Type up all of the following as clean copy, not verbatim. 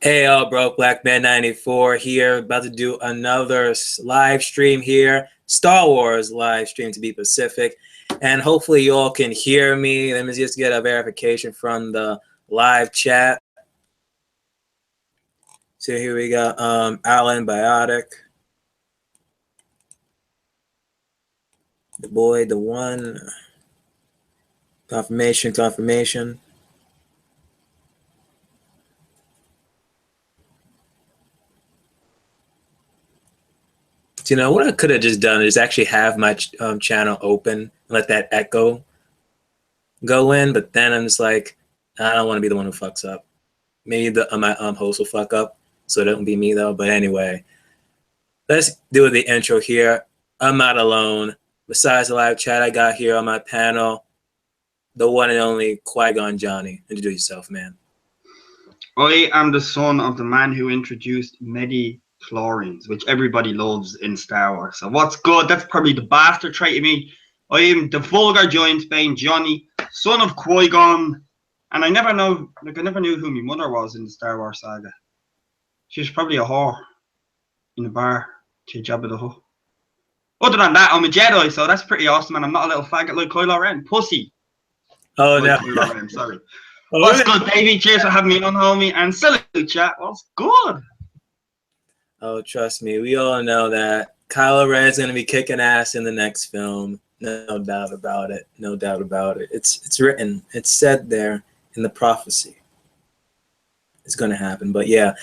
Hey, BrokeBlackMan 94 here, about to do another live stream here, Star Wars live stream to be specific, and hopefully you all can hear me. Let me just get a verification from the live chat. So here we got Alan Biotic, the boy, the one, confirmation. So, you know, what I could have just done is actually have my channel open and let that echo go in, but then I'm just like, I don't want to be the one who fucks up. Maybe my host will fuck up, so it don't be me though. But anyway, let's do the intro here. I'm not alone. Besides the live chat, I got here on my panel the one and only Qui-Gon Jonnie. Introduce yourself, man. I am the son of the man who introduced midi-chlorians, which everybody loves in Star Wars. So what's good? That's probably the bastard trait of me. I am the Vulgar Giantsbane, Jonnie, son of Qui-Gon. And I never knew who my mother was in the Star Wars saga. She was probably a whore in a bar to Jabba the Hutt. Other than that, I'm a Jedi, so that's pretty awesome, and I'm not a little faggot like Kylo Ren. Pussy. Oh, no. Kylo Ren, sorry. What's good, baby? Cheers for having me on, homie. And salute, chat. What's good? Oh, trust me. We all know that Kylo Ren is going to be kicking ass in the next film. No doubt about it. No doubt about it. It's written. It's said there in the prophecy. It's going to happen. But yeah,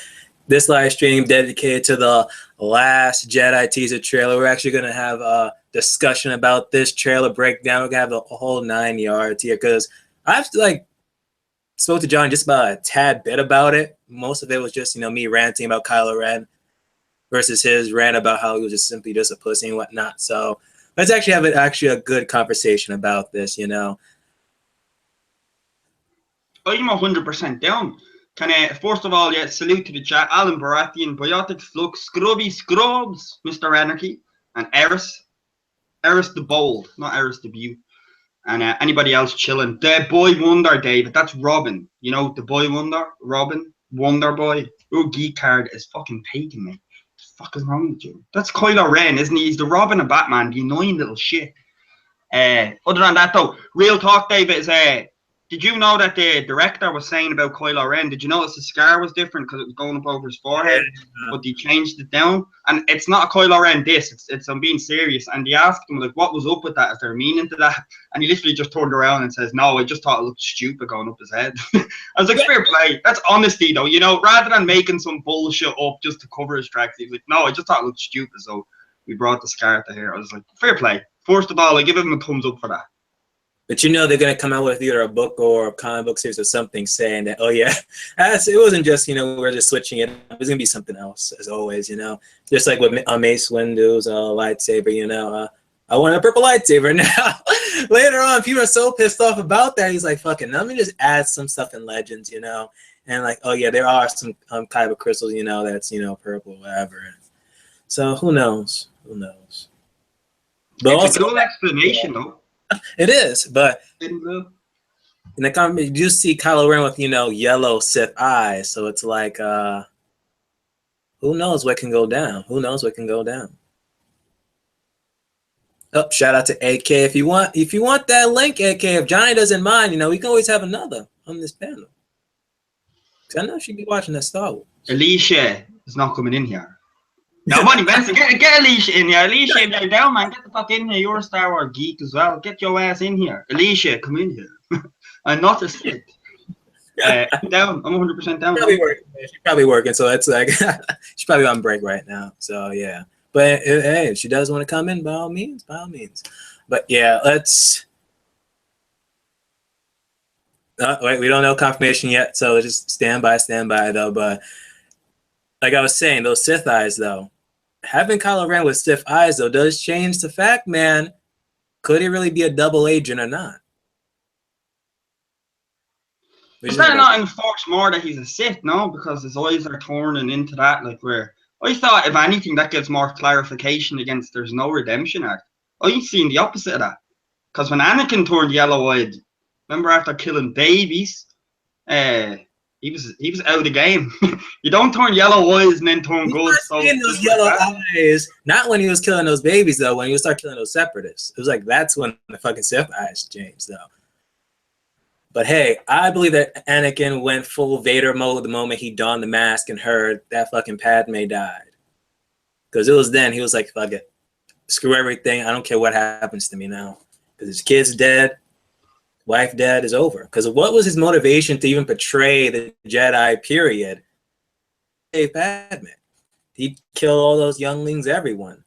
this live stream dedicated to the last Jedi teaser trailer. We're actually going to have a discussion about this trailer breakdown. We're going to have the whole 9 yards here because I've spoke to John just about a tad bit about it. Most of it was just, me ranting about Kylo Ren versus his rant about how he was just simply just a pussy and whatnot. So let's actually have a good conversation about this, I'm 100% down. Can I, first of all, salute to the chat, Alan Baratheon, Biotic Flux, Scrubby Scrubs, Mr. Anarchy, and Eris the Bold, not Eris the Beaut. And anybody else chilling. The Boy Wonder, David. That's Robin. You know, the Boy Wonder? Robin? Wonder Boy. Your geek card is fucking taking me. What the fuck is wrong with you? That's Kylo Ren, isn't he? He's the Robin of Batman, the annoying little shit. Other than that, though, real talk, David, is did you know that the director was saying about Kylo Ren? Did you notice the scar was different because it was going up over his forehead, but they changed it down? And it's not a Kylo Ren diss. It's I'm being serious. And they asked him like, what was up with that? Is there a meaning to that? And he literally just turned around and says, no, I just thought it looked stupid going up his head. I was like, fair play. That's honesty, though. You know, rather than making some bullshit up just to cover his tracks, he was like, no, I just thought it looked stupid, so we brought the scar to here. I was like, fair play. First of all, I give him a thumbs up for that. But they're going to come out with either a book or a comic book series or something saying that, oh, yeah, it wasn't just, we're just switching it. It was going to be something else, as always, Just like with Mace Windu's lightsaber, I want a purple lightsaber now. Later on, people are so pissed off about that. He's like, fucking, let me just add some stuff in Legends, And like, oh, yeah, there are some kyber crystals, that's, purple, whatever. So who knows? Who knows? But it's also, a cool explanation, though. It is, but in the comic, you do see Kylo Ren with yellow Sith eyes, so it's like, who knows what can go down? Who knows what can go down? Oh, shout out to AK if you want that link, AK. If Johnny doesn't mind, we can always have another on this panel. Cause I know she'd be watching that Star Wars. Alicia is not coming in here. No money, Benson. Get Alicia in here. Alicia, lay down, man. Get the fuck in here. You're a Star Wars geek as well. Get your ass in here. Alicia, come in here. I'm not a Sith. I'm down. I'm 100% down. She's probably working, so it's like she's probably on break right now. So yeah, but hey, if she does want to come in, by all means, by all means. But yeah, let's. Wait, we don't know confirmation yet, so just stand by though. But like I was saying, those Sith eyes though. Having Kylo Ren with Sith eyes, though, does change the fact, man, could he really be a double agent or not? Is that not enforced more that he's a Sith, no? Because his eyes are turning into that, like where I thought, if anything, that gives more clarification against there's no redemption arc. I've seen the opposite of that. Because when Anakin turned yellow-eyed, remember after killing babies, he was out of the game. You don't turn yellow eyes and then turn He good. was So seeing those yellow eyes, not when he was killing those babies though. When he was start killing those separatists, it was like that's when the fucking Sith eyes changed though. But hey, I believe that Anakin went full Vader mode the moment he donned the mask and heard that fucking Padme died. Because it was then he was like, fuck it, screw everything. I don't care what happens to me now. Because his kid's dead, wife dead, is over. Because what was his motivation to even portray the Jedi? Period. Hey, Padme. He'd kill all those younglings, everyone.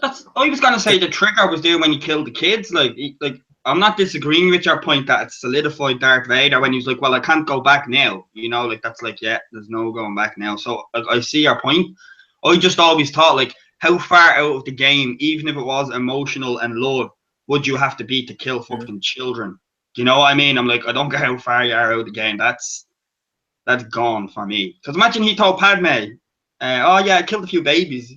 I was gonna say the trigger was there when he killed the kids. Like I'm not disagreeing with your point that it solidified Darth Vader when he was like, well, I can't go back now. You know, like that's like, yeah, there's no going back now. So I see your point. I just always thought like, how far out of the game, even if it was emotional and love, would you have to be to kill fucking children? Do you know what I mean? I'm like, I don't care how far you are out of the game. That's gone for me. Because imagine he told Padme, oh yeah, I killed a few babies.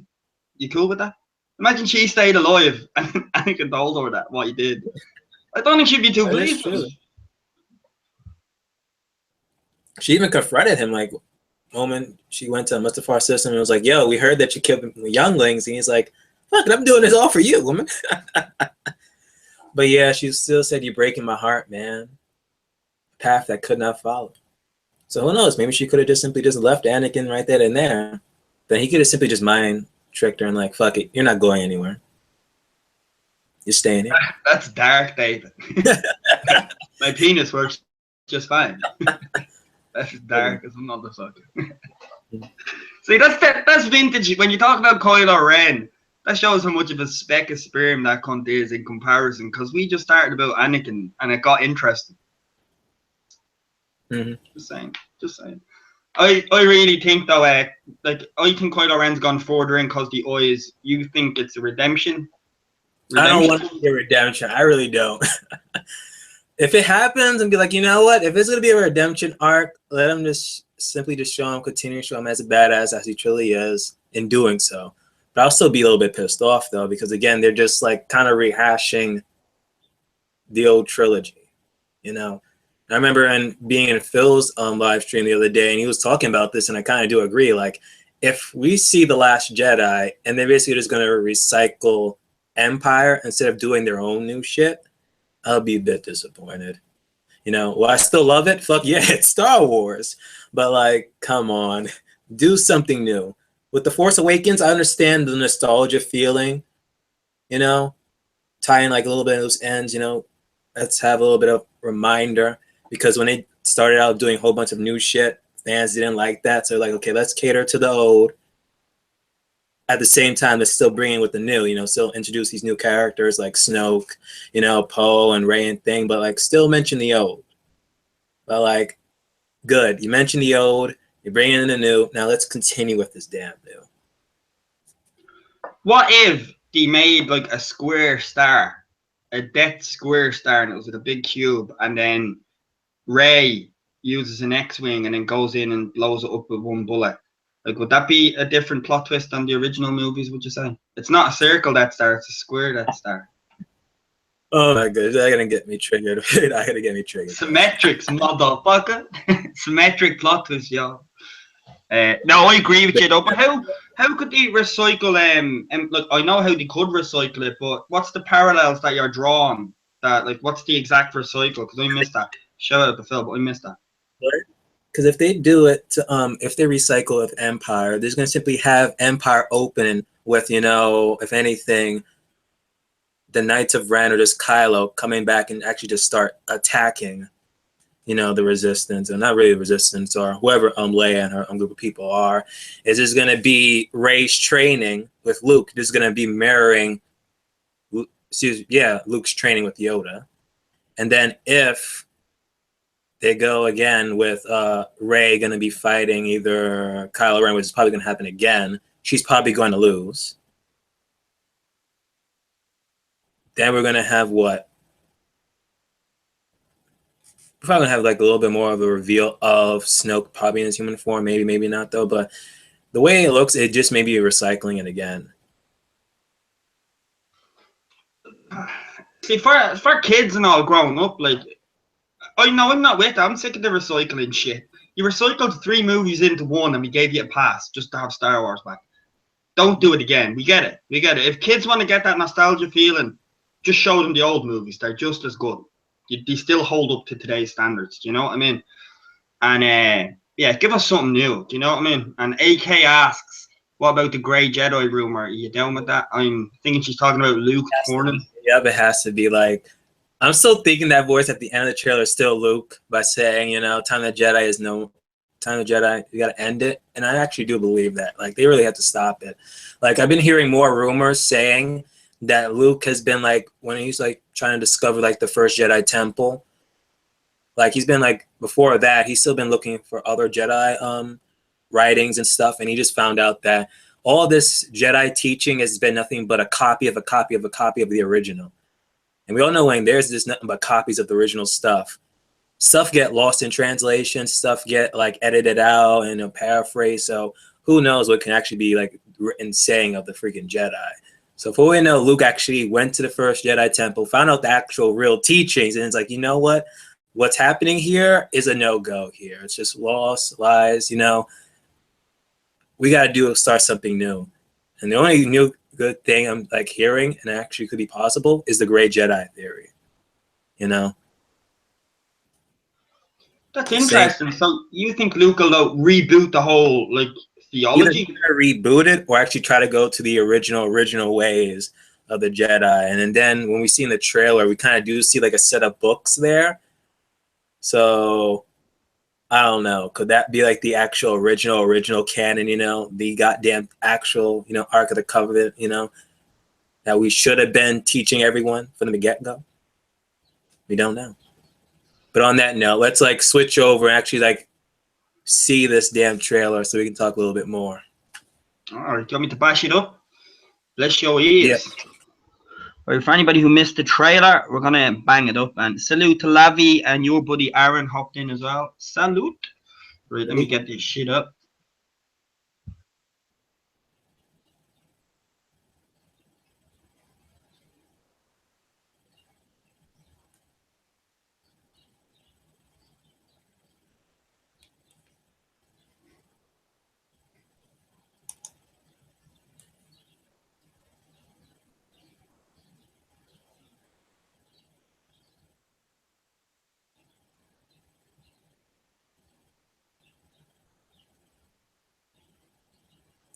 You cool with that? Imagine she stayed alive and Anakin told her that, what he did. I don't think she'd be too pleased. She even confronted him, like, moment she went to Mustafar system and was like, yo, we heard that you killed younglings. And he's like, fuck it, I'm doing this all for you, woman. But yeah, she still said, you're breaking my heart, man. Path that could not follow. So who knows? Maybe she could have just simply just left Anakin right there and there. Then he could have simply just mind tricked her and like, fuck it, you're not going anywhere. You're staying here. That's dark, David. My penis works just fine. That's dark as another sucker. See, that's vintage. When you talk about Kylo Ren, that shows how much of a speck of sperm that cunt is in comparison. Because we just started about Anakin and it got interesting. Just saying. I really think though, like I think Kylo Ren's gone further in because the eyes. You think it's a redemption? I don't want to be a redemption. I really don't. If it happens and be like, you know what? If it's gonna be a redemption arc, let him just simply just show him, continue to show him as a badass as he truly is in doing so. But I'll still be a little bit pissed off though, because again, they're just like kind of rehashing the old trilogy, you know. I remember being in Phil's live stream the other day, and he was talking about this, and I kind of do agree. Like, if we see The Last Jedi, and they're basically just going to recycle Empire instead of doing their own new shit, I'll be a bit disappointed. You know, well, I still love it. Fuck yeah, it's Star Wars. But, like, come on. Do something new. With The Force Awakens, I understand the nostalgia feeling, you know, tying, like, a little bit of those ends, you know. Let's have a little bit of reminder. Because when they started out doing a whole bunch of new shit, fans didn't like that. So like, okay, let's cater to the old. At the same time, let's still bring in with the new, you know, still introduce these new characters like Snoke, you know, Poe and Rey and thing, but like still mention the old. But like, good. You mentioned the old, you're bringing in the new. Now let's continue with this damn new. What if they made like a square star, a Death Square star, and it was like a big cube, and then Rey uses an X-wing and then goes in and blows it up with one bullet? Like, would that be a different plot twist than the original movies, would you say? It's not a circle Death Star, it's a square Death Star. Oh my goodness, that's gonna get me triggered. That's gonna get me triggered. Symmetrics, motherfucker. Symmetric plot twist, y'all. No, I agree with you though, but how could they recycle and look, I know how they could recycle it, but what's the parallels that you're drawing? That like what's the exact recycle? Because I missed that. Shout out the film, but I missed that. Because if they do it, if they recycle with Empire, they're going to simply have Empire open with, you know, if anything, the Knights of Ren or just Kylo coming back and actually just start attacking, you know, the Resistance, and not really the Resistance or whoever Leia and her group of people are. Is this going to be Rey's training with Luke? This is going to be mirroring, Luke's training with Yoda. And then if they go again with Rey going to be fighting either Kylo Ren, which is probably going to happen again. She's probably going to lose. Then we're going to have what? We're probably going to have like a little bit more of a reveal of Snoke probably in his human form. Maybe, maybe not though. But the way it looks, it just may be recycling it again. See, for kids and all growing up, like, I know, I'm not with that. I'm sick of the recycling shit. You recycled 3 movies into one and we gave you a pass just to have Star Wars back. Don't do it again. We get it. We get it. If kids want to get that nostalgia feeling, just show them the old movies. They're just as good. They still hold up to today's standards. Do you know what I mean? And yeah, give us something new. Do you know what I mean? And AK asks, what about the Grey Jedi rumor? Are you down with that? I'm thinking she's talking about Luke turning. Yeah, it has to be like, I'm still thinking that voice at the end of the trailer is still Luke by saying, you know, time of the Jedi is no time of the Jedi. You got to end it. And I actually do believe that. Like, they really have to stop it. Like, I've been hearing more rumors saying that Luke has been like, when he's like trying to discover like the first Jedi temple, like he's been like, before that, he's still been looking for other Jedi writings and stuff. And he just found out that all this Jedi teaching has been nothing but a copy of a copy of a copy of the original. And we all know when there's just nothing but copies of the original stuff. Stuff get lost in translation, stuff get like edited out and paraphrased. So who knows what can actually be like written saying of the freaking Jedi. So for all we know, Luke actually went to the first Jedi temple, found out the actual real teachings, and it's like, you know what? What's happening here is a no-go here. It's just lost, lies, you know. We got to start something new. And the only new good thing I'm like hearing and actually could be possible is the Grey Jedi theory, you know. That's interesting. So you think Luke will reboot the whole like theology? Either reboot it or actually try to go to the original ways of the Jedi. And then when we see in the trailer, we kind of do see like a set of books there. So I don't know. Could that be like the actual original canon, you know, the goddamn actual, you know, Ark of the Covenant, you know, that we should have been teaching everyone from the get-go? We don't know. But on that note, let's like switch over and actually like see this damn trailer so we can talk a little bit more. All right, do you want me to bash it up? Let's show ears. Yeah. Right, for anybody who missed the trailer, we're gonna bang it up. And salute to Lavi and your buddy Aaron hopped in as well. Salute. Right, let me get this shit up.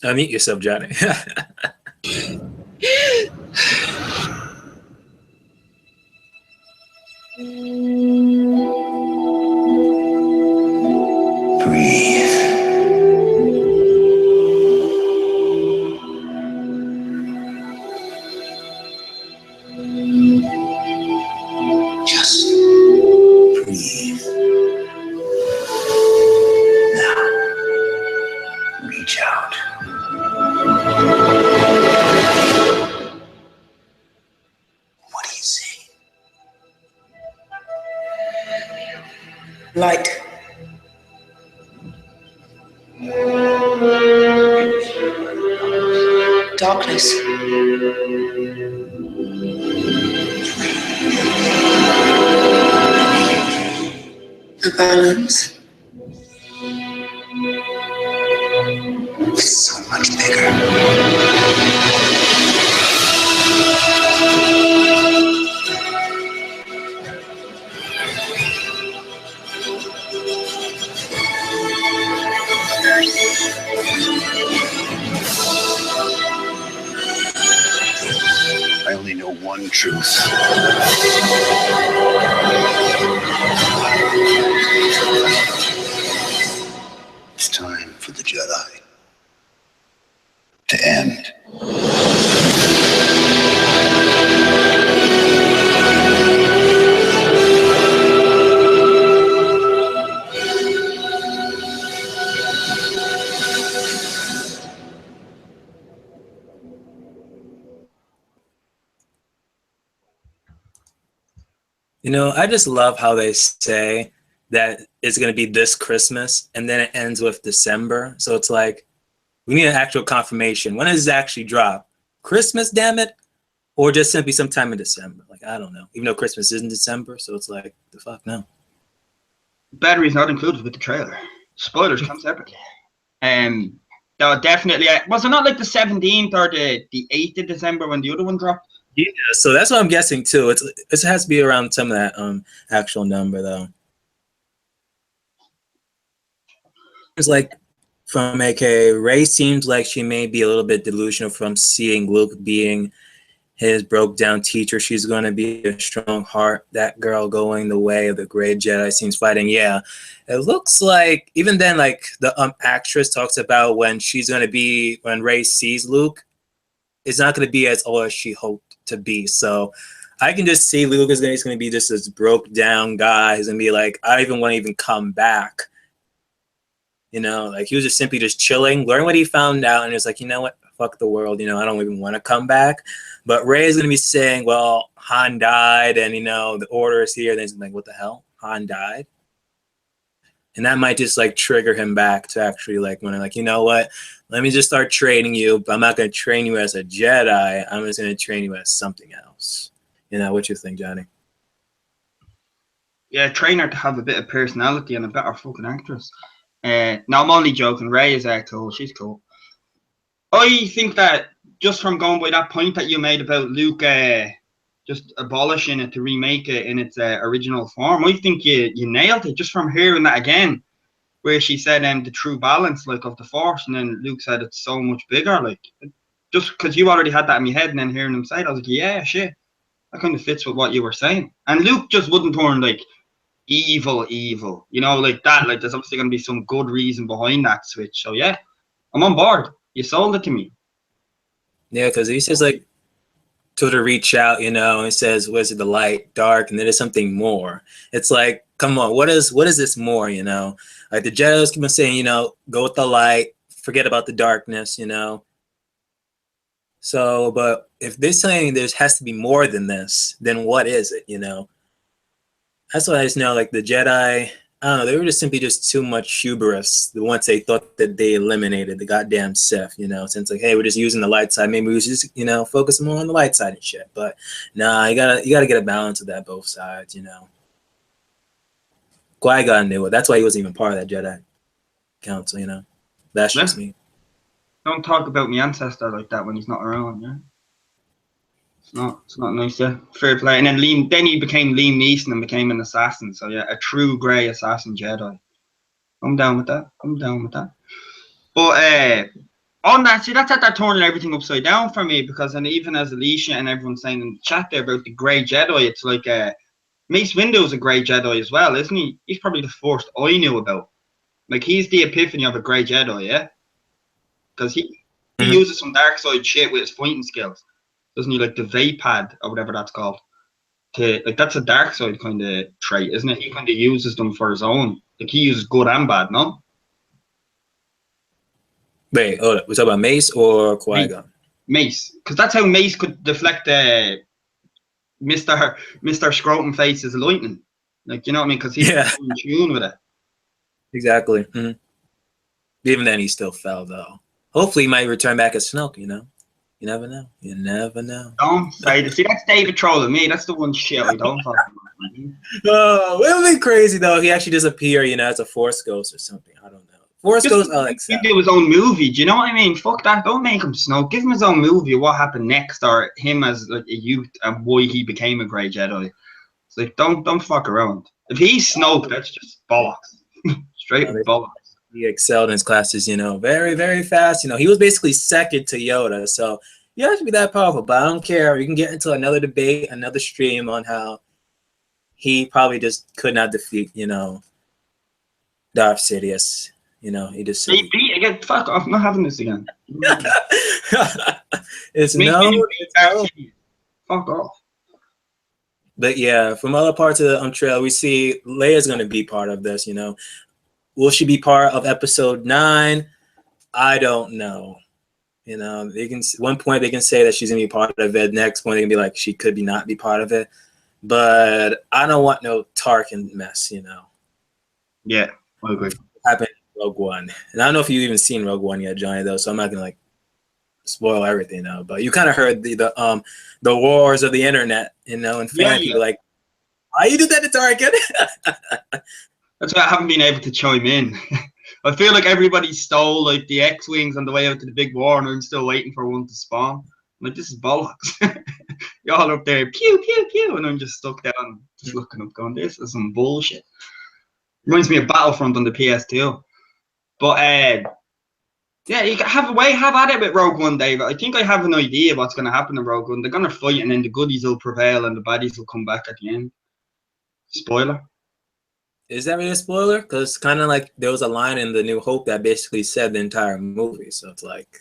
Unmute yourself, Johnny. Breathe. Just breathe. Now, reach out. What do you see? Light. Darkness. The balance. It's so much bigger. I only know one truth. It's time for the Jedi to end. You know, I just love how they say that it's going to be this Christmas and then it ends with December. So it's like, we need an actual confirmation. When does it actually drop? Christmas, damn it? Or just simply sometime in December? Like, I don't know. Even though Christmas is in December. So it's like, the fuck no. Batteries not included with the trailer. Spoilers come separately. No, definitely. Was it not like the 17th or the 8th of December when the other one dropped? Yeah, so that's what I'm guessing too. It has to be around some of that actual number though. It's like from AK, Ray seems like she may be a little bit delusional from seeing Luke being his broke down teacher. She's going to be a strong heart. That girl going the way of the great Jedi seems fighting. Yeah, it looks like even then, like the actress talks about when she's going to be when Ray sees Luke, it's not going to be as old as she hoped to be. So I can just see Luke is going to be just this broke down guy. He's going to be like, I don't even want to even come back. You know, like he was just simply just chilling, learn what he found out, and he was like, you know what, fuck the world. You know, I don't even want to come back. But Ray is going to be saying, well, Han died, and you know the order is here. And then he's like, what the hell? Han died, and that might just like trigger him back to actually like when I'm like, you know what? Let me just start training you, but I'm not going to train you as a Jedi. I'm just going to train you as something else. You know, what you think, Johnny? Yeah, train her to have a bit of personality and a better fucking actress. No, I'm only joking. Ray is cool. She's cool. I think that just from going by that point that you made about Luke just abolishing it to remake it in its original form, I think you nailed it just from hearing that again, where she said the true balance like of the Force, and then Luke said it's so much bigger. Like just because you already had that in your head, and then hearing him say it, I was like, yeah, shit, that kind of fits with what you were saying. And Luke just wouldn't turn like evil, you know, like that. Like there's obviously going to be some good reason behind that switch. So yeah, I'm on board. You sold it to me. Yeah, because he says like to reach out, you know, and it says, was it the light, dark, and then there's something more. It's like, come on, what is this more, you know? Like the Jedi's keep on saying, you know, go with the light, forget about the darkness, you know. So, but if they're saying there has to be more than this, then what is it, you know? That's why I just know, like the Jedi, I don't know, they were just simply just too much hubris. The ones they thought that they eliminated the goddamn Sith, you know, since like, hey, we're just using the light side. Maybe we should just, you know, focus more on the light side and shit. But nah, you gotta get a balance of that both sides, you know. Qui-Gon knew it. That's why he wasn't even part of that Jedi Council, you know. That's just me. Don't talk about my ancestor like that when he's not around, yeah. It's not nice, yeah. Fair play. And then he became Liam Neeson and became an assassin. So yeah, a true grey assassin Jedi. I'm down with that. But on that, see, that's at that turning everything upside down for me, because and even as Alicia and everyone saying in the chat there about the grey Jedi, it's like Mace Windu's a grey Jedi as well, isn't he? He's probably the first I knew about. Like he's the epiphany of a grey Jedi, yeah. Because he uses some dark side shit with his fighting skills. Doesn't he, like the Vapad or whatever that's called? Like that's a dark side kind of trait, isn't it? He kind of uses them for his own. Like he uses good and bad, no? Wait, hold up. We talking about Mace or Qui-Gon? Mace, because that's how Mace could deflect Mr. Scrotum Face's lightning. Like, you know what I mean? Because he's in tune with it. Exactly. Mm-hmm. Even then, he still fell though. Hopefully, he might return back as Snoke. You know. You never know. You never know. Don't say that. See, that's David trolling me. That's the one shit I don't fucking like. Oh, it would be crazy though if he actually disappear, you know, as a Force ghost or something. I don't know. Force ghost, I'll accept. He do his own movie. Do you know what I mean? Fuck that. Don't make him Snoke. Give him his own movie. What happened next, or him as like a youth and why he became a grey Jedi. It's like don't fuck around. If he's Snoke, that's just bollocks. Straight bollocks. He excelled in his classes, you know, very, very fast. You know, he was basically second to Yoda. So you have to be that powerful, but I don't care. You can get into another debate, another stream on how he probably just could not defeat, you know, Darth Sidious. You know, he just he beat again. Fuck off! I'm not having this again. It's no. Fuck off. But yeah, from other parts of the trailer, we see Leia's going to be part of this. You know, will she be part of Episode 9? I don't know. You know, they can one point they can say that she's gonna be part of it. Next point they can be like she could not be part of it. But I don't want no Tarkin mess. You know. Yeah, I agree. Happened in Rogue One, and I don't know if you've even seen Rogue One yet, Johnny. Though, so I'm not gonna like spoil everything though. But you kind of heard the wars of the internet, you know, and fan people like, why you did that to Tarkin? That's why I haven't been able to chime in. I feel like everybody stole like the X-Wings on the way out to the big war, and I'm still waiting for one to spawn. I'm like, this is bollocks. Y'all up there, pew, pew, pew, and I'm just stuck down, just looking up going, this is some bullshit. Reminds me of Battlefront on the PS2. But, yeah, you can have at it with Rogue One, David. I think I have an idea what's going to happen in Rogue One. They're going to fight, and then the goodies will prevail, and the baddies will come back at the end. Spoiler. Is that really a spoiler? Because kind of like there was a line in The New Hope that basically said the entire movie. So it's like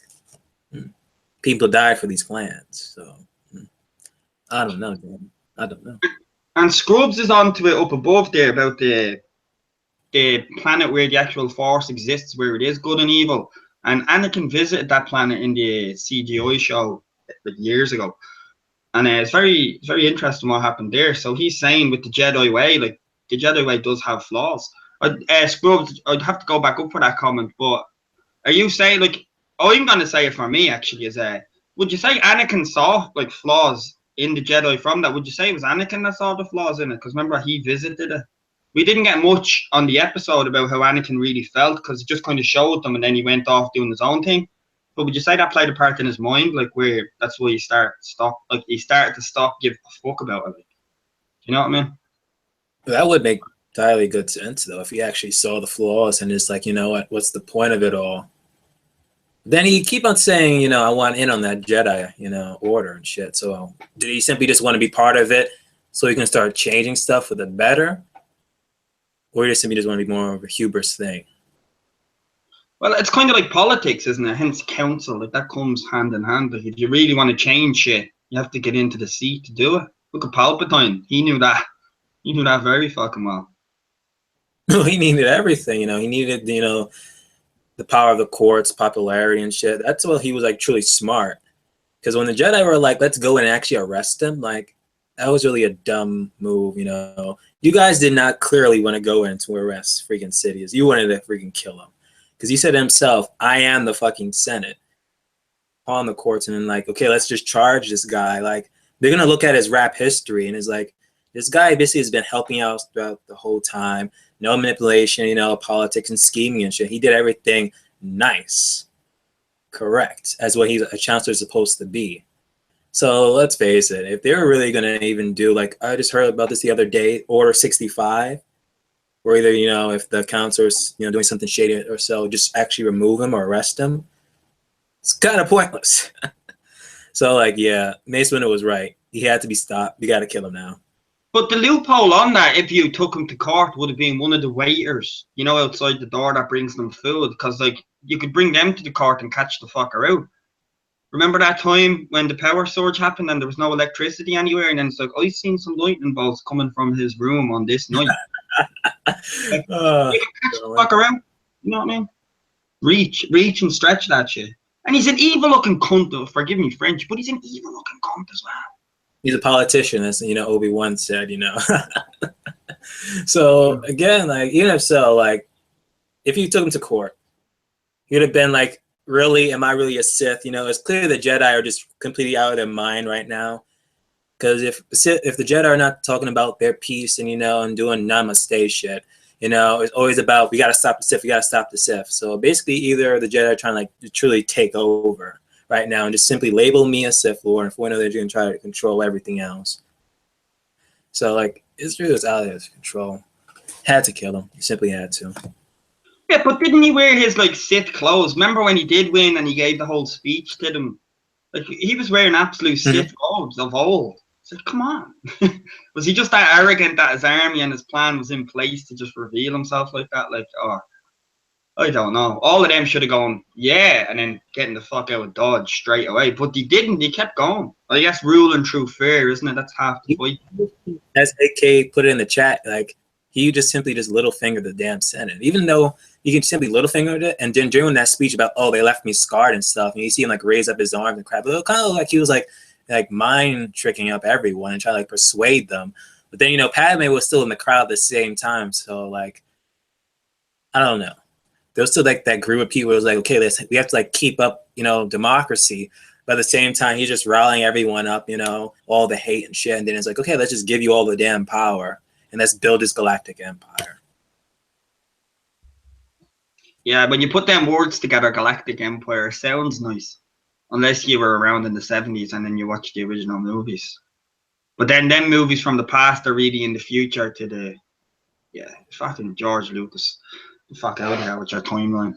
people died for these plans. So I don't know, dude. I don't know. And Scrubs is onto it up above there about the planet where the actual Force exists, where it is good and evil. And Anakin visited that planet in the CGI show like years ago. And it's very, very interesting what happened there. So he's saying with the Jedi way, like, the Jedi way does have flaws. Scrubs, I'd have to go back up for that comment, but are you saying, like, I'm going to say it for me, actually, is would you say Anakin saw, like, flaws in the Jedi from that? Would you say it was Anakin that saw the flaws in it? Because remember, he visited it. We didn't get much on the episode about how Anakin really felt, because it just kind of showed them, and then he went off doing his own thing. But would you say that played a part in his mind, like, where that's why he started to stop give a fuck about it? Like, you know what I mean? That would make entirely good sense, though, if he actually saw the flaws and is like, you know what, what's the point of it all? Then he keep on saying, you know, I want in on that Jedi, you know, order and shit. So did he simply just want to be part of it so he can start changing stuff for the better? Or he just want to be more of a hubris thing? Well, it's kind of like politics, isn't it? Hence council, like that comes hand in hand. Like if you really want to change shit, you have to get into the seat to do it. Look at Palpatine. He knew that. He knew that very fucking well. No, he needed everything, you know. He needed, you know, the power of the courts, popularity and shit. That's why he was like truly smart. Because when the Jedi were like, let's go and actually arrest him, like that was really a dumb move, you know. You guys did not clearly want to go in to arrest freaking Sidious. You wanted to freaking kill him. Because he said himself, I am the fucking Senate on the courts, and then like, okay, let's just charge this guy. Like, they're gonna look at his rap history and it's like, this guy basically has been helping out throughout the whole time. No manipulation, you know, politics and scheming and shit. He did everything nice, correct, as what a chancellor is supposed to be. So let's face it, if they were really gonna even do, like, I just heard about this the other day, Order 65, or either, you know, if the counselor's, you know, doing something shady or so, just actually remove him or arrest him. It's kind of pointless. So, like, yeah, Mace Windu was right. He had to be stopped. We got to kill him now. But the loophole on that, if you took him to court, would have been one of the waiters, you know, outside the door that brings them food. Because, like, you could bring them to the court and catch the fucker out. Remember that time when the power surge happened and there was no electricity anywhere? And then it's like, I've seen some lightning bolts coming from his room on this night. Like, you can catch the fucker out. You know what I mean? Reach and stretch that shit. And he's an evil-looking cunt, though. Forgive me French, but he's an evil-looking cunt as well. He's a politician, as, you know, Obi-Wan said, you know. So, again, like, even if so, like, if you took him to court, you'd have been like, really, am I really a Sith? You know, it's clear the Jedi are just completely out of their mind right now. Because if the Jedi are not talking about their peace and, you know, and doing namaste shit, you know, it's always about, we got to stop the Sith, we got to stop the Sith. So basically, either the Jedi are trying to, like, to truly take over right now and just simply label me a Sith Lord, and for one, they're going to try to control everything else. So, like, Israel is out of his control. Had to kill him. He simply had to. Yeah, but didn't he wear his, like, Sith clothes? Remember when he did win and he gave the whole speech to them? Like, he was wearing absolute Sith robes of old. It's like, come on. Was he just that arrogant that his army and his plan was in place to just reveal himself like that? Like, oh, I don't know. All of them should have gone, yeah, and then getting the fuck out of Dodge straight away. But they didn't. They kept going. I guess ruling through fear, isn't it? That's half the fight. As AK put it in the chat, like, he just simply just little fingered the damn Senate. Even though you can simply little fingered it, and then during that speech about, oh, they left me scarred and stuff, and you see him like raise up his arms and crap, it kind of like he was like mind tricking up everyone and trying to like persuade them. But then, you know, Padme was still in the crowd at the same time, so like, I don't know. There was still like that group of people who was like, okay, we have to like keep up, you know, democracy. But at the same time, he's just rallying everyone up, you know, all the hate and shit. And then it's like, okay, let's just give you all the damn power and let's build this galactic empire. Yeah, when you put them words together, Galactic Empire sounds nice. Unless you were around in the 70s and then you watched the original movies. But then them movies from the past are really in the future to the fucking George Lucas. The fuck out of here with your timeline.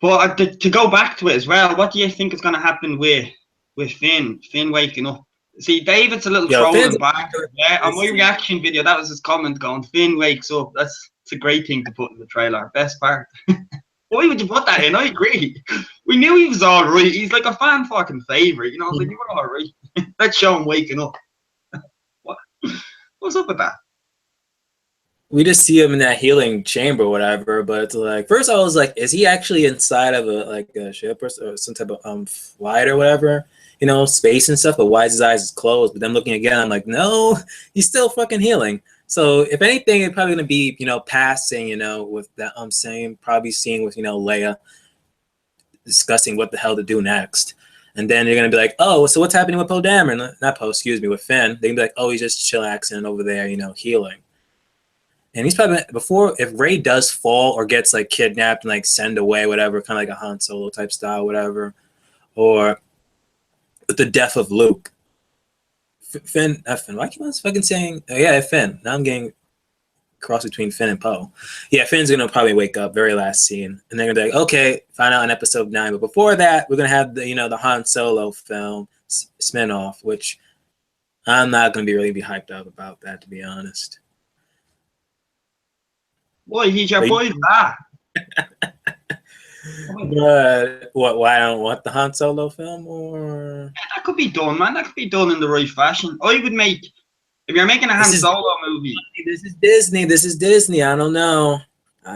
But to go back to it as well, what do you think is going to happen with Finn? Finn waking up. See, David's a little trolling back. Yeah, on my reaction video, that was his comment going, Finn wakes up. It's a great thing to put in the trailer. Best part. Why would you put that in? I agree. We knew he was all right. He's like a fan fucking favourite. You know, like, you were all right. Let's show him waking up. What's up with that? We just see him in that healing chamber or whatever, but it's like, first I was like, is he actually inside of a ship or some type of flight or whatever, you know, space and stuff, but why is his eyes closed? But then looking again, I'm like, no, he's still fucking healing. So if anything, it's probably gonna be, you know, passing, you know, with that probably seeing with, you know, Leia discussing what the hell to do next. And then you're gonna be like, oh, so what's happening with Poe Dameron? Not Poe, excuse me, with Finn. They can be like, oh, he's just chillaxing over there, you know, healing. And he's probably, before, if Rey does fall or gets like kidnapped and like sent away, whatever, kind of like a Han Solo type style, whatever, or with the death of Luke, Finn, why keep on fucking saying, oh, yeah, Finn. Now I'm getting cross between Finn and Poe. Yeah, Finn's gonna probably wake up, very last scene, and they're gonna be like, okay, find out in episode 9. But before that, we're gonna have the, you know, the Han Solo film spin-off, which I'm not gonna really be hyped up about that, to be honest. Boy, he's your boy back. But what? Why I don't want the Han Solo film? Or that could be done, man. That could be done in the right fashion. I would make, if you're making a Han Solo movie. This is Disney. This is Disney. I don't know.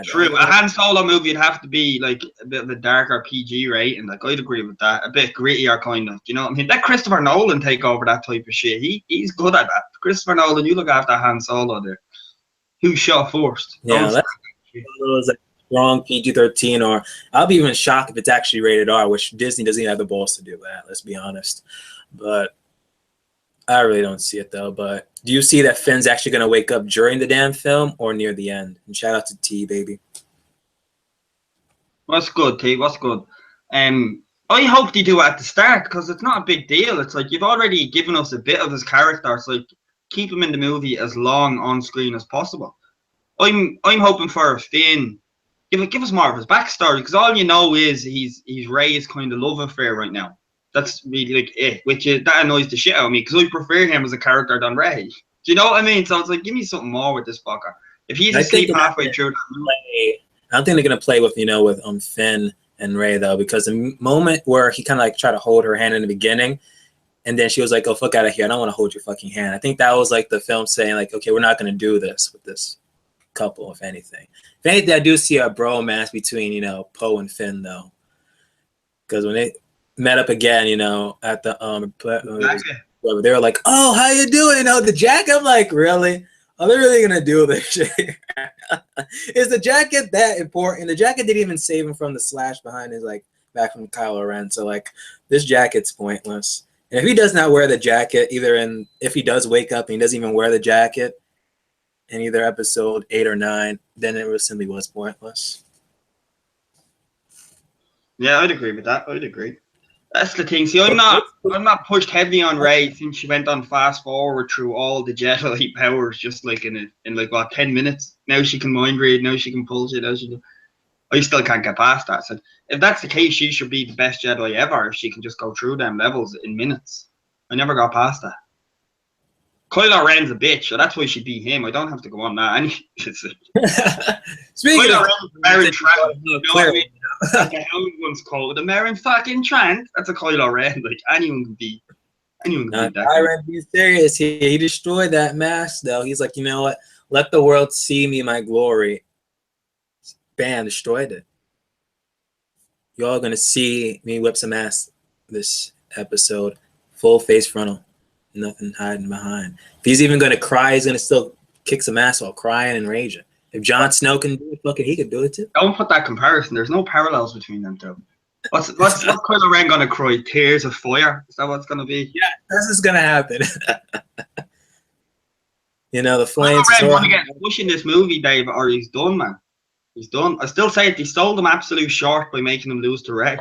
True, a Han Solo movie would have to be like a bit of a darker PG rating. Like, I'd agree with that. A bit grittier, kind of. Do you know what I mean? Let Christopher Nolan take over that type of shit. He's good at that. Christopher Nolan, you look after Han Solo there. Who shot first? Yeah, that's like strong PG-13, or I'll be even shocked if it's actually rated R, which Disney doesn't even have the balls to do that. Let's be honest. But I really don't see it though. But do you see that Finn's actually gonna wake up during the damn film or near the end? And shout out to T, baby. What's good, T? What's good? I hope they do it at the start, because it's not a big deal. It's like, you've already given us a bit of his character. It's like, keep him in the movie as long on screen as possible. I'm hoping for Finn. Give us more of his backstory, because all you know is he's Rey's kind of love affair right now. That's really like it, which that annoys the shit out of me, because I prefer him as a character than Rey. Do you know what I mean? So it's like, give me something more with this fucker. If he's asleep halfway through that movie, I don't think they're gonna play with, you know, with Finn and Rey though, because the moment where he kind of like tried to hold her hand in the beginning, and then she was like, "Oh, fuck out of here! I don't want to hold your fucking hand." I think that was like the film saying, like, "Okay, we're not gonna do this with this couple, if anything." If anything, I do see a bromance between, you know, Poe and Finn though, because when they met up again, you know, at the they were like, "Oh, how you doing?" You know, the jacket. I'm like, really? Are they really gonna do this shit? Is the jacket that important? The jacket didn't even save him from the slash behind his like back from Kylo Ren. So like, this jacket's pointless. And if he does not wear the jacket, if he does wake up and he doesn't even wear the jacket in either episode 8 or 9, then it simply was pointless. Yeah, I'd agree with that. I'd agree. That's the thing. See, I'm not pushed heavy on Rey since she went on fast forward through all the Jedi powers, just like in like what, 10 minutes. Now she can mind read. Now she can pull shit. I still can't get past that. So if that's the case, she should be the best Jedi ever if she can just go through them levels in minutes. I never got past that. Kylo Ren's a bitch, so that's why she beat him. I don't have to go on that. Speaking Kylo of Ren's Trant, you know what I mean? That's how everyone's called the Marin fucking Trant. That's a Kylo Ren. Like, anyone can be that. Kylo, be serious. He destroyed that mask though. He's like, you know what? Let the world see me, my glory. Bam, destroyed it. Y'all gonna see me whip some ass this episode. Full face frontal. Nothing hiding behind. If he's even gonna cry, he's gonna still kick some ass while crying and raging. If Jon Snow can do it, fucking he could do it too. Don't put that comparison. There's no parallels between them two. What's Kylo Ren gonna cry? Tears of fire? Is that what's gonna be? Yeah, this is gonna happen. You know, the flames. Kylo Ren gonna get pushing this movie, Dave, or he's done, man. He's done. I still say it. They stole them absolute short by making him lose to Rey.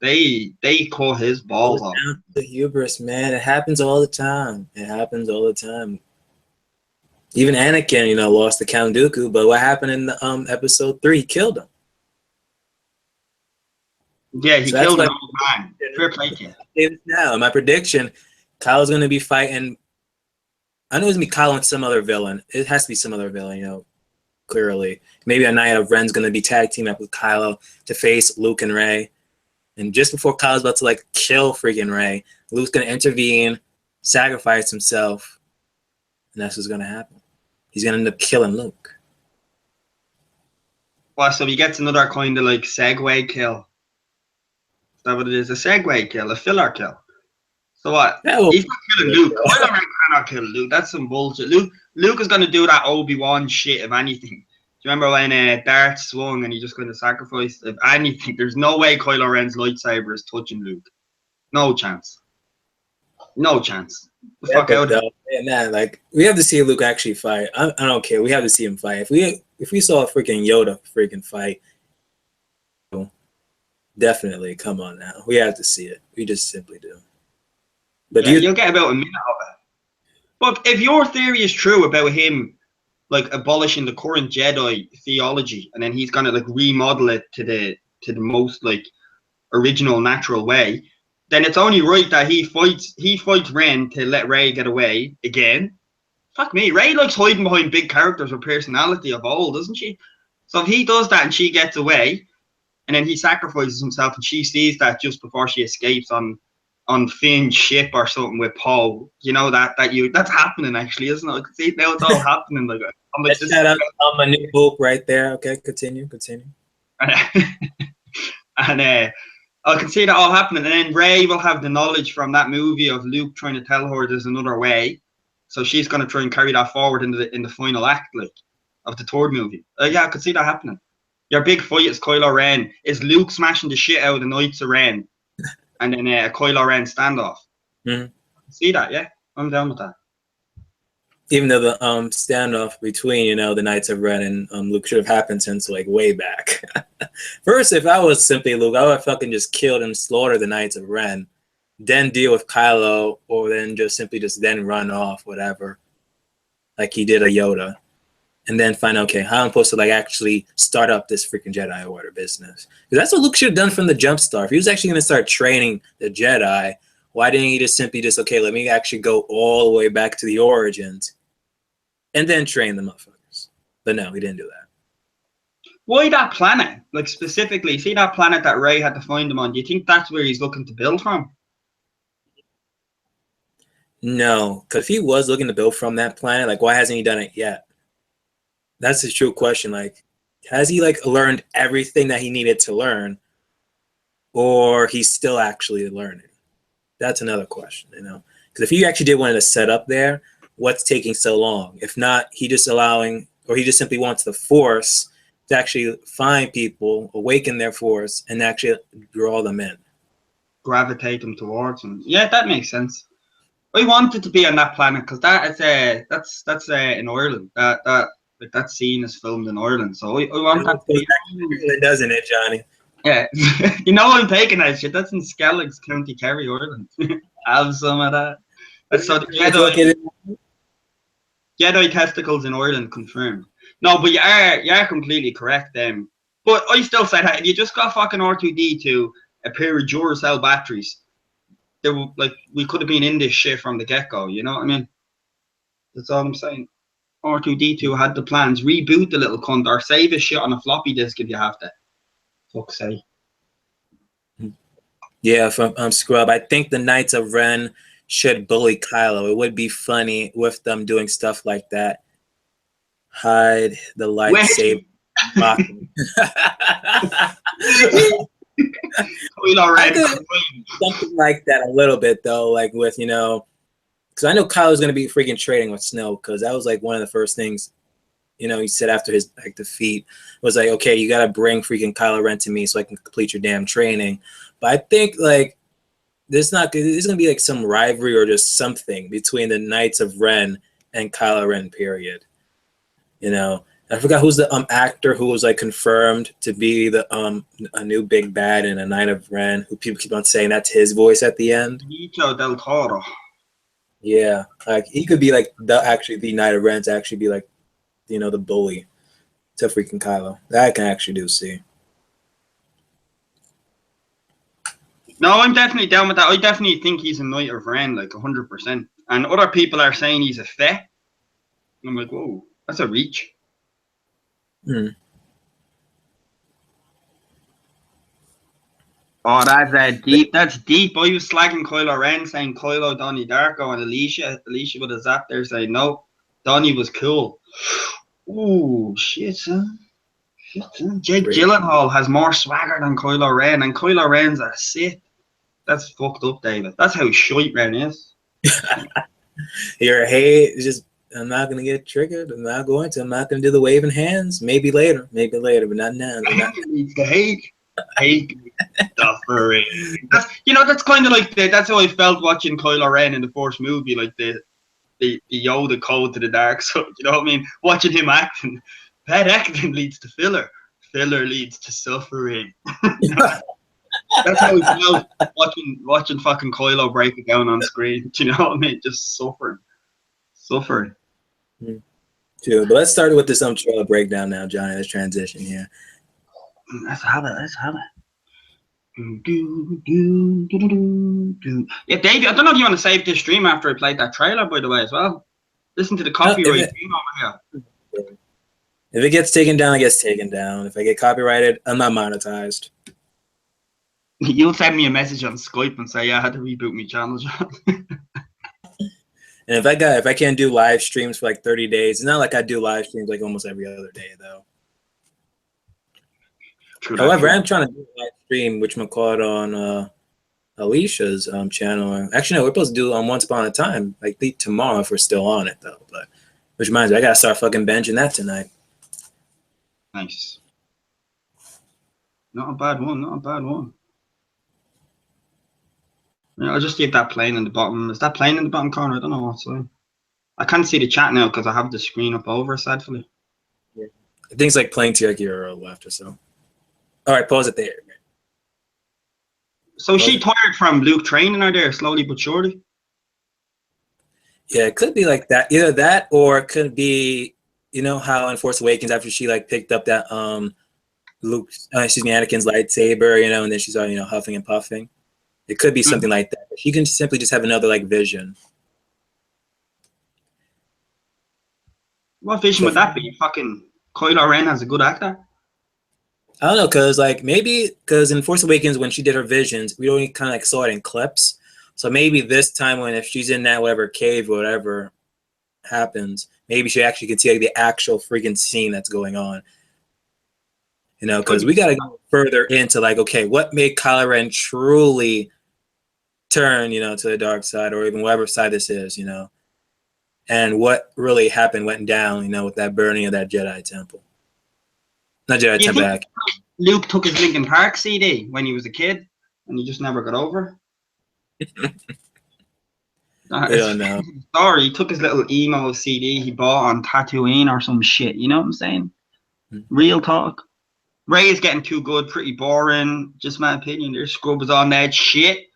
They cut his balls off. The hubris, man. It happens all the time. It happens all the time. Even Anakin, you know, lost to Count Dooku, but what happened in the episode 3? He killed him. Yeah, he killed an old man. Fair play to you. Now, my prediction, Kylo's going to be fighting. I know it's going to be Kylo and some other villain. It has to be some other villain, you know, clearly. Maybe a Knight of Ren's going to be tag team up with Kylo to face Luke and Rey. And just before Kylo's about to, like, kill freaking Rey, Luke's going to intervene, sacrifice himself, and that's what's going to happen. He's going to end up killing Luke. Well, so he gets another kind of, like, segue kill. Is that what it is? A segue kill, a filler kill. So what? He's not killing Luke. Kylo Ren cannot kill Luke. That's some bullshit. Luke is going to do that Obi-Wan shit, if anything. Do you remember when Darth swung and he just kind of sacrificed? If anything, there's no way Kylo Ren's lightsaber is touching Luke. No chance. No chance. The fuck out of it. Man, like, we have to see Luke actually fight. I don't care. We have to see him fight. If we saw a freaking Yoda freaking fight, definitely, come on now. We have to see it. We just simply do. But yeah, you'll get about a minute of it. But if your theory is true about him, like, abolishing the current Jedi theology, and then he's gonna, like, remodel it to the most, like, original, natural way, then it's only right that he fights Ren to let Rey get away again. Fuck me, Rey likes hiding behind big characters with personality of old, doesn't she? So if he does that and she gets away, and then he sacrifices himself, and she sees that just before she escapes on Finn's ship or something with Poe, you know, that's happening actually, isn't it? I can see now it's all happening. Like, I'm like, shout out on my new book right there. Okay, continue. And I can see that all happening, and then Rey will have the knowledge from that movie of Luke trying to tell her there's another way, so she's going to try and carry that forward in the final act, like, of the third movie. Yeah, I could see that happening. Your big fight is Kylo Ren. Is Luke smashing the shit out of the Knights of Ren, and then a Kylo Ren standoff. Mm-hmm. See that? Yeah, I'm down with that. Even though the standoff between, you know, the Knights of Ren and Luke should have happened since, like, way back. First, if I was simply Luke, I would have fucking just killed and slaughtered the Knights of Ren, then deal with Kylo, or then just simply then run off, whatever, like he did a Yoda, and then find, okay, how I'm supposed to, like, actually start up this freaking Jedi Order business. Because that's what Luke should have done from the jump start. If he was actually going to start training the Jedi, why didn't he just simply okay, let me actually go all the way back to the origins and then train the motherfuckers? But no, he didn't do that. Why that planet? Like, specifically, see that planet that Rey had to find him on? Do you think that's where he's looking to build from? No, because if he was looking to build from that planet, like, why hasn't he done it yet? That's his true question. Like, has he, like, learned everything that he needed to learn, or he's still actually learning? That's another question, you know? Because if he actually did want to set up there, what's taking so long? If not, he just simply wants the Force to actually find people, awaken their Force, and actually draw them in. Gravitate them towards him. Yeah, that makes sense. I wanted to be on that planet because that's in Ireland. That scene is filmed in Ireland, so I want that to be. It doesn't it, Johnny? Yeah, you know I'm taking that shit. That's in Skelligs, County Kerry, Ireland. Have some of that. So the Jedi testicles in Ireland confirmed. No, but you're completely correct. But I still say that if you just got fucking R2D2 a pair of Duracell batteries, we could have been in this shit from the get-go. You know what I mean? That's all I'm saying. R2D2 had the plans. Reboot the little cunt or save his shit on a floppy disk if you have to. Fuck's sake. Yeah, from Scrub, I think the Knights of Ren should bully Kylo. It would be funny with them doing stuff like that. Hide the lightsaber. Something like that a little bit, though, like with, you know, because I know Kylo's going to be freaking trading with Snoke, because that was like one of the first things, you know, he said after his defeat was like, okay, you got to bring freaking Kylo Ren to me so I can complete your damn training. But I think, like, there's going to be like some rivalry or just something between the Knights of Ren and Kylo Ren, period. You know, I forgot who's the actor who was like confirmed to be the a new big bad in A Night of Ren, who people keep on saying that's his voice at the end. Benicio del Toro. Yeah, like he could be like the Night of Ren to actually be like, you know, the bully to freaking Kylo. That I can actually do see. No, I'm definitely down with that. I definitely think he's a Knight of Ren, like 100%. And other people are saying he's a Fett. I'm like, whoa, that's a reach. Hmm. Oh, that's deep. That's deep. I was slagging Kylo Ren, saying Kylo, Donnie Darko, and Alicia. Alicia would have zapped there saying, no, Donnie was cool. Ooh, shit, son. Shit, son. Jake Gyllenhaal has more swagger than Kylo Ren, and Kylo Ren's a Sith. That's fucked up, David. That's how shite Ren is. Your hate is just. I'm not gonna get triggered. I'm not going to. I'm not gonna do the waving hands. Maybe later, but not now. Needs the hate suffering. That's, you know, that's kind of like that's how I felt watching Kylo Ren in the first movie, like the Yoda code to the dark side. You know what I mean? Watching him acting, bad acting leads to filler. Filler leads to suffering. You know? That's how I felt watching fucking Kylo break it down on screen. Do you know what I mean? Just suffering. Too. But let's start with this trailer breakdown now, Johnny. Let's transition here. Let's have it. Yeah, Davey, I don't know if you want to save this stream after I played that trailer, by the way, as well. Listen to the copyright theme over here. If it gets taken down, it gets taken down. If I get copyrighted, I'm not monetized. You'll send me a message on Skype and say, yeah, I had to reboot my channel, John. And if I can't do live streams for like 30 days, it's not like I do live streams like almost every other day, though. True. However, I'm trying to do a live stream, which we call it on Alicia's channel. Actually, no, we're supposed to do on Once Upon a Time, like tomorrow if we're still on it, though. But which reminds me, I gotta start fucking benching that tonight. Nice. Not a bad one. Yeah, I'll just leave that playing in the bottom. Is that playing in the bottom corner? I don't know what's on. I can't see the chat now because I have the screen up over, sadly. Yeah. I think it's like playing to like your left or so. All right, pause it there. So she tired from Luke training her there, slowly but surely? Yeah, it could be like that. Either that or it could be, you know how in Force Awakens after she like picked up that Anakin's lightsaber, you know, and then she started, you know, huffing and puffing. It could be something like that. She can simply just have another like vision. What vision would that be? Fucking Kylo Ren as a good actor? I don't know, because in Force Awakens when she did her visions, we only kind of like saw it in clips. So maybe this time when if she's in that whatever cave or whatever happens, maybe she actually can see like the actual freaking scene that's going on. You know, because we got to go further into like, okay, what made Kylo Ren truly turn, you know, to the dark side or even whatever side this is, you know, and what really went down, you know, with that burning of that Jedi temple. Not Jedi temple. Luke took his Linkin Park CD when he was a kid and he just never got over it. I don't know. Sorry, he took his little emo CD he bought on Tatooine or some shit. You know what I'm saying? Real talk. Ray is getting too good, pretty boring. Just my opinion. There's scrubbers on that shit.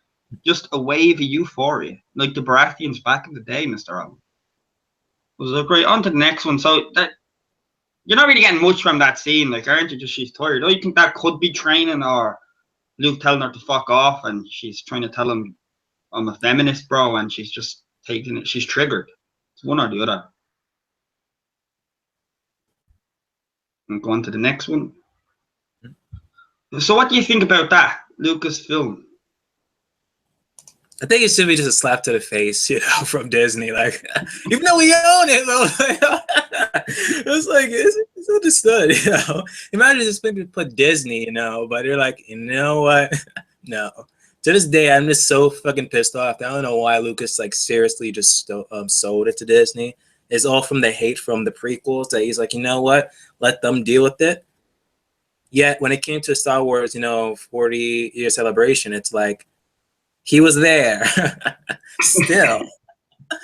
Just a wave of euphoria, like the Baratheons back in the day, Mr. Allen. Was it great? On to the next one. So that you're not really getting much from that scene, like, aren't you? Just she's tired. Oh, you think that could be training or Luke telling her to fuck off, and she's trying to tell him I'm a feminist, bro, and she's just taking it. She's triggered. It's one or the other. And go on to the next one. So what do you think about that Lucasfilm? I think it should be just a slap to the face, you know, from Disney. Like, even though we own it, it's like it's understood, you know. Imagine just put Disney, you know, but they're like, you know what? No. To this day, I'm just so fucking pissed off. I don't know why Lucas like seriously just sold it to Disney. It's all from the hate from the prequels that he's like, you know what? Let them deal with it. Yet when it came to Star Wars, you know, 40-year celebration, it's like he was there still.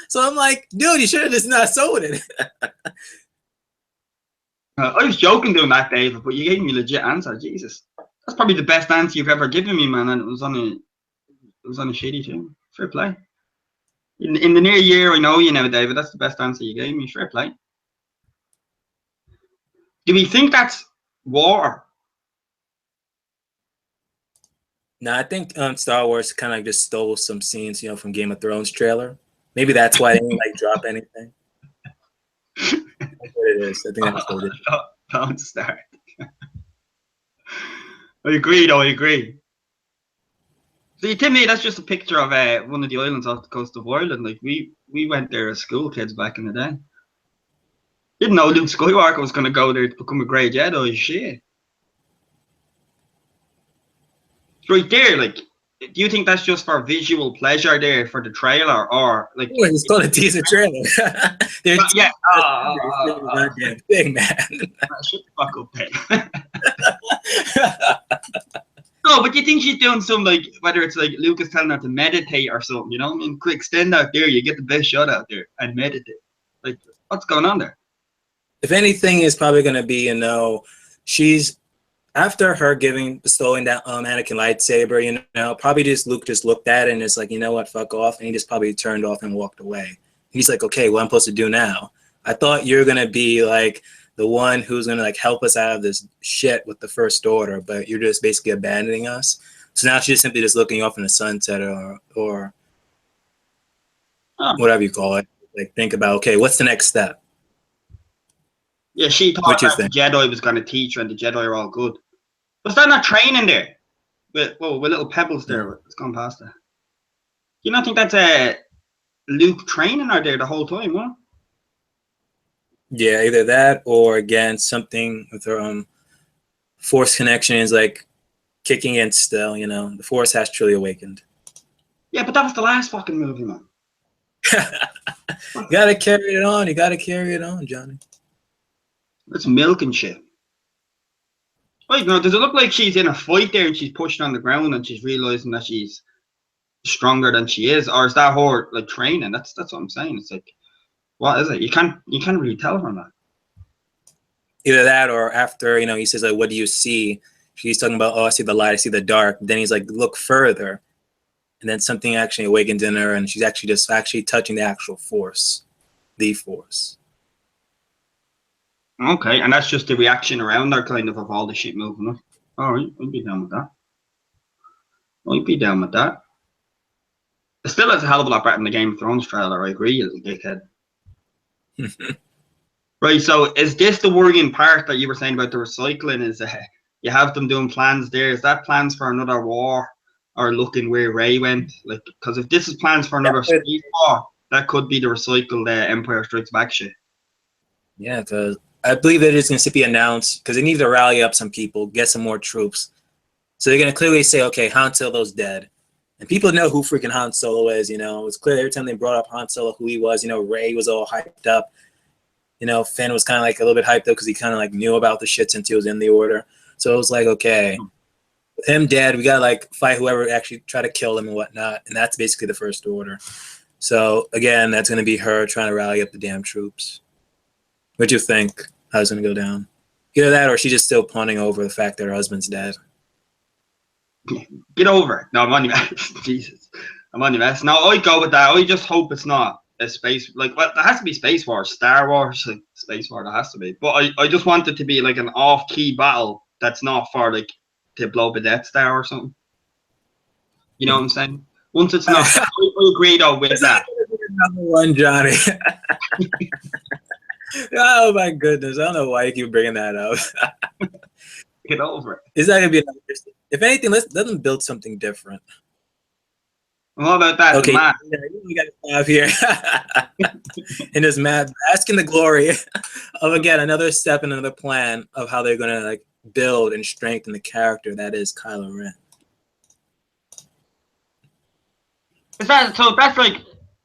So I'm like, dude, you should have just not sold it. I was joking doing that, David, but you gave me a legit answer. Jesus, that's probably the best answer you've ever given me, man. And it was on a shitty tune. Fair play. In the near year, I know you now, David. That's the best answer you gave me. Fair play. Do we think that's war? No, I think Star Wars kind of just stole some scenes, you know, from Game of Thrones trailer. Maybe that's why they didn't like drop anything. That's what it is. I think that's what it is. Don't start. I agree, though. I agree. So to me, that's just a picture of one of the islands off the coast of Ireland. Like we went there as school kids back in the day. Didn't know Luke Skywalker was going to go there to become a great Jedi. Shit. Right there, like, do you think that's just for visual pleasure there for the trailer, or like? Oh, it's called a teaser trailer. Yeah. Goddamn thing, man. Shut the fuck up, then. No, but you think she's doing some, like, whether it's like Lucas telling her to meditate or something, you know? I mean, quick, stand out there, you get the best shot out there and meditate. Like, what's going on there? If anything, is probably going to be, you know, she's after her bestowing that Anakin lightsaber, you know, probably just Luke just looked at it and is like, you know what, fuck off, and he just probably turned off and walked away. He's like, okay, what am I supposed to do now? I thought you're going to be like the one who's going to like help us out of this shit with the First Order, but you're just basically abandoning us. So now she's simply just looking off in the sunset or whatever you call it. Like, think about, okay, what's the next step? Yeah, she thought that the Jedi was going to teach her, and the Jedi are all good. Was that not training there? With little pebbles there. It's gone past her. Do you not think that's Luke training her there the whole time, what? Yeah, either that or, again, something with her Force connection is like kicking in still, you know. The Force has truly awakened. Yeah, but that was the last fucking movie, man. You gotta carry it on. You gotta carry it on, Johnny. That's milk and shit. Wait, no, does it look like she's in a fight there and she's pushed on the ground and she's realizing that she's stronger than she is, or is that her like training? That's what I'm saying. It's like, what is it? You can't really tell from that. Either that or after, you know, he says like, what do you see? She's talking about, oh, I see the light, I see the dark. Then he's like, look further. And then something actually awakens in her and she's actually just touching the actual Force. The Force. Okay, and that's just the reaction around her kind of all the shit moving up. Alright, I'd be down with that. It still has a hell of a lot better than the Game of Thrones trailer, I agree, you little dickhead. Right, so is this the worrying part that you were saying about the recycling? Is you have them doing plans there? Is that plans for another war, or looking where Rey went? Like, because if this is plans for another space war, that could be the recycled Empire Strikes Back shit. Yeah, because I believe that it's going to be announced because they need to rally up some people, get some more troops. So they're going to clearly say, okay, Han Solo's dead. And people know who freaking Han Solo is, you know. It's clear every time they brought up Han Solo, who he was. You know, Rey was all hyped up. You know, Finn was kind of like a little bit hyped up because he kind of like knew about the shit since he was in the Order. So it was like, okay, with him dead, we got to like fight whoever actually try to kill him and whatnot. And that's basically the First Order. So again, that's going to be her trying to rally up the damn troops. What do you think? How's it going to go down? Either that or she's just still pawning over the fact that her husband's dead. Get over it. No, I'm on your mess. Jesus. I'm on your mess. No, I go with that. I just hope it's not a space, like, well, there has to be Space Wars, Star Wars, like, Space War, there has to be. But I just want it to be like an off-key battle that's not for, like, to blow up a Death Star or something. You know what I'm saying? Once it's not, I agree though with that. Number one, Johnny. Oh my goodness! I don't know why you keep bringing that up. Get over it. Is that gonna be another? If anything, let them build something different. What about that? Okay, we got to stop here. And this mad asking the glory of again another step and another plan of how they're gonna like build and strengthen the character that is Kylo Ren. Is that so? That's like.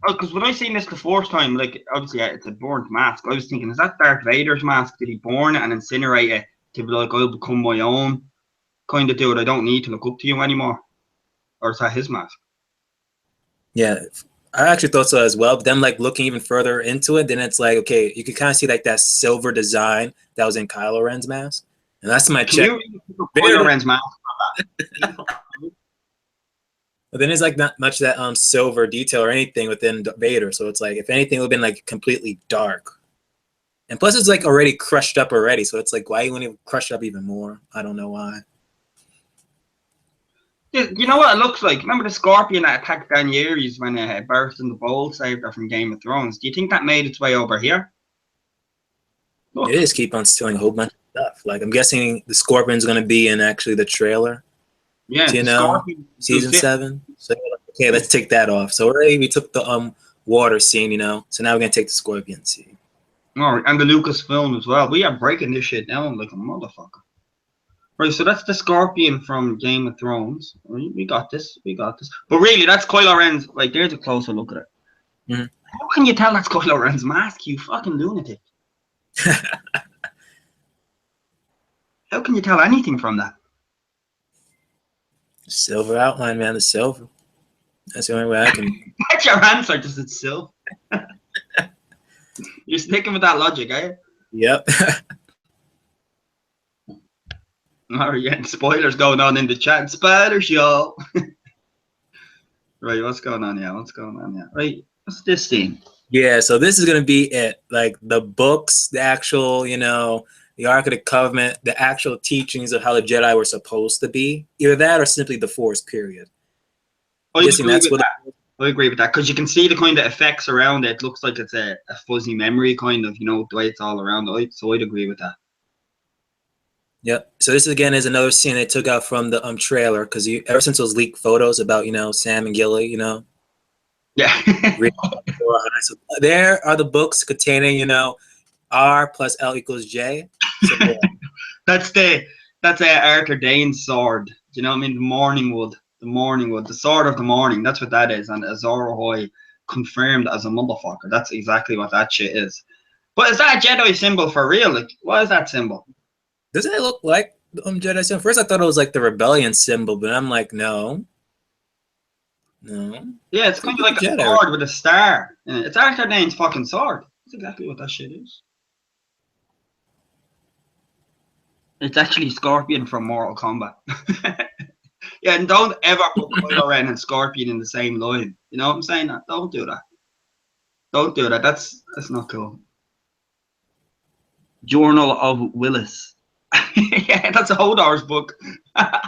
Because when I seen this the first time, like, obviously it's a burnt mask, I was thinking, is that Darth Vader's mask? Did he burn it and incinerate it to be like, I'll become my own kind of dude, I don't need to look up to you anymore? Or is that his mask? Yeah, I actually thought so as well. But then, like looking even further into it, then it's like, okay, you can kind of see like that silver design that was in Kylo Ren's mask, and that's my Can check. you read Kylo Ren's mask on that? But then there's like not much that silver detail or anything within Vader. So it's like, if anything, it would have been like completely dark. And plus, it's like already crushed up already. So it's like, why you want to crush it up even more? I don't know why. You know what it looks like? Remember the scorpion that attacked Daenerys when Barristan the Bold saved her from Game of Thrones? Do you think that made its way over here? Look. It is keep on stealing a whole bunch of stuff. Like, I'm guessing the Scorpion's going to be in actually the trailer. Yeah, You know, season 7. So okay, let's take that off. So already we took the water scene, you know. So now we're gonna take the Scorpion scene. Oh, and the Lucasfilm as well. We are breaking this shit down like a motherfucker. Right, so that's the Scorpion from Game of Thrones. We got this. We got this. But really, that's Kylo Ren's. Like, there's a closer look at it. Mm-hmm. How can you tell that's Kylo Ren's mask? You fucking lunatic. How can you tell anything from that? Silver outline, man. The silver. That's the only way I can. That's your answer. Just it's silver. You're sticking with that logic, are you? Yep. Are you getting spoilers going on in the chat? Spoilers, y'all. Right, what's going on? Yeah, what's going on? Yeah, right. What's this scene? Yeah, so this is gonna be it. Like the books, the actual, you know, the Ark of the Covenant, the actual teachings of how the Jedi were supposed to be. Either that or simply the Force. Period. I agree with that because you can see the kind of effects around it. It looks like it's a fuzzy memory kind of, you know, the way it's all around. So I'd agree with that. Yep. So this again is another scene they took out from the trailer because ever since those leaked photos about, you know, Sam and Gilly, you know. Yeah. So there are the books containing, you know, R plus L equals J. So, yeah. That's Arthur Dane's sword. Do you know what I mean? The Morning Wood, the sword of the morning. That's what that is. And Azor Ahai confirmed as a motherfucker. That's exactly what that shit is. But is that a Jedi symbol for real? Like, what is that symbol? Doesn't it look like the Jedi symbol? First, I thought it was like the rebellion symbol, but I'm like, no. Yeah, it's kind of like a sword with a star. It's Arthur Dane's fucking sword. That's exactly what that shit is. It's actually Scorpion from Mortal Kombat. Yeah, and don't ever put Kylo Ren and Scorpion in the same line. You know what I'm saying? Don't do that. Don't do that. That's not cool. Journal of Willis. Yeah, that's a Hodor's book. I'm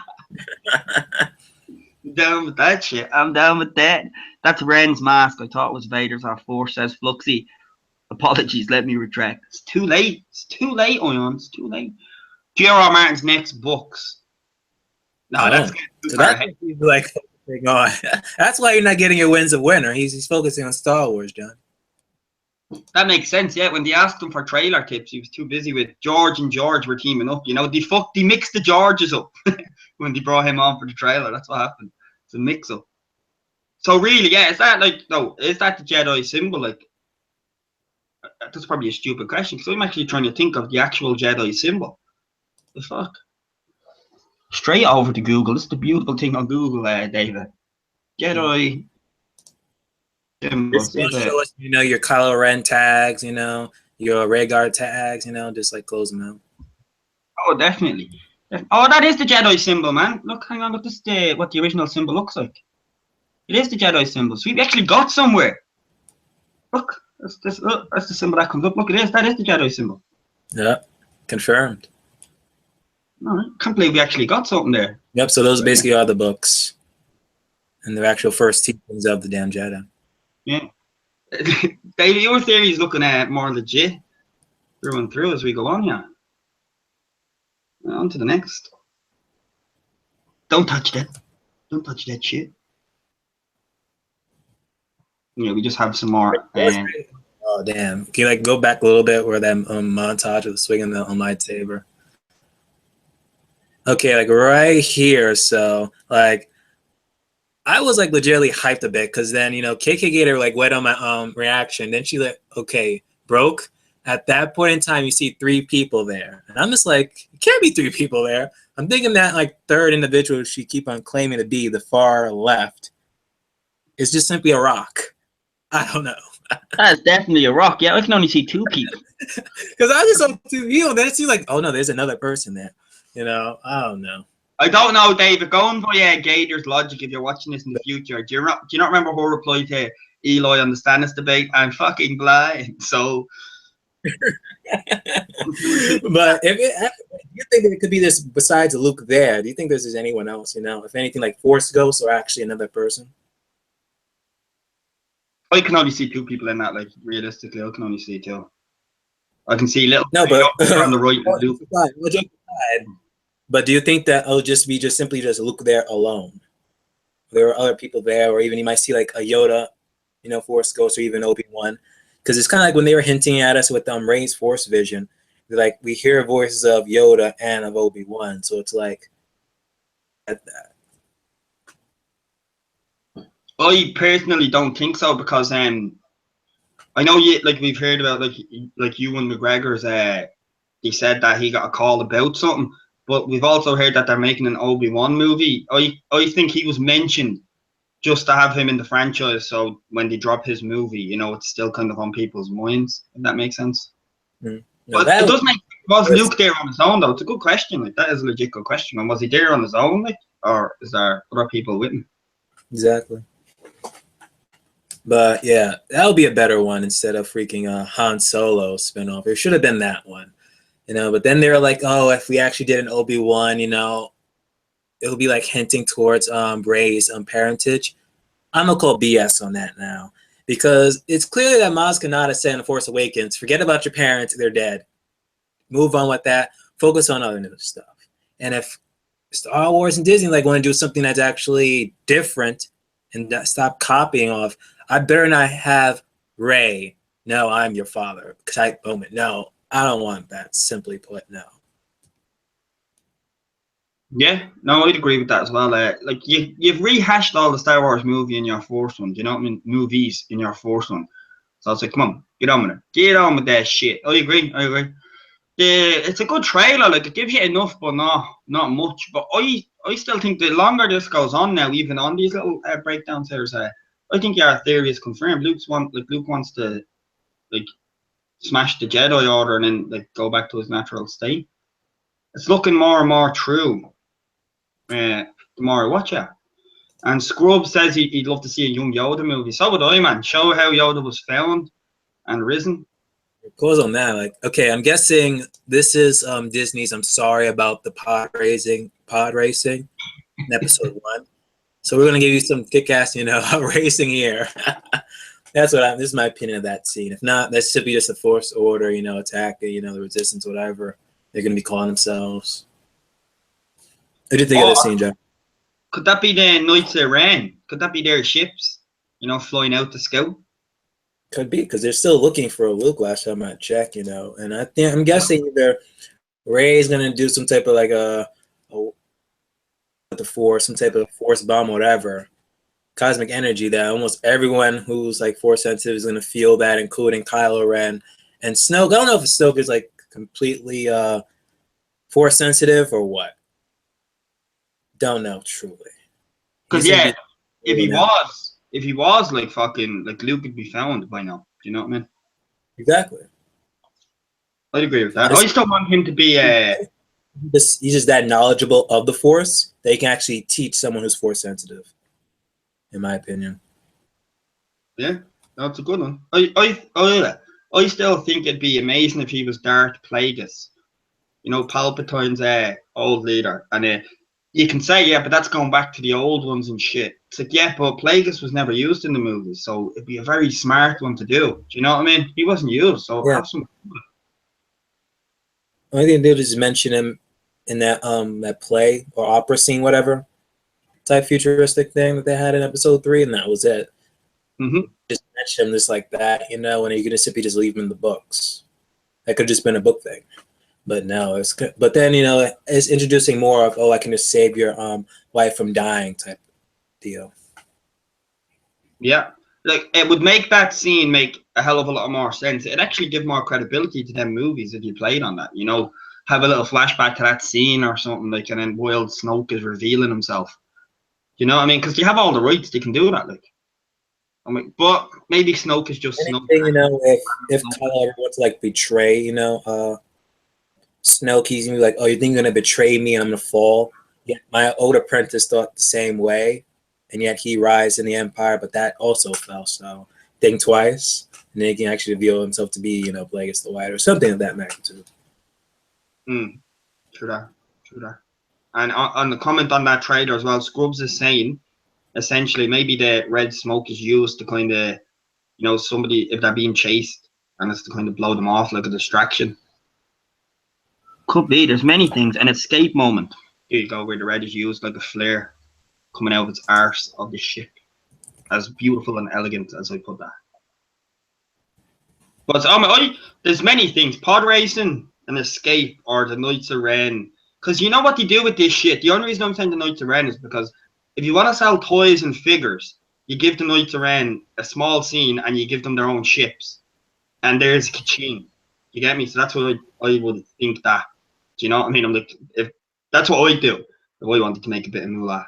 down with that shit. I'm down with that. That's Ren's mask. I thought it was Vader's. Our Force says Fluxy. Apologies, let me retract. It's too late. It's too late, Ion. It's too late. J.R.R. Martin's next books. No, that's like, that's why you're not getting your wins of winter. He's focusing on Star Wars, John. That makes sense, yeah. When they asked him for trailer tips, he was too busy with George and George were teaming up. You know, they mixed the Georges up when they brought him on for the trailer. That's what happened. It's a mix-up. So really, yeah, is that the Jedi symbol? Like, that's probably a stupid question because I'm actually trying to think of the actual Jedi symbol. The fuck? Straight over to Google. This is the beautiful thing on Google, David. Jedi. This will show us, you know, your Kylo Ren tags, you know, your Rhaegar tags, you know, just like close them out. Oh, definitely. Oh, that is the Jedi symbol, man. Look, hang on, look, this is what the original symbol looks like. It is the Jedi symbol. So we've actually got somewhere. Look, that's the symbol that comes up. Look, that is the Jedi symbol. Yeah, confirmed. All right. Can't believe we actually got something there. Yep, so those basically are the books. And the actual first teachings of the damn Jedi. Yeah. David, your theory is looking at more legit through and through as we go on, yeah. On to the next. Don't touch that. Don't touch that shit. Yeah, we just have some more. Oh, damn. Can you, like, go back a little bit where that montage of swinging the lightsaber? Okay, like, right here. So, like, I was like legitimately hyped a bit because then, you know, KK Gator like wet on my reaction. Then she like, okay, broke. At that point in time, you see 3 people there. And I'm just like, it can't be 3 people there. I'm thinking that like third individual she keep on claiming to be the far left is just simply a rock. I don't know. That's definitely a rock. Yeah, I can only see 2 people. Because I just saw 2 people. Then it seems like, oh no, there's another person there. You know, I don't know. I don't know, David. Going by Gator's logic, if you're watching this in the future, do you not remember her reply to Eli on the Stannis debate? I'm fucking blind. So, But if it, do you think there could be this besides Luke there? Do you think there's anyone else? You know, if anything, like Force Ghost or actually another person? I can only see 2 people in that. Like realistically, I can only see 2. I can see little No, but on the right and Luke. no joke aside, but do you think that it'll just be simply just Luke there alone? There are other people there, or even you might see like a Yoda, you know, Force Ghost, or even Obi-Wan, because it's kind of like when they were hinting at us with Rey's Force vision, like we hear voices of Yoda and of Obi-Wan, so it's like at that. I personally don't think so because I know we've heard about like Ewan McGregor's he said that he got a call about something, but we've also heard that they're making an Obi-Wan movie. I think he was mentioned just to have him in the franchise, so when they drop his movie, you know, it's still kind of on people's minds, if that makes sense. No, but it does make was Luke there on his own though? It's a good question. Like that is a legit good question. And was he there on his own, like, or is there other people with him? Exactly. But yeah, that would be a better one instead of freaking Han Solo spinoff. It should have been that one, you know. But then they were like, oh, if we actually did an Obi-Wan, you know, it would be like hinting towards Rey's parentage. I'm gonna call BS on that now because it's clearly that Maz Kanata said in The Force Awakens, forget about your parents, they're dead. Move on with that. Focus on other new stuff. And if Star Wars and Disney like want to do something that's actually different and stop copying off, I better not have Rey. No, I'm your father type moment. No, I don't want that. Simply put, no. Yeah, no, I'd agree with that as well. Like you've rehashed all the Star Wars movie in your fourth one. Do you know what I mean? Movies in your fourth one. So I was like, come on, get on with it. Get on with that shit. I agree. It's a good trailer. Like it gives you enough, but not much. But I still think the longer this goes on now, even on these little breakdowns, I think your theory is confirmed. Luke wants to like smash the Jedi Order and then like go back to his natural state. It's looking more and more true. The more I watch it. And Scrub says he'd love to see a young Yoda movie. So would I, man. Show how Yoda was found and risen. It goes on that. Like, okay, I'm guessing this is Disney's I'm sorry about the pod racing in episode 1. So we're gonna give you some kick-ass, you know, racing here. This is my opinion of that scene. If not, that should be just a Force Order, you know, attack, you know, the Resistance, whatever they're gonna be calling themselves. What do you think of this scene, Jeff? Could that be the Knights of Ren? Could that be their ships, you know, flying out to scout? Could be, because they're still looking for a Luke last time I checked, you know. And I'm guessing either Rey's gonna do some type of like the Force, some type of Force bomb, whatever, cosmic energy that almost everyone who's like Force sensitive is gonna feel that, including Kylo Ren and Snoke. I don't know if Snoke is like completely Force sensitive or what. Don't know truly. Because yeah, if he was like fucking like Luke would be found by now. Do you know what I mean? Exactly. I'd agree with that. I still want him to be he's just that knowledgeable of the Force that he can actually teach someone who's Force sensitive, in my opinion. Yeah, that's a good one. I still think it'd be amazing if he was Darth Plagueis, you know, Palpatine's old leader, and you can say, yeah, but that's going back to the old ones and shit. It's like, yeah, but Plagueis was never used in the movies, so it'd be a very smart one to do. Do you know what I mean? He wasn't used, so have some. I think they'll just mention him in that play or opera scene, whatever type futuristic thing that they had in episode 3, and that was it. Just mention him just like that, you know, and you're gonna simply just leave him in the books. That could have just been a book thing. But no, it's good. But then, you know, it's introducing more of, oh, I can just save your wife from dying type deal. Yeah, like it would make that scene make a hell of a lot more sense. It'd actually give more credibility to them movies if you played on that. You know, have a little flashback to that scene or something like, and then while Snoke is revealing himself. You know what I mean? Because you have all the rights, they can do that. Like, I mean, but maybe Snoke is just Snoke. Anything, you know, if Kylo ever wants to like betray, you know, Snoke, he's gonna be like, oh, you think you're gonna betray me? I'm gonna fall. Yeah, my old apprentice thought the same way, and yet he rise in the Empire, but that also fell. So think twice, and then he can actually reveal himself to be, you know, Plagueis the White or something of that magnitude. True that. True that. And on the comment on that trailer as well, Scrubs is saying essentially maybe the red smoke is used to kind of, you know, somebody if they're being chased and it's to kind of blow them off like a distraction. Could be. There's many things. An escape moment. Here you go, where the red is used like a flare coming out of its arse of the ship. As beautiful and elegant as I put that. But there's many things. Pod racing, an escape, or the Knights of Ren. Because you know what they do with this shit? The only reason I'm saying the Knights of Ren is because if you want to sell toys and figures, you give the Knights of Ren a small scene and you give them their own ships. And there's ka-ching. You get me? So that's what I would think that. Do you know what I mean? I'm like, if that's what I do, if I wanted to make a bit of moolah.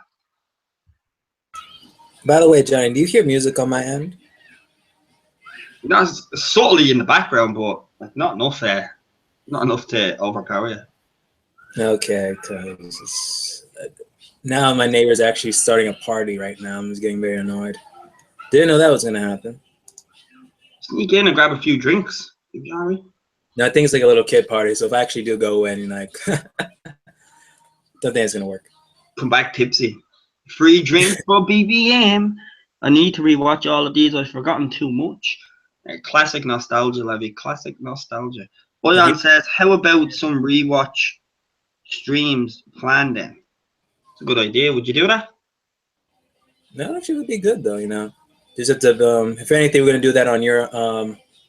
By the way, Johnny, do you hear music on my end? You know, it's subtly in the background, but like, not enough there. Not enough to overpower you. Okay, because now my neighbor's actually starting a party right now. I'm just getting very annoyed. Didn't know that was going to happen. Sneak in and grab a few drinks. You be all right? No, I think it's like a little kid party. So if I actually do go in, like, don't think it's going to work. Come back tipsy. Free drink for BBM. I need to rewatch all of these. I've forgotten too much. Classic nostalgia, Levy. Classic nostalgia. Boyan says, how about some rewatch streams planned then? It's a good idea. Would you do that? No, actually would be good though, you know. Just have to, if anything, we're going to do that on your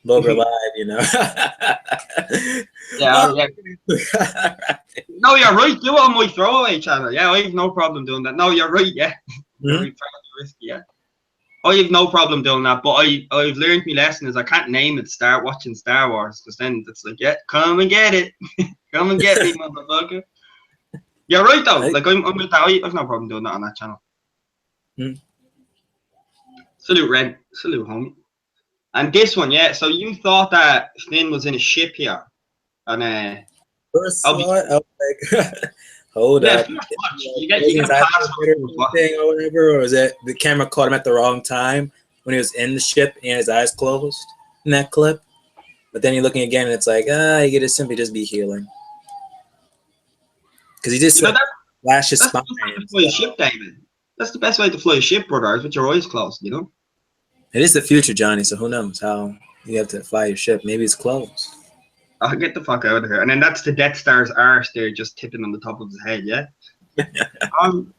Vulgar Live, you know. Yeah. No, you're right. Do it on my throwaway channel. Yeah, I have no problem doing that. No, you're right. Yeah. Very risky, yeah. I have no problem doing that, but I've learned my lesson is I can't name it Start Watching Star Wars, because then it's like, yeah, come and get it. Come and get me, motherfucker. You're right though. Like I'm with that. I have no problem doing that on that channel. Salute Red. Salute homie. And this one, yeah. So you thought that Finn was in a ship here, and first saw it, I was like, hold up. You get password thing or whatever, or was it the camera caught him at the wrong time when he was in the ship and he had his eyes closed in that clip? But then you're looking again and it's like, you get to simply just be healing. Because he just flashed his spine. That's the best way to fly a ship, David. That's the best way to fly a ship, brother, is with your eyes closed, you know? It is the future, Johnny, so who knows how you have to fly your ship. Maybe it's closed. I'll get the fuck out of here. And then that's the Death Star's arse there just tipping on the top of his head, yeah?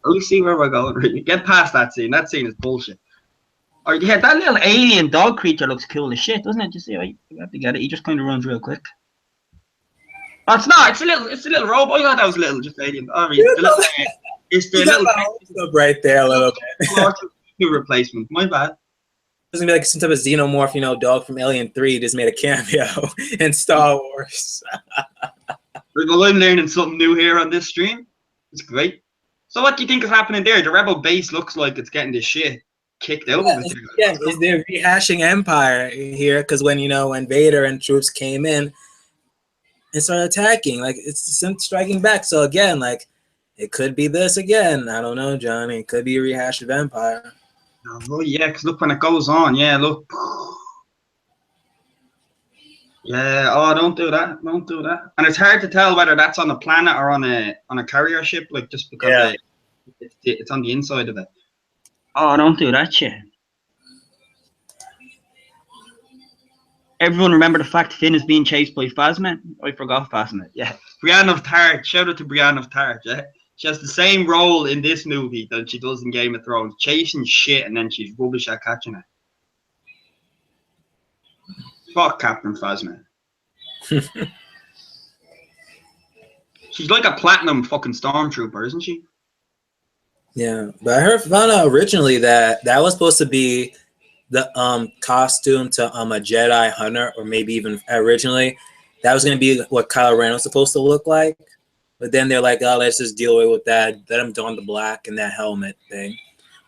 Let's see where we're going. Get past that scene. That scene is bullshit. Or yeah, that little alien dog creature looks cool as shit, doesn't it? You see, you have to get it. He just kind of runs real quick. Oh, it's not. It's a little robot. I thought that was a little just alien. Oh, it's the little right there a little bit. Replacement. My bad. It's gonna be like some type of xenomorph, you know, dog from Alien 3 just made a cameo in Star Wars. I'm learning something new here on this stream. It's great. So what do you think is happening there? The Rebel base looks like it's getting this shit kicked out of it. Yeah, is there rehashing Empire here? Because when Vader and troops came in and started attacking, like it's striking back. So again, like it could be this again. I don't know, Johnny. It could be a rehash of Empire. Oh yeah, because look when it goes on. Yeah, look. Yeah. Oh, don't do that. Don't do that. And it's hard to tell whether that's on a planet or on a carrier ship, like just because it's on the inside of it. Oh, don't do that shit. Everyone remember the fact Finn is being chased by Phasma? I forgot Phasma. Yeah. Brienne of Tarth. Shout out to Brienne of Tarth. Yeah. She has the same role in this movie that she does in Game of Thrones, chasing shit, and then she's rubbish at catching it. Fuck Captain Phasma. She's like a platinum fucking stormtrooper, isn't she? Yeah, but I found out originally that was supposed to be the costume to a Jedi hunter, or maybe even originally that was going to be what Kylo Ren was supposed to look like. But then they're like, oh, let's just deal away with that. Let him don the black and that helmet thing.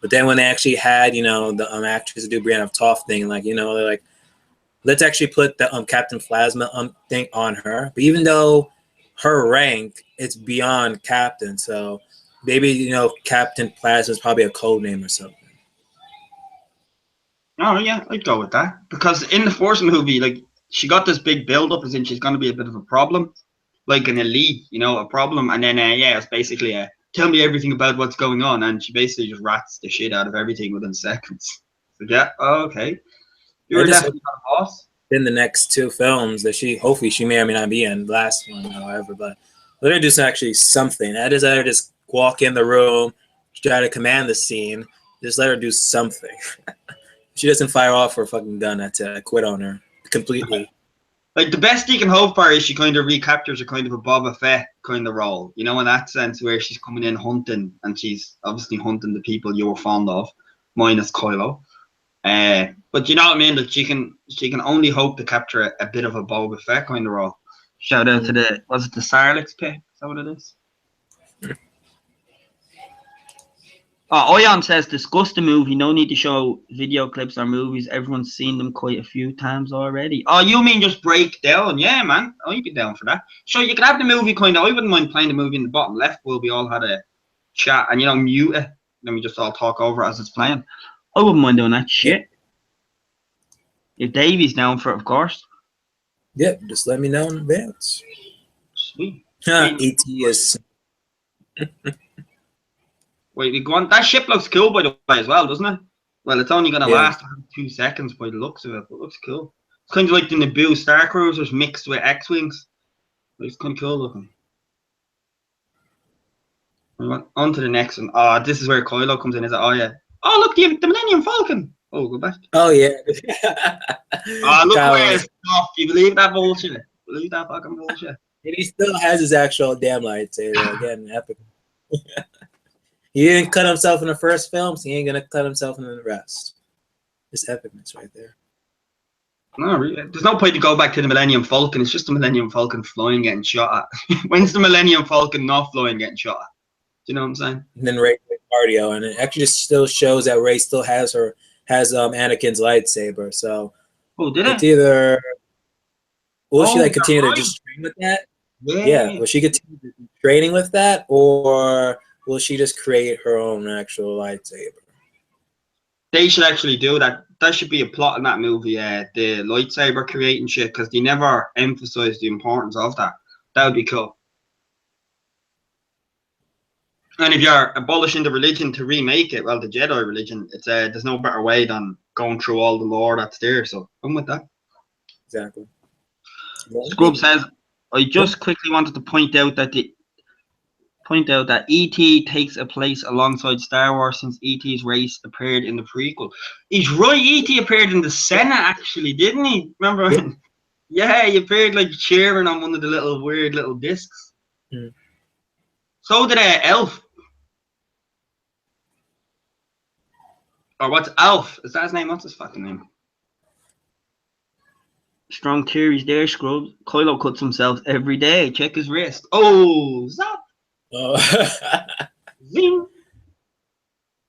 But then when they actually had, you know, the actress do Brienne of Tarth thing, like, you know, they're like, let's actually put the Captain Phasma thing on her. But even though her rank, it's beyond Captain, so maybe, you know, Captain Phasma is probably a code name or something. Oh yeah, I'd go with that, because in the first movie, like, she got this big build up as in she's going to be a bit of a problem, like an elite, you know, a problem, and then yeah, it's basically a tell me everything about what's going on, and she basically just rats the shit out of everything within seconds. So yeah, okay, you're definitely not a boss. In the next 2 films that hopefully she may or may not be in, the last one, however, but let her do actually something. That is, let her just walk in the room, try to command the scene. Just let her do something. She doesn't fire off her fucking gun. That's it. I quit on her completely. Like, the best you can hope for is she kind of recaptures a kind of a Boba Fett kind of role, you know, in that sense, where she's coming in hunting, and she's obviously hunting the people you were fond of, minus Kylo. But you know what I mean? Like, she can only hope to capture a bit of a Boba Fett kind of role. Shout out to the, was it the Sarlacc pit? Is that what it is? Oh, Oyan says, discuss the movie. No need to show video clips or movies. Everyone's seen them quite a few times already. Oh, you mean just break down? Yeah, man. I'd be down for that. Sure, you could have the movie kind of. I wouldn't mind playing the movie in the bottom left where we all had a chat and, you know, mute it. Then we just all talk over it as it's playing. I wouldn't mind doing that shit. If Davey's down for it, of course. Yep, just let me know in advance. Sweet. E.T. is... Wait, we go on. That ship looks cool, by the way, as well, doesn't it? Well, it's only going to last 2 seconds by the looks of it, but it looks cool. It's kind of like the Naboo Star Cruisers mixed with X-Wings. It's kind of cool looking. We went on to the next one. Oh, this is where Kylo comes in, is it? Oh, yeah. Oh, look, the Millennium Falcon. Oh, go back. Oh, yeah. Oh, look where it's off. You believe that bullshit? Believe that fucking bullshit? And he still has his actual damn lightsaber. Again, epic. He didn't cut himself in the first film, so he ain't gonna cut himself in the rest. It's epicness right there. No, really. There's no point to go back to the Millennium Falcon. It's just the Millennium Falcon flying, getting shot at. When's the Millennium Falcon not flying, getting shot at? Do you know what I'm saying? And then Rey cardio, and it actually just still shows that Rey still has Anakin's lightsaber. So, oh, did it? It's either will she like continue to just train with that? Yeah. Will she continue training with that, or will she just create her own actual lightsaber? They should actually do that. That should be a plot in that movie, the lightsaber creating shit, because they never emphasize the importance of that. That would be cool. And if you're abolishing the religion to remake it, well, the Jedi religion, it's there's no better way than going through all the lore that's there. So I'm with that. Exactly. Scrub says, I just quickly wanted to point out that E.T. takes a place alongside Star Wars since E.T.'s race appeared in the prequel. He's right, E.T. appeared in the Senate, actually, didn't he? Remember? Yeah, yeah, he appeared like cheering on one of the little weird little discs. Mm. So did Elf. Or what's Alf? Is that his name? What's his fucking name? Strong theories there, Scrubs. Kylo cuts himself every day. Check his wrist. Oh, zap. Oh. Zing.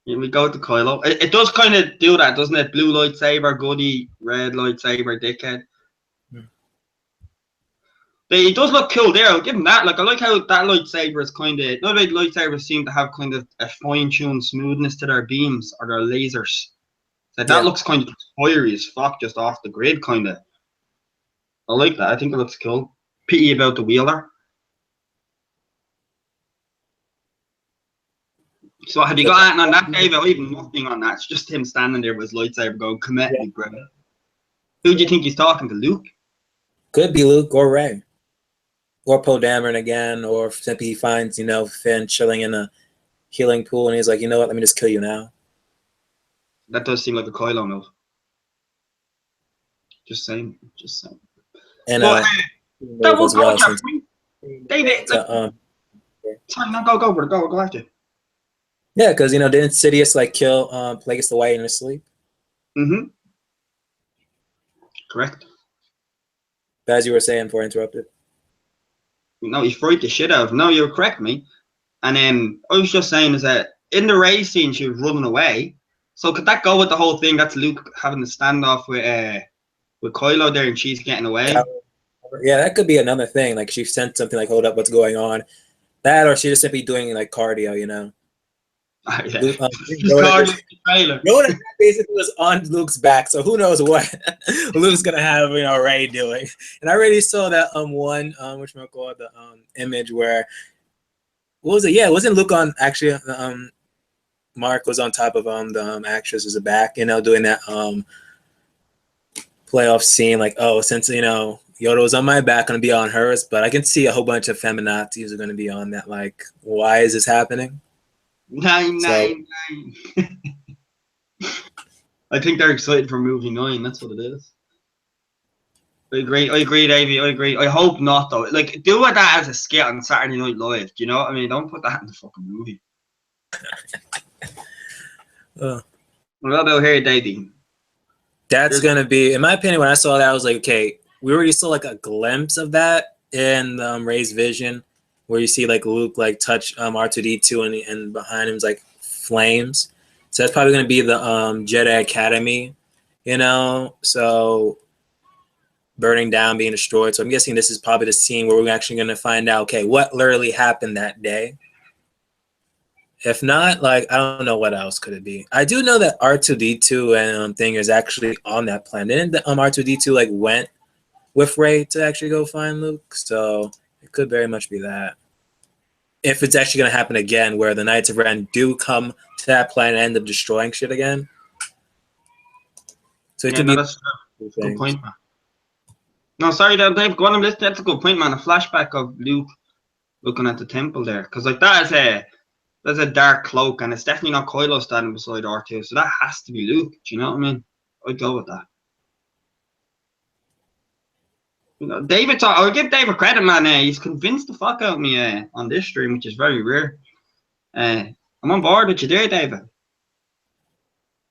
Here we go to Kylo. It does kind of do that, doesn't it? Blue lightsaber, goody, red lightsaber, dickhead. He does look cool there. I'll give him that. Like, I like how that lightsaber is kind of... Not like lightsabers seem to have kind of a fine-tuned smoothness to their beams or their lasers. So that looks kind of fiery as fuck, just off the grid, kind of. I like that. I think it looks cool. Pity about the wielder. So have you got anything on that, David? I have nothing on that. It's just him standing there with his lightsaber going, come at me, bro. Who do you think he's talking to, Luke? Could be Luke or Rey. Or Poe Dameron again, or simply he finds, you know, Finn chilling in a healing pool, and he's like, you know what, let me just kill you now. That does seem like a Kylo move. Just saying. Just saying. And that will go, David. Sorry, no, go after. Yeah, because, you know, didn't Sidious, like, kill Plagueis the White in his sleep? Mm-hmm. Correct. As you were saying before I interrupted. No, he fried the shit out of him. No, you're correct, me. And I was just saying is that in the race scene, she was running away. So could that go with the whole thing? That's Luke having the standoff with Kylo there, and she's getting away. Yeah, that could be another thing. Like she sent something like, "Hold up, what's going on?" That, or she just simply doing like cardio, you know. Yeah. Luke, Just cardio in the trailer. Yoda basically was on Luke's back, so who knows what Luke's gonna have, you know, Rey doing. And I already saw that one whatchamacallit, the image where, what was it? Yeah, wasn't Luke on actually Mark was on top of the actress's back, you know, doing that playoff scene, like, oh, since, you know, Yoda was on my back, gonna be on hers, but I can see a whole bunch of feminazis are gonna be on that, like, why is this happening? 999. I think they're excited for movie 9. That's what it is. I agree, Davey. I agree. I hope not, though. Like, do that as a skit on Saturday Night Live. Do you know what I mean? Don't put that in the fucking movie. What about here, Davey? That's gonna be, in my opinion, when I saw that, I was like, okay, we already saw like a glimpse of that in Rey's vision, where you see like Luke like touch R2D2 and behind him is like flames. So that's probably gonna be the Jedi Academy, you know, so burning down, being destroyed. So I'm guessing this is probably the scene where we're actually gonna find out, okay, what literally happened that day. If not, like, I don't know what else could it be. I do know that R2D2 and thing is actually on that planet. Didn't the, R2D2 like went with Rey to actually go find Luke? So it could very much be that. If it's actually going to happen again, where the Knights of Ren do come to that planet and end up destroying shit again. So it could be. That's a good point, man. No, sorry, Dave. Go on and listen. That's a good point, man. A flashback of Luke looking at the temple there, because like that's a dark cloak, and it's definitely not Kylo standing beside R2, so that has to be Luke. Do you know what I mean? I'd go with that. You know, David, I'll give David credit, man. He's convinced the fuck out of me on this stream, which is very rare. I'm on board with you there, David.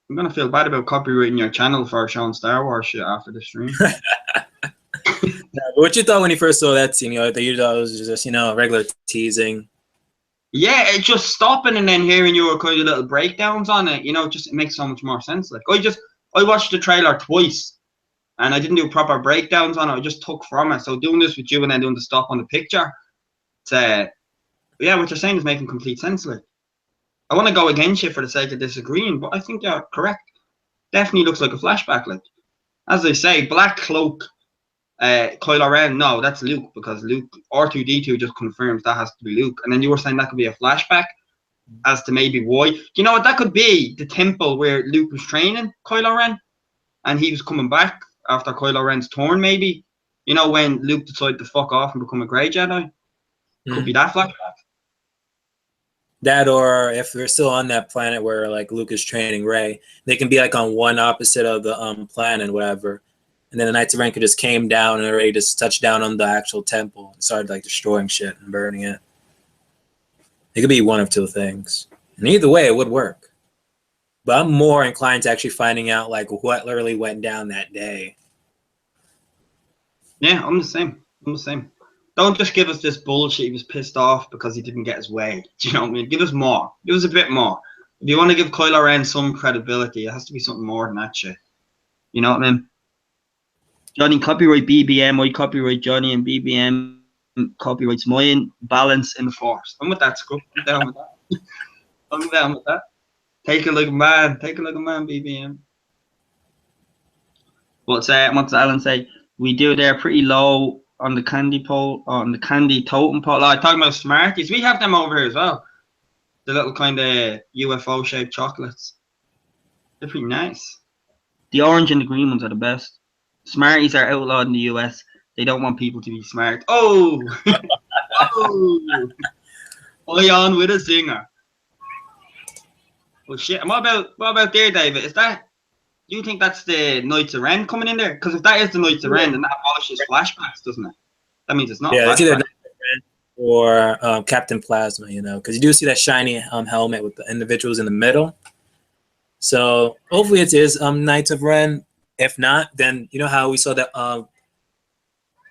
I'm gonna feel bad about copyrighting your channel for showing Star Wars shit after the stream. What you thought when you first saw that scene? You know, you thought it was just, you know, regular teasing. Yeah, it's just stopping and then hearing your kind of little breakdowns on it, you know, it makes so much more sense. Like I watched the trailer twice and I didn't do proper breakdowns on it. I just took from it. So doing this with you and then doing the stop on the picture, it's yeah, what you're saying is making complete sense. Like, I want to go against you for the sake of disagreeing, but I think you're correct. Definitely looks like a flashback. Like, as I say, Black Cloak, Kylo Ren, no, that's Luke, because Luke, R2D2 just confirms that has to be Luke. And then you were saying that could be a flashback as to maybe why. You know what, that could be the temple where Luke was training Kylo Ren and he was coming back after Kylo Ren's turn, maybe. You know, when Luke decided to fuck off and become a Grey Jedi. Could be that flashback. That, or if they're still on that planet where like Luke is training Rey, they can be like on one opposite of the planet, whatever. And then the Knights of Ren just came down and Rey just touched down on the actual temple and started like destroying shit and burning it. It could be one of two things. And either way, it would work. But I'm more inclined to actually finding out like what literally went down that day. Yeah, I'm the same. Don't just give us this bullshit. He was pissed off because he didn't get his way. Do you know what I mean? Give us more. Give us a bit more. If you want to give Kylo Ren some credibility, it has to be something more than that shit. You know what I mean? Jonnie, copyright BBM. I copyright Jonnie, and BBM copyrights mine. Balance in the Force. I'm with that, Scrub. I'm down with that. I'm down with that. Take it like a man. Take it like a man, BBM. What's Alan say? We do there pretty low on the candy pole, on the candy totem pole. Like, talking about Smarties, we have them over here as well. The little kind of UFO shaped chocolates. They're pretty nice. The orange and the green ones are the best. Smarties are outlawed in the US. They don't want people to be smart. Oh! Oh! Oi on with a singer. Oh shit. What about there, David? Is that, do you think that's the Knights of Ren coming in there? Because if that is the Knights of Ren, then that abolishes flashbacks, doesn't it? That means it's not. Yeah, it's either Knights of Ren or Captain Plasma, you know, because you do see that shiny helmet with the individuals in the middle. So hopefully it is Knights of Ren. If not, then you know how we saw that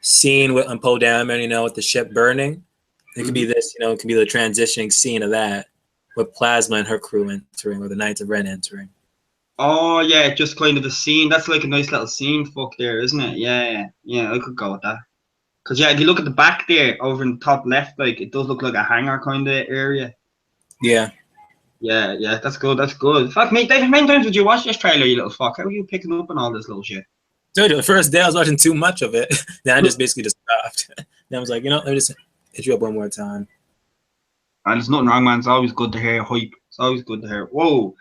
scene with Poe Dameron, you know, with the ship burning. It could be this, you know, it could be the transitioning scene of that, with Plasma and her crew entering, or the Knights of Ren entering. Oh yeah, just kind of a scene. That's like a nice little scene fuck there, isn't it? Yeah, I could go with that. Cause yeah, if you look at the back there, over in the top left, like it does look like a hangar kind of area. Yeah. Yeah, that's good. That's good. Fuck me, David. How many times did you watch this trailer, you little fuck? How are you picking up on all this little shit? Dude, the first day I was watching too much of it. Then I just basically just stopped. Then I was like, let me just hit you up one more time. And there's nothing wrong, man. It's always good to hear hype. It's always good to hear. Whoa.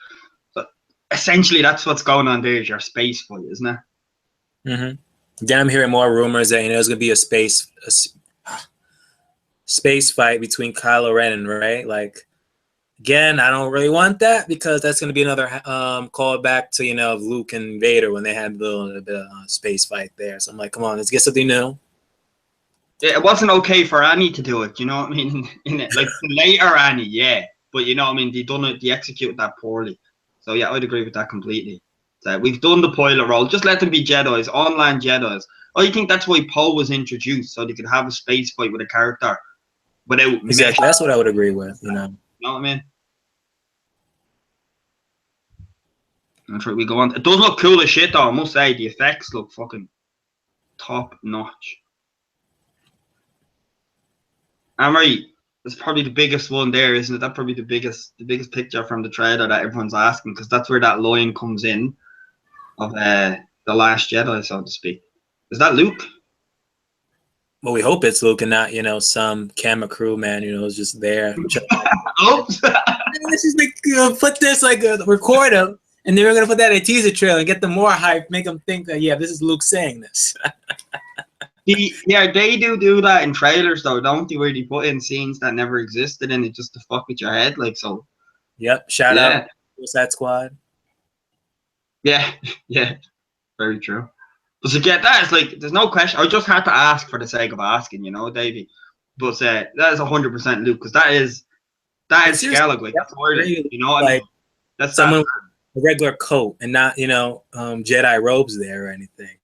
So essentially, that's what's going on there. Is your space fight, isn't it? Then I'm hearing more rumors that there's gonna be a space fight between Kylo Ren and Rey. Like, again, I don't really want that because that's gonna be another callback to Luke and Vader when they had a little bit of space fight there. So I'm like, come on, let's get something new. It wasn't okay for Annie to do it. You know what I mean? In it, like later Annie, yeah, but you know what I mean. They executed that poorly. So yeah, I'd agree with that completely. So we've done the pilot role. Just let them be Jedis, on-land Jedis. I think that's why Poe was introduced, so they could have a space fight with a character without. Exactly, that's what I would agree with. You know what I mean? That's right. We go on. It does look cool as shit, though. I must say, the effects look fucking top notch. And right, it's probably the biggest one there, isn't it? That's probably the biggest picture from the trailer that everyone's asking, because that's where that line comes in of the Last Jedi, so to speak. Is that Luke? Well, we hope it's Luke and not some camera crew man is just there. Oops. Let's just put this record him, and then we're gonna put that in a teaser trailer and get them more hype, make them think that this is Luke saying this. Yeah, they do that in trailers though, don't they? Where they put in scenes that never existed in it just to fuck with your head, like so. Yep. Shout out Suicide Squad. Yeah, very true. But to get that, it's like there's no question. I just had to ask for the sake of asking, Davey. But that is 100% Luke, because that is Skellig, like that's Ireland, what I mean? That's someone with a regular coat and not Jedi robes there or anything.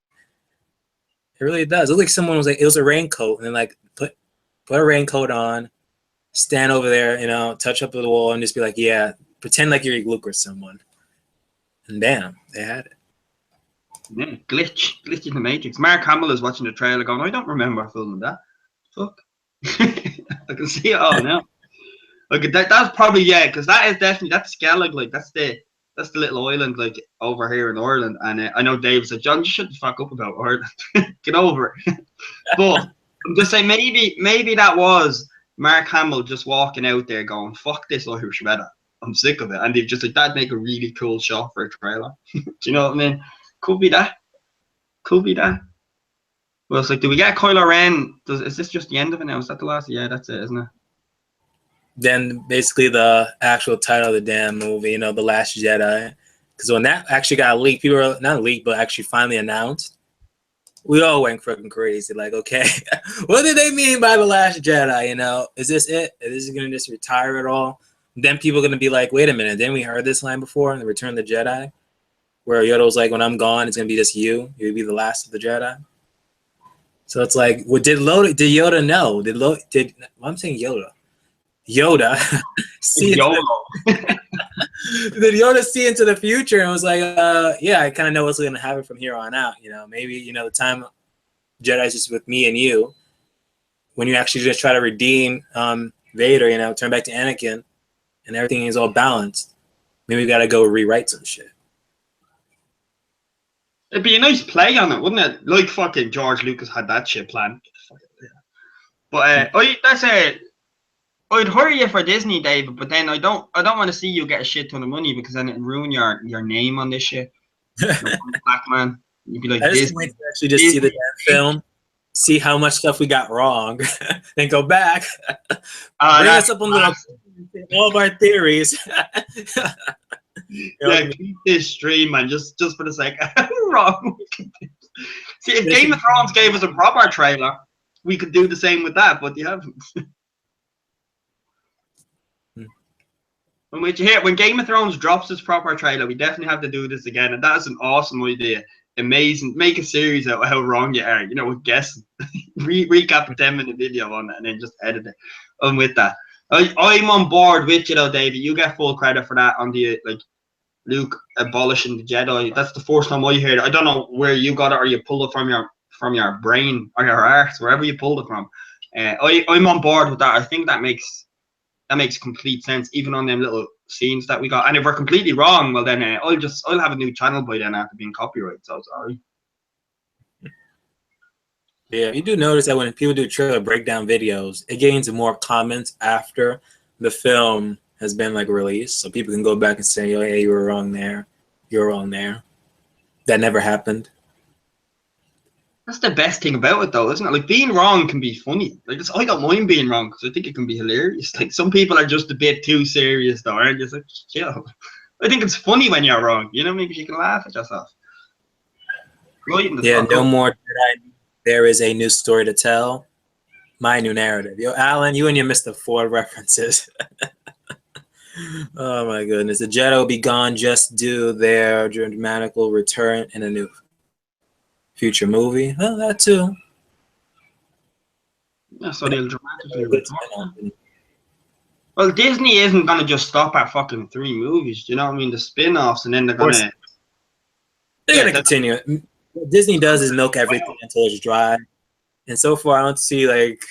It really does. It looks like someone was it was a raincoat and then put a raincoat on, stand over there, touch up the wall and just be like, yeah, pretend like you're Luke or someone. And bam, they had it. Yeah, glitch in the Matrix. Mark Hamill is watching the trailer going, I don't remember filming that. Fuck. I can see it all now. That's probably, because that is definitely, that's Skellig, that's the little island over here in Ireland. And I know Dave said, John, you shouldn't fuck up about Ireland. Get over it. But I'm just saying, maybe that was Mark Hamill just walking out there going, fuck this Irish weather. I'm sick of it. And they've just that'd make a really cool shot for a trailer. Do you know what I mean? Could be that. Well, it's do we get Kylo Ren? Is this just the end of it now? Is that the last? Yeah, that's it, isn't it? Then basically the actual title of the damn movie, The Last Jedi. Because when that actually got leaked, people were not leaked, but actually finally announced, we all went freaking crazy. Like, okay, what did they mean by The Last Jedi? Is this it? Is this going to just retire it all? And then people are going to be like, wait a minute, didn't we heard this line before in The Return of the Jedi? Where Yoda was like, when I'm gone, it's going to be just you. You'll be the last of the Jedi. So it's like, did Yoda know? I'm saying Yoda. Yoda see did Yoda see into the future and was like, I kind of know what's going to happen from here on out. Maybe, the time Jedi's just with me and you, when you actually just try to redeem Vader, turn back to Anakin and everything is all balanced. Maybe we got to go rewrite some shit. It'd be a nice play on it, wouldn't it? Like fucking George Lucas had that shit planned. But I'd hire you for Disney, David, but then I don't want to see you get a shit ton of money because then it'd ruin your name on this shit. BrokeBlackMan. You'd be like, I just wait to actually just see the damn film, see how much stuff we got wrong, then go back, bring us up on all of our theories. Keep this stream, man, just for the sake of wrong. See, if Game of Thrones gave us a proper trailer, we could do the same with that, but you haven't. When Game of Thrones drops its proper trailer, we definitely have to do this again, and that's an awesome idea. Amazing. Make a series out of how wrong you are, with guessing. Recap a 10-minute video on it and then just edit it. I'm with that. I'm on board with you though, David. You get full credit for that on the like Luke abolishing the Jedi. That's the first time I heard it. I don't know where you got it or you pulled it from your brain or your heart, wherever you pulled it from. I'm on board with that. I think that makes complete sense, even on them little scenes that we got. And if we're completely wrong, well then I'll have a new channel by then after being copyrighted. So sorry. Yeah, you do notice that when people do trailer breakdown videos, it gains more comments after the film has been like released, so people can go back and say, "Oh, yeah, you were wrong there. You were wrong there." That never happened. That's the best thing about it, though, isn't it? Like, being wrong can be funny. Like, I don't mind being wrong because I think it can be hilarious. Like, some people are just a bit too serious, though, aren't just like, chill. I think it's funny when you're wrong. You know, maybe you can laugh at yourself. Right in the Yeah, no up. more Jedi. There is a new story to tell. My new narrative. Yo, Alan, you and your Mr. Ford references. Oh my goodness. The Jedi will be gone just due their dramatical return in a new future movie. Well, that too. Yeah, so they'll dramatically return. Well, Disney isn't going to just stop at fucking 3 movies. Do you know what I mean? The spin-offs, and then they're going to... They're going to continue. What Disney does is milk everything until it's dry. And so far, I don't see, like,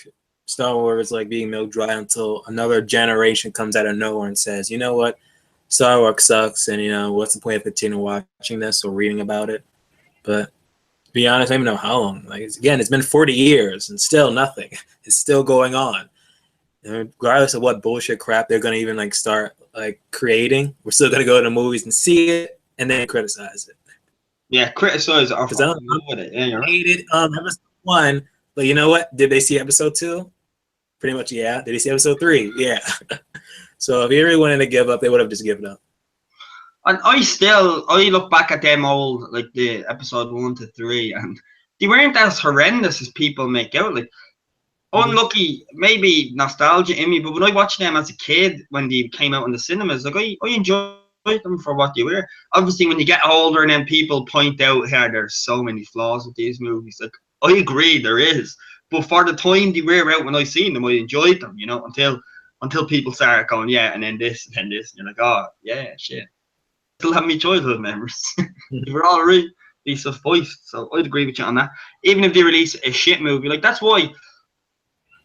Star Wars, like, being milked dry until another generation comes out of nowhere and says, you know what? Star Wars sucks, and, you know, what's the point of continuing watching this or reading about it? But to be honest, I don't even know how long. Like, again, it's been 40 years, and still nothing. It's still going on. And regardless of what bullshit crap they're going to even, like, start, like, creating, we're still going to go to the movies and see it and then criticize it. Yeah, criticize it or Because I fucking with it. Yeah, you're right. hated episode 1, but you know what? Did they see episode 2? Pretty much, yeah. Did they see episode 3? Yeah. So if you really wanted to give up, they would have just given up. And I look back at them old, like the episode 1 to 3, and they weren't as horrendous as people make out. Like, unlucky, maybe nostalgia in me, but when I watched them as a kid when they came out in the cinemas, like I enjoyed them for what they were. Obviously, when you get older and then people point out here there's so many flaws with these movies, like I agree there is, but for the time they were out when I seen them, I enjoyed them, you know, until people started going, yeah, and then this, and this, and you're like, oh yeah, shit. Still have me childhood memories. They were all right. They sufficed. So I'd agree with you on that. Even if they release a shit movie, like that's why.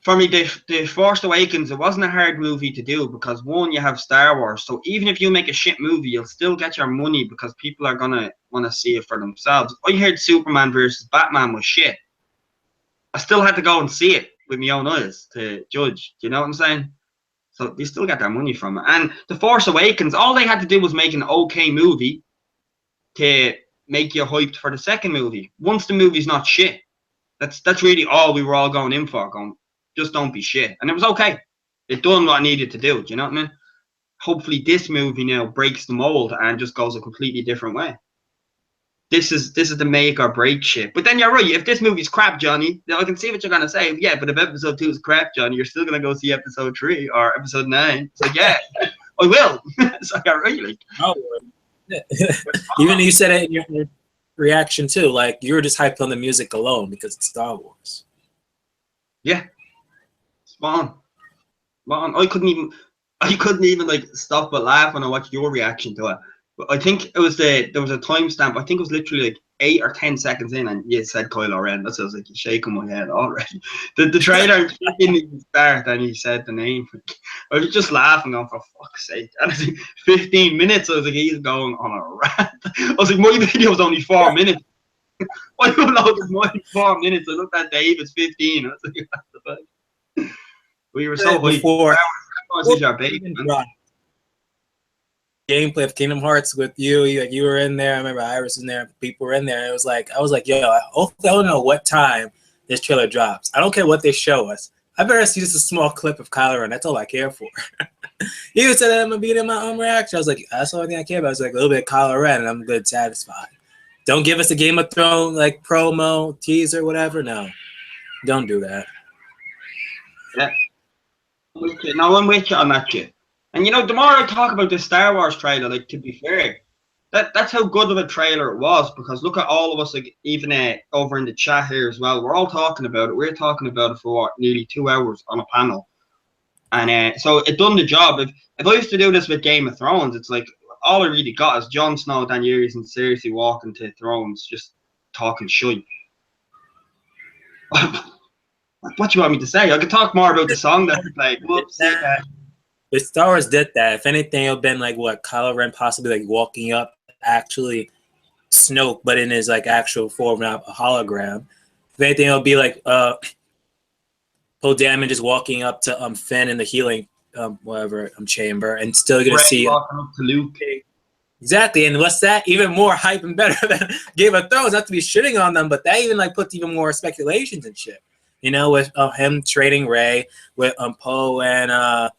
For me, the Force Awakens, it wasn't a hard movie to do because, one, you have Star Wars. So even if you make a shit movie, you'll still get your money because people are going to want to see it for themselves. I heard Superman versus Batman was shit. I still had to go and see it with my own eyes to judge. Do you know what I'm saying? So they still get their money from it. And The Force Awakens, all they had to do was make an okay movie to make you hyped for the second movie. Once the movie's not shit, that's really all we were all going in for, going, just don't be shit. And it was okay. It done what I needed to do. Do you know what I mean? Hopefully this movie now breaks the mold and just goes a completely different way. This is the make or break shit. But then you're right. If this movie's crap, Johnny, I can see what you're gonna say. Yeah, but if episode 2 is crap, Johnny, you're still gonna go see episode 3 or episode 9. So yeah, I will. So you're right. Like, oh, even you said it in your reaction too. Like you were just hyped on the music alone because it's Star Wars. Yeah. Spawn. I couldn't even like stop but laugh when I watched your reaction to it. But I think it was there was a timestamp. I think it was literally like 8 or 10 seconds in, and you said Kylo Ren. That's what I was like shaking my head already. The trailer didn't even start, and he said the name. I was just laughing, going, for fuck's sake. And I think 15 minutes. I was like, he's going on a rant. I was like, my video was only 4 minutes. I uploaded mine 4 minutes. I looked at David's 15. I was like, what the fuck? We were so before baby, gameplay of Kingdom Hearts with you. You were in there. I remember Iris was in there. People were in there. It was like I was like, yo, I don't know what time this trailer drops. I don't care what they show us. I better see just a small clip of Kylo Ren. That's all I care for. He even said that I'm gonna be in my own reaction. I was like, that's the only thing I care about. It's like a little bit of Kylo Ren, and I'm good, satisfied. Don't give us a Game of Thrones like promo, teaser, whatever. No, don't do that. Yeah. No, I'm with you on that shit. And you know, the more I talk about this Star Wars trailer, like, to be fair, that's how good of a trailer it was, because look at all of us, like, even over in the chat here as well. We're all talking about it. We're talking about it for what, nearly 2 hours on a panel. And so it done the job. If I used to do this with Game of Thrones, it's like all I really got is Jon Snow, Daenerys, and seriously walking to thrones, just talking shit. What do you want me to say? I could talk more about the song that we played. Whoops. If Star Wars did that, if anything, it would have been like what Kylo Ren possibly like walking up actually Snoke, but in his like actual form, not a hologram. If anything, it would be like Poe Dameron just walking up to Finn in the healing chamber, and still gonna see walking up to Luke. Exactly, and what's that? Even more hype and better than Game of Thrones. Not to be shitting on them, but that even like puts even more speculations and shit. You know, with him trading Rey, with Poe and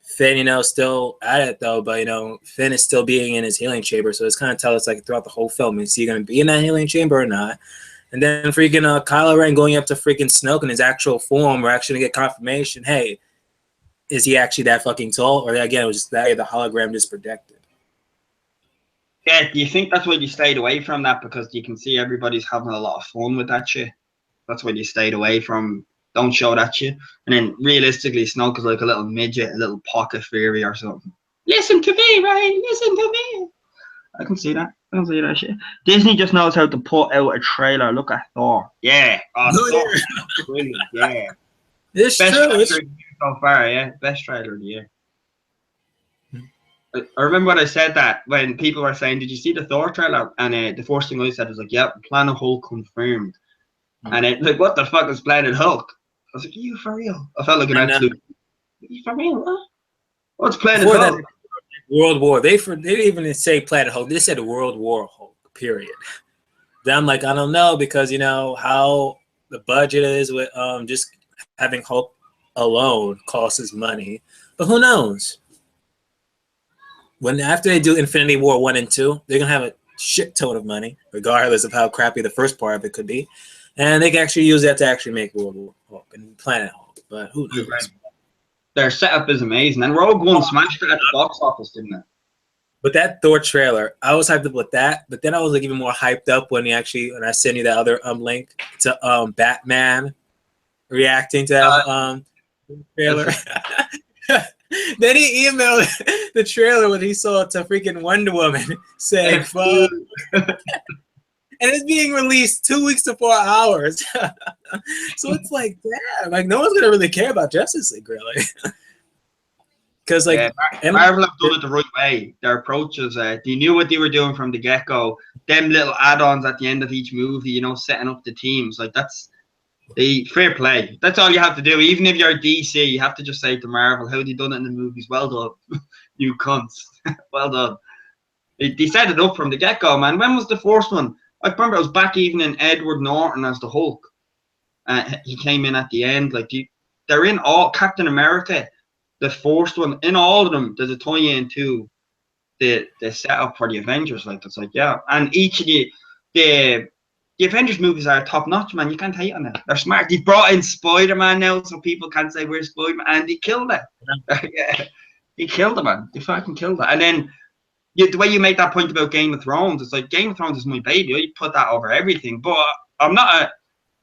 Finn, you know, still at it though, but you know, Finn is still being in his healing chamber, so it's kind of tell us like throughout the whole film, is he gonna be in that healing chamber or not? And then freaking Kylo Ren going up to freaking Snoke in his actual form, we're actually gonna get confirmation. Hey, is he actually that fucking tall, or again, it was just that the hologram just projected? Yeah, do you think that's why you stayed away from that, because you can see everybody's having a lot of fun with that shit? That's why you stayed away from. Don't show that shit. And then realistically, Snoke is like a little midget, a little pocket fairy or something. Listen to me, right? Listen to me. I can see that. I can see that shit. Disney just knows how to put out a trailer. Look at Thor. Yeah. Thor. Brilliant. Yeah. It's best true. trailer so far, yeah. Best trailer of the year. I remember when I said that, when people were saying, did you see the Thor trailer? And the first thing I said was like, yep, Planet Hulk confirmed. And it like, what the fuck is Planet Hulk? I was like, are you for real? I felt like an absolute. Are you for real? What? What's Planet Hulk? World War. They didn't even say Planet Hulk. They said World War Hulk. Period. Then I'm like, I don't know, because you know how the budget is with just having Hulk alone costs money, but who knows? When after they do Infinity War 1 and 2, they're gonna have a shit ton of money, regardless of how crappy the first part of it could be. And they can actually use that to actually make World War Hulk and Planet Hulk. But who knows? Their setup is amazing. And Rogue One smashed it at the box office, didn't it? But that Thor trailer, I was hyped up with that. But then I was like even more hyped up when I sent you that other link to Batman reacting to that trailer. Then he emailed the trailer when he saw to freaking Wonder Woman saying fuck. And it's being released 2 weeks to 4 hours. So it's like, damn, like no one's gonna really care about Justice League, really. Because like Marvel have done it the right way. Their approaches, they knew what they were doing from the get-go. Them little add-ons at the end of each movie, you know, setting up the teams. Like that's fair play. That's all you have to do. Even if you're DC, you have to just say to Marvel, how they done it in the movies. Well done, you cunts. Well done. They set it up from the get-go, man. When was the first one? I remember it was back even in Edward Norton as the Hulk. He came in at the end. Like they're in all Captain America, the first one. In all of them, there's a tie-in to the setup for the Avengers. Like it's like yeah, and each of the Avengers movies are top notch, man. You can't hate on them. They're smart. They brought in Spider-Man now, so people can't say where's Spider-Man, and they killed it. Yeah, they killed it, man. They fucking killed it. And then the way you make that point about Game of Thrones, it's like Game of Thrones is my baby. I put that over everything. But I'm not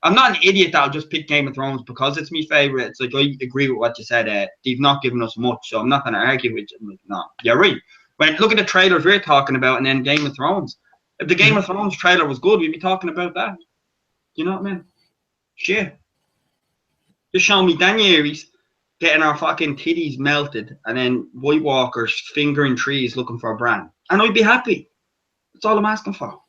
an idiot that'll just pick Game of Thrones because it's my favorite. It's like I agree with what you said. They've not given us much, so I'm not going to argue with you. I'm like, no, you're right. When look at the trailers we're talking about, and then Game of Thrones. If the Game of Thrones trailer was good, we'd be talking about that. You know what I mean? Shit. Just show me Daenerys getting our fucking titties melted, and then White Walkers fingering trees looking for a brand, and I'd be happy. That's all I'm asking for.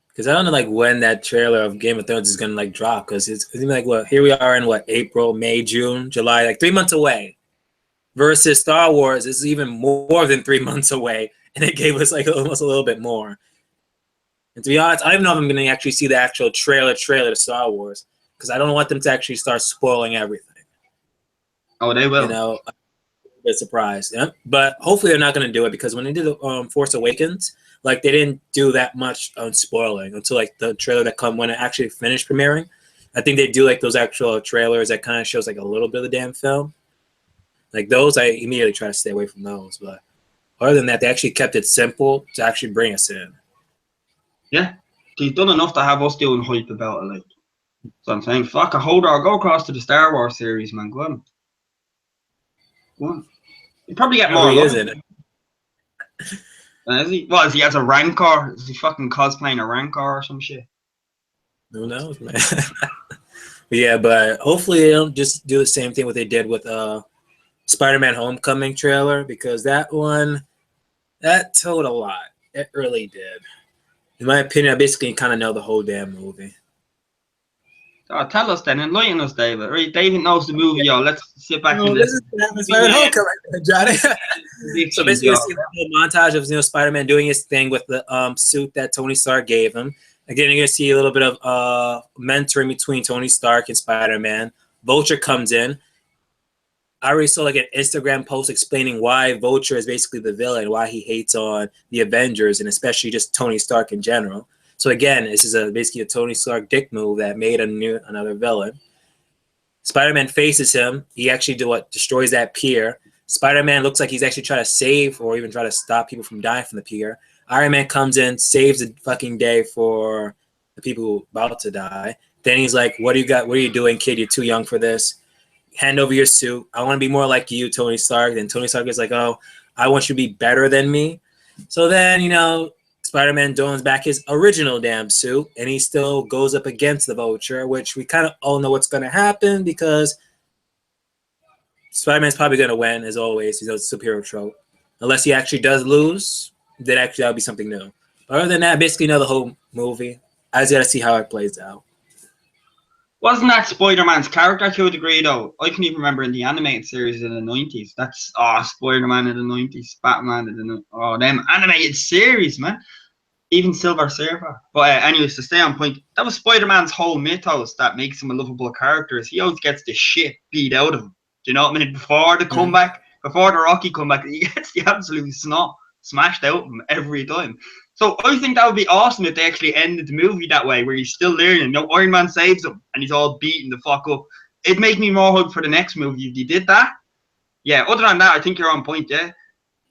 Because I don't know like when that trailer of Game of Thrones is gonna like drop. Because it's like what here we are in what April, May, June, July, like 3 months away. Versus Star Wars is even more than 3 months away, and it gave us like almost a little bit more. And to be honest, I don't even know if I'm gonna actually see the actual trailer to Star Wars because I don't want them to actually start spoiling everything. Oh, they will. You know, I'm a bit surprised. Yeah? But hopefully they're not going to do it because when they did Force Awakens, like they didn't do that much on spoiling until like the trailer that come when it actually finished premiering. I think they do like those actual trailers that kind of shows like a little bit of the damn film. Like those, I immediately try to stay away from those. But other than that, they actually kept it simple to actually bring us in. Yeah, they've done enough to have us doing hype about it. Like, so I'm saying, fuck a holder, I'll go across to the Star Wars series, man. Go on. One. You probably get No, more. he Love. isn't. Is he? What is he? As a rancor? Is he fucking cosplaying a rancor or some shit? Who knows, man? Yeah, but hopefully they don't just do the same thing what they did with Spider-Man Homecoming trailer, because that one, that told a lot. It really did. In my opinion, I basically kind of know the whole damn movie. Oh, tell us then, enlighten us, David. Right, David knows the movie, y'all. Let's sit back and This listen. is what happens Spider-Man Homecoming, Johnny. So basically, you see the whole montage of Spider-Man doing his thing with the suit that Tony Stark gave him. Again, you're gonna see a little bit of mentoring between Tony Stark and Spider-Man. Vulture comes in. I already saw like an Instagram post explaining why Vulture is basically the villain, why he hates on the Avengers and especially just Tony Stark in general. So again, this is basically a Tony Stark dick move that made another villain. Spider-Man faces him. He actually destroys that pier. Spider-Man looks like he's actually trying to save or even try to stop people from dying from the pier. Iron Man comes in, saves the fucking day for the people who are about to die. Then he's like, what do you got? What are you doing, kid? You're too young for this. Hand over your suit. I want to be more like you, Tony Stark. Then Tony Stark is like, oh, I want you to be better than me. So then, Spider-Man dons back his original damn suit, and he still goes up against the Vulture, which we kind of all know what's going to happen because Spider-Man's probably going to win, as always. He's a superhero trope. Unless he actually does lose, then actually that'll be something new. But other than that, basically the whole movie. I just got to see how it plays out. Wasn't that Spider-Man's character to a degree, though? I can even remember in the animated series in the 90s. That's, Spider-Man in the 90s, Batman in the 90s. Them animated series, man. Even Silver Surfer. But anyways, to stay on point, that was Spider-Man's whole mythos that makes him a lovable character. Is he always gets the shit beat out of him. Do you know what I mean? Before the comeback, before the Rocky comeback, he gets the absolute snot smashed out of him every time. So I think that would be awesome if they actually ended the movie that way, where he's still learning. Iron Man saves him, and he's all beaten the fuck up. It'd make me more hyped for the next movie if they did that. Yeah, other than that, I think you're on point, yeah.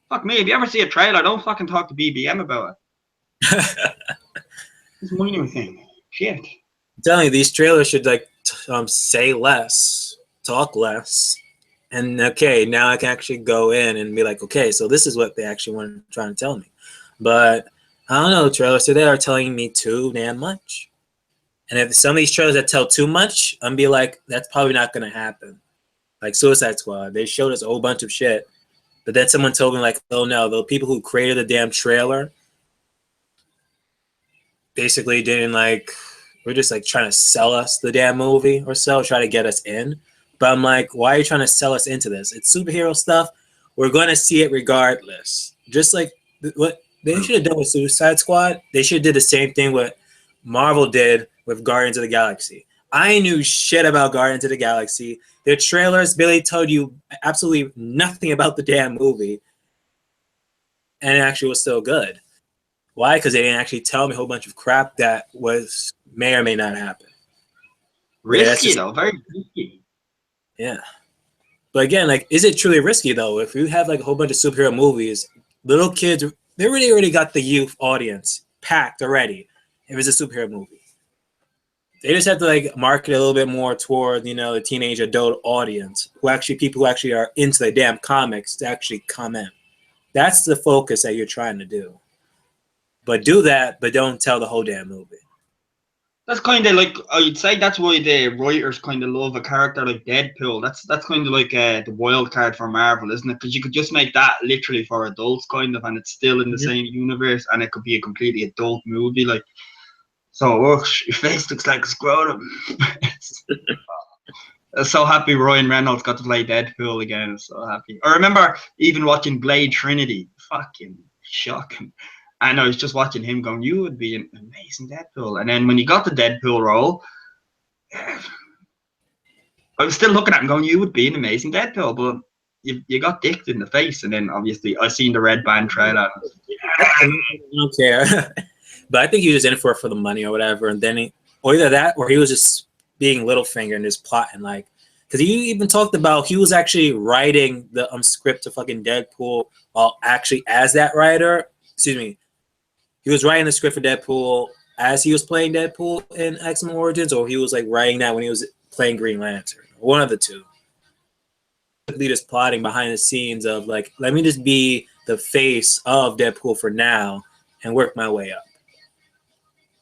Fuck me, if you ever see a trailer, don't fucking talk to BBM about it. It's my new thing. Shit. I'm telling you, these trailers should say less, talk less, and okay, now I can actually go in and be like, okay, so this is what they actually want to try to tell me. But I don't know, trailers today are telling me too damn much. And if some of these trailers that tell too much, I'm be like, that's probably not gonna happen. Like Suicide Squad, they showed us a whole bunch of shit, but then someone told me like, oh no, the people who created the damn trailer basically didn't we're just trying to sell us the damn movie or so, try to get us in. But I'm like, why are you trying to sell us into this? It's superhero stuff. We're going to see it regardless. Just like what they should have done with Suicide Squad. They should have did the same thing what Marvel did with Guardians of the Galaxy. I knew shit about Guardians of the Galaxy. Their trailers barely told you absolutely nothing about the damn movie. And it actually was still good. Why? Because they didn't actually tell me a whole bunch of crap that may or may not happen. Risky, though. Very risky. Yeah. But again, is it truly risky, though? If you have a whole bunch of superhero movies, little kids, they already got the youth audience packed already if it's a superhero movie. They just have to market a little bit more toward, the teenage adult audience, people who actually are into the damn comics to actually come in. That's the focus that you're trying to do. But do that, but don't tell the whole damn movie. That's kind of I'd say that's why the writers kind of love a character like Deadpool. That's kind of the wild card for Marvel, isn't it? Because you could just make that literally for adults, kind of, and it's still in the same universe, and it could be a completely adult movie. So, your face looks like a scrotum. I'm so happy Ryan Reynolds got to play Deadpool again. I'm so happy. I remember even watching Blade Trinity. Fucking shocking. And I was just watching him going, you would be an amazing Deadpool. And then when he got the Deadpool role, I was still looking at him going, you would be an amazing Deadpool. But you got dicked in the face. And then obviously I seen the Red Band trailer. I don't care. But I think he was just in for the money or whatever. And then or either that or he was just being Littlefinger and just plotting. Because he even talked about he was actually writing the script to fucking Deadpool while actually as that writer. Excuse me. He was writing the script for Deadpool as he was playing Deadpool in X-Men Origins, or he was writing that when he was playing Green Lantern. One of the two. just plotting behind the scenes of like, let me just be the face of Deadpool for now and work my way up.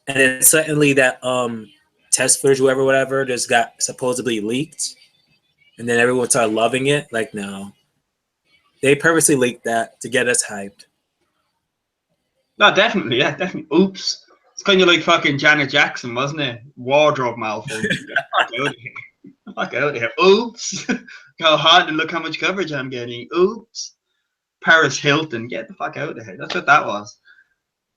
And then suddenly that test footage, whatever, just got supposedly leaked, and then everyone started loving it. Like, no, they purposely leaked that to get us hyped. No, definitely, yeah, definitely. Oops. It's kind of like fucking Janet Jackson, wasn't it? Wardrobe malfunction. Get the fuck out of here. Get the fuck out of here. Oops. Go hard and look how much coverage I'm getting. Oops. Paris Hilton. Get the fuck out of here. That's what that was.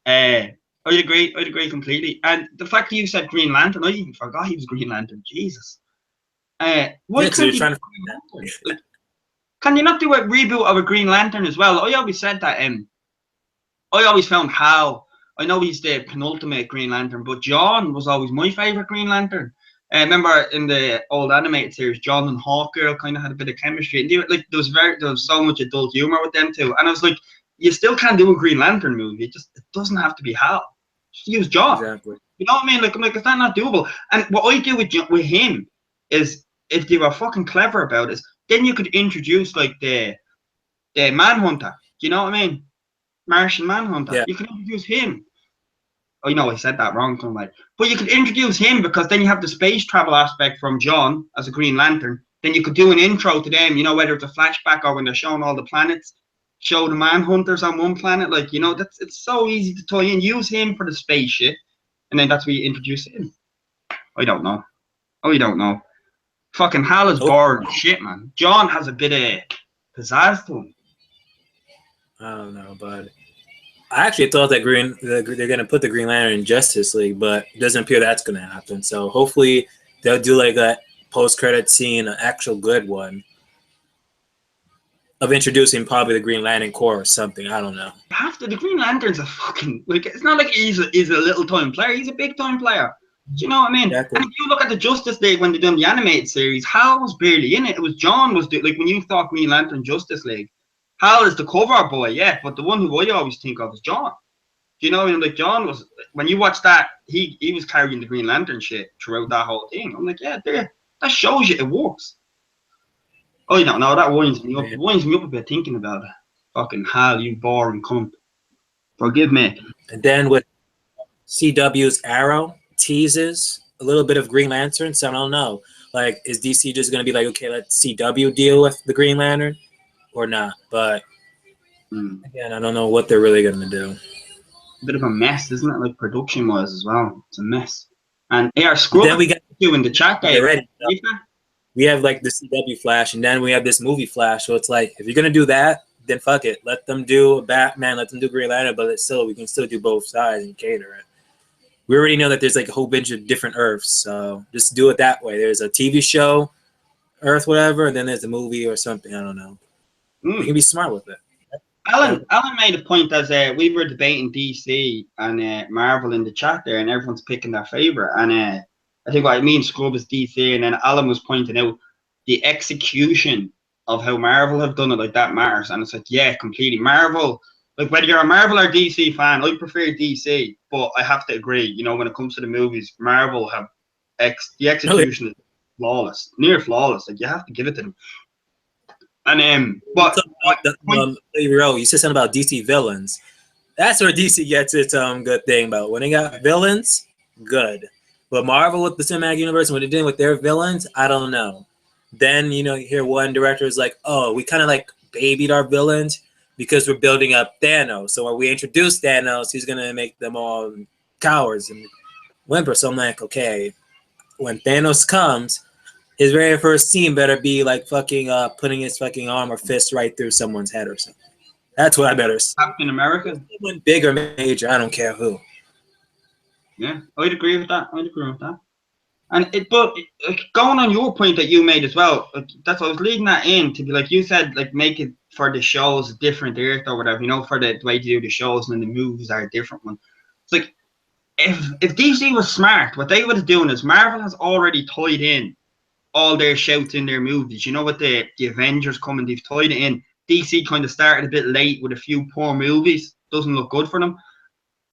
I'd agree completely. And the fact that you said Green Lantern, I even forgot he was Green Lantern. Jesus. Why Yeah, can't you like, can you not do a reboot of a Green Lantern as well? I always said that. I always found Hal. I know he's the penultimate Green Lantern, but John was always my favorite Green Lantern. Remember in the old animated series, John and Hawkgirl kind of had a bit of chemistry. And like there was so much adult humor with them too. And I was like, you still can't do a Green Lantern movie. It doesn't have to be Hal. Just use John. Exactly. You know what I mean? Like I'm like, is that not doable? And what I do with him is, if they were fucking clever about it, then you could introduce like the Manhunter. Do you know what I mean? Martian Manhunter. Yeah. You can introduce him. I know I said that wrong, somebody. But you could introduce him because then you have the space travel aspect from John as a Green Lantern. Then you could do an intro to them, you know, whether it's a flashback or when they're showing all the planets, show the Manhunters on one planet. Like, you know, it's so easy to tie in. Use him for the spaceship, and then that's where you introduce him. I don't know. Fucking Hal is boring shit, man. John has a bit of pizzazz to him. I don't know, but I actually thought that they're going to put the Green Lantern in Justice League, but it doesn't appear that's going to happen. So hopefully they'll do like that post-credit scene, an actual good one, of introducing probably the Green Lantern Corps or something. I don't know. The Green Lantern's a fucking, like, it's not like he's a little time player. He's a big time player. Do you know what I mean? Exactly. And if you look at the Justice League when they done the animated series, Hal was barely in it. It was John was like when you thought Green Lantern Justice League, Hal is the cover boy, yeah, but the one who I always think of is John. Do you know what I mean? Like John was, when you watch that, he was carrying the Green Lantern shit throughout that whole thing. I'm like, yeah, there, that shows you it works. I don't know, that winds me up. It winds me up a bit thinking about it. Fucking Hal, you boring cunt. Forgive me. And then with CW's Arrow teases a little bit of Green Lantern, so I don't know. Like, is DC just going to be like, okay, let CW deal with the Green Lantern or not? But again, I don't know what they're really going to do. A bit of a mess, isn't it? Like production-wise as well. It's a mess. And AR Scrub, then we got you in the chat, Dave. ready. We have like the CW Flash, and then we have this movie Flash. So it's like, if you're going to do that, then fuck it. Let them do Batman, let them do Green Lantern, but we can still do both sides and cater it. We already know that there's like a whole bunch of different Earths, so just do it that way. There's a TV show, Earth, whatever, and then there's a movie or something. I don't know. You can be smart with it. Alan made a point as we were debating DC and Marvel in the chat there, and everyone's picking their favorite. And I think what I mean, Scrub is DC, and then Alan was pointing out the execution of how Marvel have done it. Like that matters, and it's like, yeah, completely. Marvel, like whether you're a Marvel or DC fan, I prefer DC, but I have to agree. You know, when it comes to the movies, Marvel have the execution is flawless, near flawless. Like you have to give it to them. And you said something about DC villains. That's where DC gets its good thing about when they got villains, good. But Marvel with the cinematic universe, what they're doing with their villains, I don't know. Then you hear one director is like, "Oh, we kind of like babied our villains because we're building up Thanos. So when we introduce Thanos, he's gonna make them all cowards and whimper." So I'm like, okay, when Thanos comes, his very first scene better be like fucking putting his fucking arm or fist right through someone's head or something. That's what I better see. Captain America? Big or major, I don't care who. Yeah, I'd agree with that. And going on your point that you made as well, that's what I was leading that in to be like you said, like make it for the shows a different Earth or whatever, for the way to do the shows, and then the movies are a different one. It's like if DC was smart, what they would have done is Marvel has already tied in all their shouts in their movies. With the Avengers coming, they've tied it in. DC kind of started a bit late with a few poor movies. Doesn't look good for them.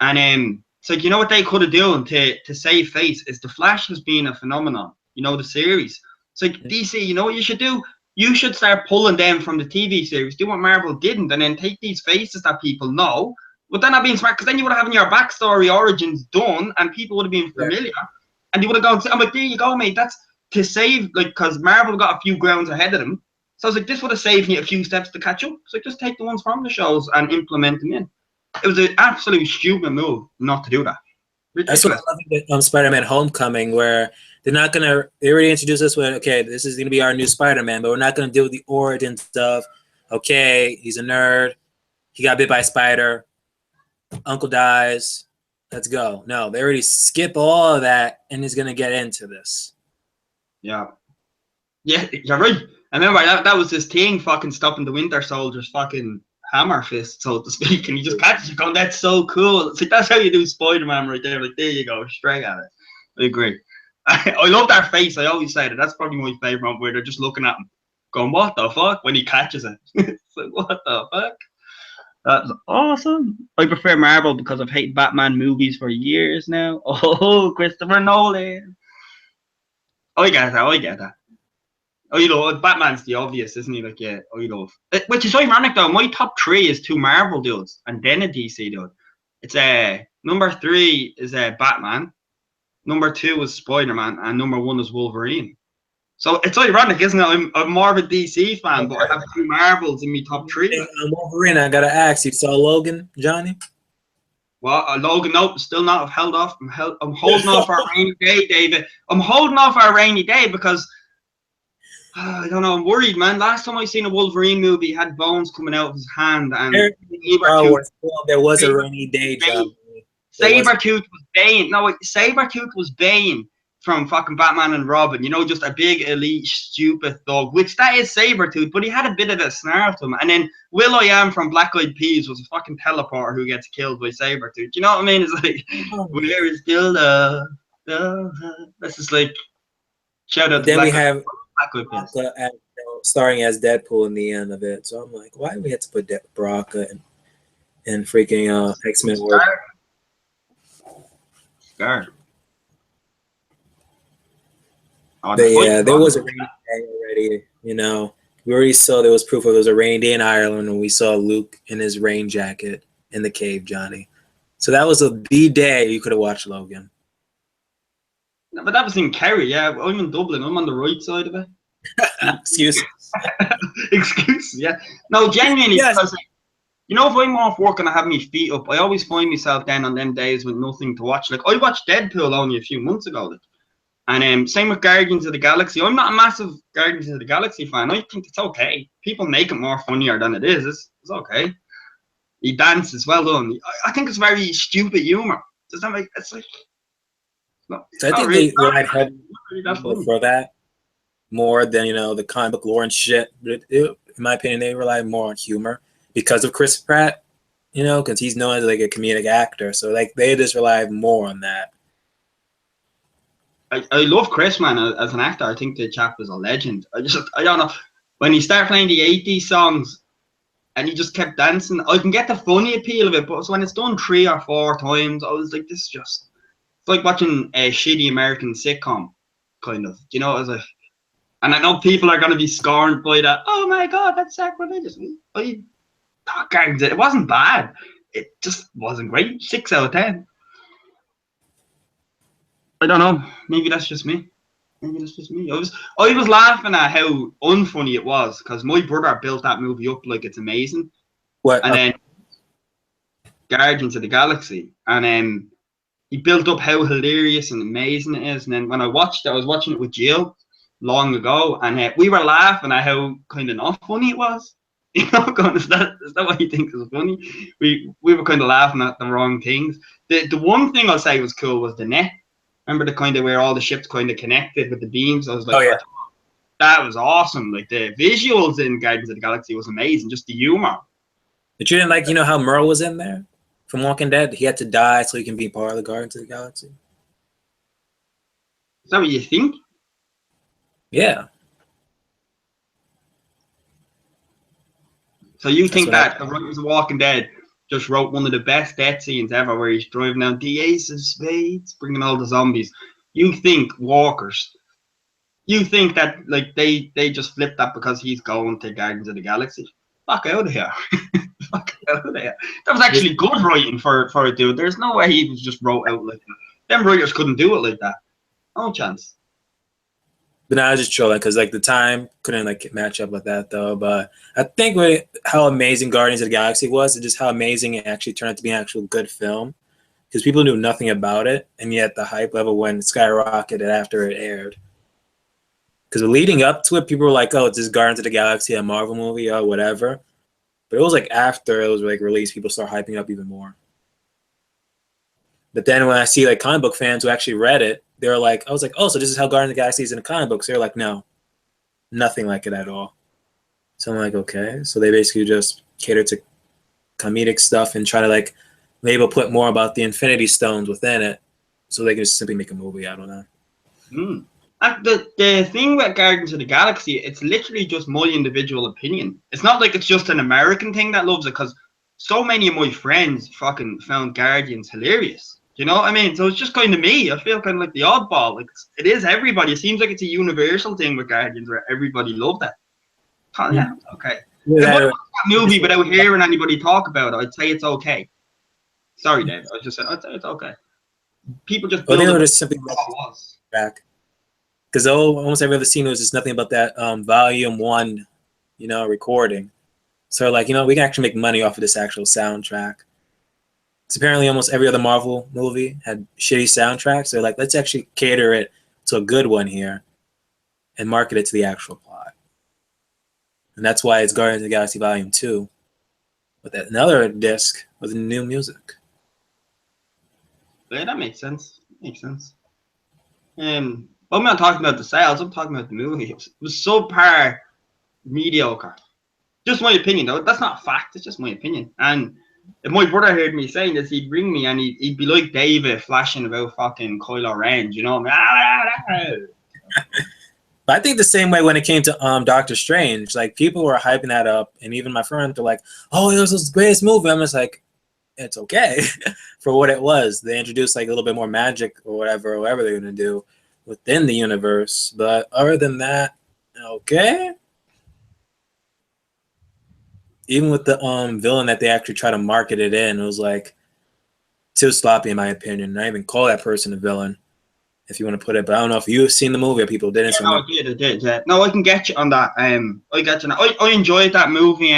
And it's like, what they could have done to save face is the Flash has been a phenomenon. The series. It's like DC, what you should do? You should start pulling them from the TV series. Do what Marvel didn't, and then take these faces that people know. But then not being smart, because then you would have having your backstory origins done, and people would have been familiar, and you would have gone. I'm like, there you go, mate. That's to save, like, because Marvel got a few grounds ahead of them. So I was like, this would have saved me a few steps to catch up. So just take the ones from the shows and implement them in. It was an absolute stupid move not to do that. Ridiculous. That's what I love about Spider-Man Homecoming, where they already introduced us with, okay, this is going to be our new Spider-Man, but we're not going to deal with the origin stuff. Okay, he's a nerd. He got bit by a spider. Uncle dies. Let's go. No, they already skip all of that and is going to get into this. Yeah. Yeah, you're right. I remember that was this thing fucking stopping the Winter Soldier's fucking hammer fist, so to speak, and you just catch it going, that's so cool. It's like, that's how you do Spider-Man right there. Like, there you go, straight at it. I agree. I love that face. I always say that. That's probably my favorite one, where they're just looking at him going, what the fuck, when he catches it. It's like, what the fuck? That's awesome. I prefer Marvel because I've hated Batman movies for years now. Oh, Christopher Nolan. I get that. Oh, you know, Batman's the obvious, isn't he? Like, yeah, oh, you know. Which is ironic, though. My top 3 is 2 Marvel dudes and then a DC dude. It's number 3 is Batman, number 2 is Spider-Man, and number 1 is Wolverine. So it's ironic, isn't it? I'm more of a DC fan, but I have 2 Marvels in my top 3. Wolverine, I gotta ask, you saw Logan, Johnny? Well, Logan, nope, still not. I've held off. I'm holding off our rainy day, David. I'm holding off our rainy day because I don't know. I'm worried, man. Last time I seen a Wolverine movie, he had bones coming out of his hand, and there was a rainy day, Johnny. Sabretooth was Bane. No, wait, Sabretooth was Bane from fucking Batman and Robin. You know, just a big, elite, stupid thug, which that is Sabretooth, but he had a bit of a snarl to him. And then Will.i.am from Black Eyed Peas was a fucking teleporter who gets killed by Sabretooth. You know what I mean? It's like, where is still that's just like, shout out to then Black we have Eyed Peas. starring as Deadpool in the end of it. So I'm like, why do we have to put Baraka and freaking X-Men work? Scar. But yeah, there was a rainy day already. You know, we already saw there was proof of there was a rainy day in Ireland when we saw Luke in his rain jacket in the cave, Johnny. So that was the day you could have watched Logan. No, but that was in Kerry, yeah. I'm in Dublin. I'm on the right side of it. Excuse. Excuse, yeah. No, genuinely, yes. Because you know, if I'm off work and I have my feet up, I always find myself then on them days with nothing to watch. Like, I watched Deadpool only a few months ago. Like, and same with Guardians of the Galaxy. I'm not a massive Guardians of the Galaxy fan. I think it's okay. People make it more funnier than it is. It's okay. He dances, well done. I think it's very stupid humor. Does that make it's like? So I think they relied heavily for that more than, you know, the comic book lore and shit. But in my opinion, they rely more on humor because of Chris Pratt, you know, because he's known as like a comedic actor. So like they just rely more on that. I love Chris, man, as an actor. I think the chap is a legend. I don't know. When he started playing the 80s songs and he just kept dancing, I can get the funny appeal of it, but when it's done 3 or 4 times, I was like, this is just... It's like watching a shitty American sitcom, kind of. You know, I was like... And I know people are going to be scorned by that. Oh my God, that's sacrilegious. It wasn't bad. It just wasn't great. 6 out of 10. I don't know. Maybe that's just me. I was laughing at how unfunny it was because my brother built that movie up like it's amazing. What? And then Guardians of the Galaxy, and he built up how hilarious and amazing it is. And then when I watched it, I was watching it with Jill long ago, and we were laughing at how kind of not funny it was. You know, going, is that what he thinks is funny? We were kind of laughing at the wrong things. The one thing I'll say was cool was the net. Remember the kind of where all the ships kind of connected with the beams? I was like, oh, yeah. That was awesome. Like the visuals in Guardians of the Galaxy was amazing. Just the humor. But you didn't like, you know, how Merle was in there from Walking Dead? He had to die so he can be part of the Guardians of the Galaxy. Is that what you think? Yeah. So you think that the writers of Walking Dead just wrote one of the best death scenes ever, where he's driving down the Ace of Spades, bringing all the zombies. You think Walkers You think that like they just flipped that because he's going to Guardians of the Galaxy? Fuck out of here! Fuck out of here! That was actually good writing for a dude. There's no way he was just wrote out like that. Them writers couldn't do it like that. No chance. But now I was just trolling because like the time couldn't like match up with that though. But I think how amazing Guardians of the Galaxy was, and just how amazing it actually turned out to be an actual good film, because people knew nothing about it, and yet the hype level went skyrocketed after it aired. Because leading up to it, people were like, "Oh, it's this Guardians of the Galaxy, a Marvel movie, or whatever." But it was like after it was like released, people start hyping it up even more. But then when I see like comic book fans who actually read it, they were like, I was like, oh, so this is how Guardians of the Galaxy is in the comic books. They're like, no, nothing like it at all. So I'm like, okay. So they basically just cater to comedic stuff and try to like maybe put more about the Infinity Stones within it, so they can just simply make a movie. I don't know. And the thing with Guardians of the Galaxy, it's literally just my individual opinion. It's not like it's just an American thing that loves it, because so many of my friends fucking found Guardians hilarious. You know what I mean? So it's just kind of me. I feel kind of like the oddball. Like it is everybody. It seems like it's a universal thing with Guardians where everybody loved it. Oh, yeah, okay. If I watch that movie without hearing anybody talk about it, I'd say it's okay. Sorry, Dave. I just said I'd say it's okay. People just build it just simply back. Because almost every other scene was just nothing about that volume 1, recording. So like, we can actually make money off of this actual soundtrack. Because apparently almost every other Marvel movie had shitty soundtracks. So like, let's actually cater it to a good one here and market it to the actual plot. And that's why it's Guardians of the Galaxy Volume 2 with another disc with new music. Yeah, that makes sense. Makes sense. I'm not talking about the sales. I'm talking about the movie. It was so far mediocre. Just my opinion, though. That's not a fact. It's just my opinion. And if my brother heard me saying this, he'd ring me and he'd be like David flashing about fucking Kylo Ren, you know? But I think the same way when it came to Doctor Strange. Like, people were hyping that up, and even my friends were like, oh, it was the greatest movie. I'm just like, it's okay for what it was. They introduced like a little bit more magic or whatever they're going to do within the universe. But other than that, okay. Even with the villain that they actually try to market it in, it was like too sloppy in my opinion. Not even call that person a villain, if you want to put it. But I don't know if you've seen the movie or people didn't. Yeah, no, I did. Yeah. No, I can get you on that. I get you. I enjoyed that movie.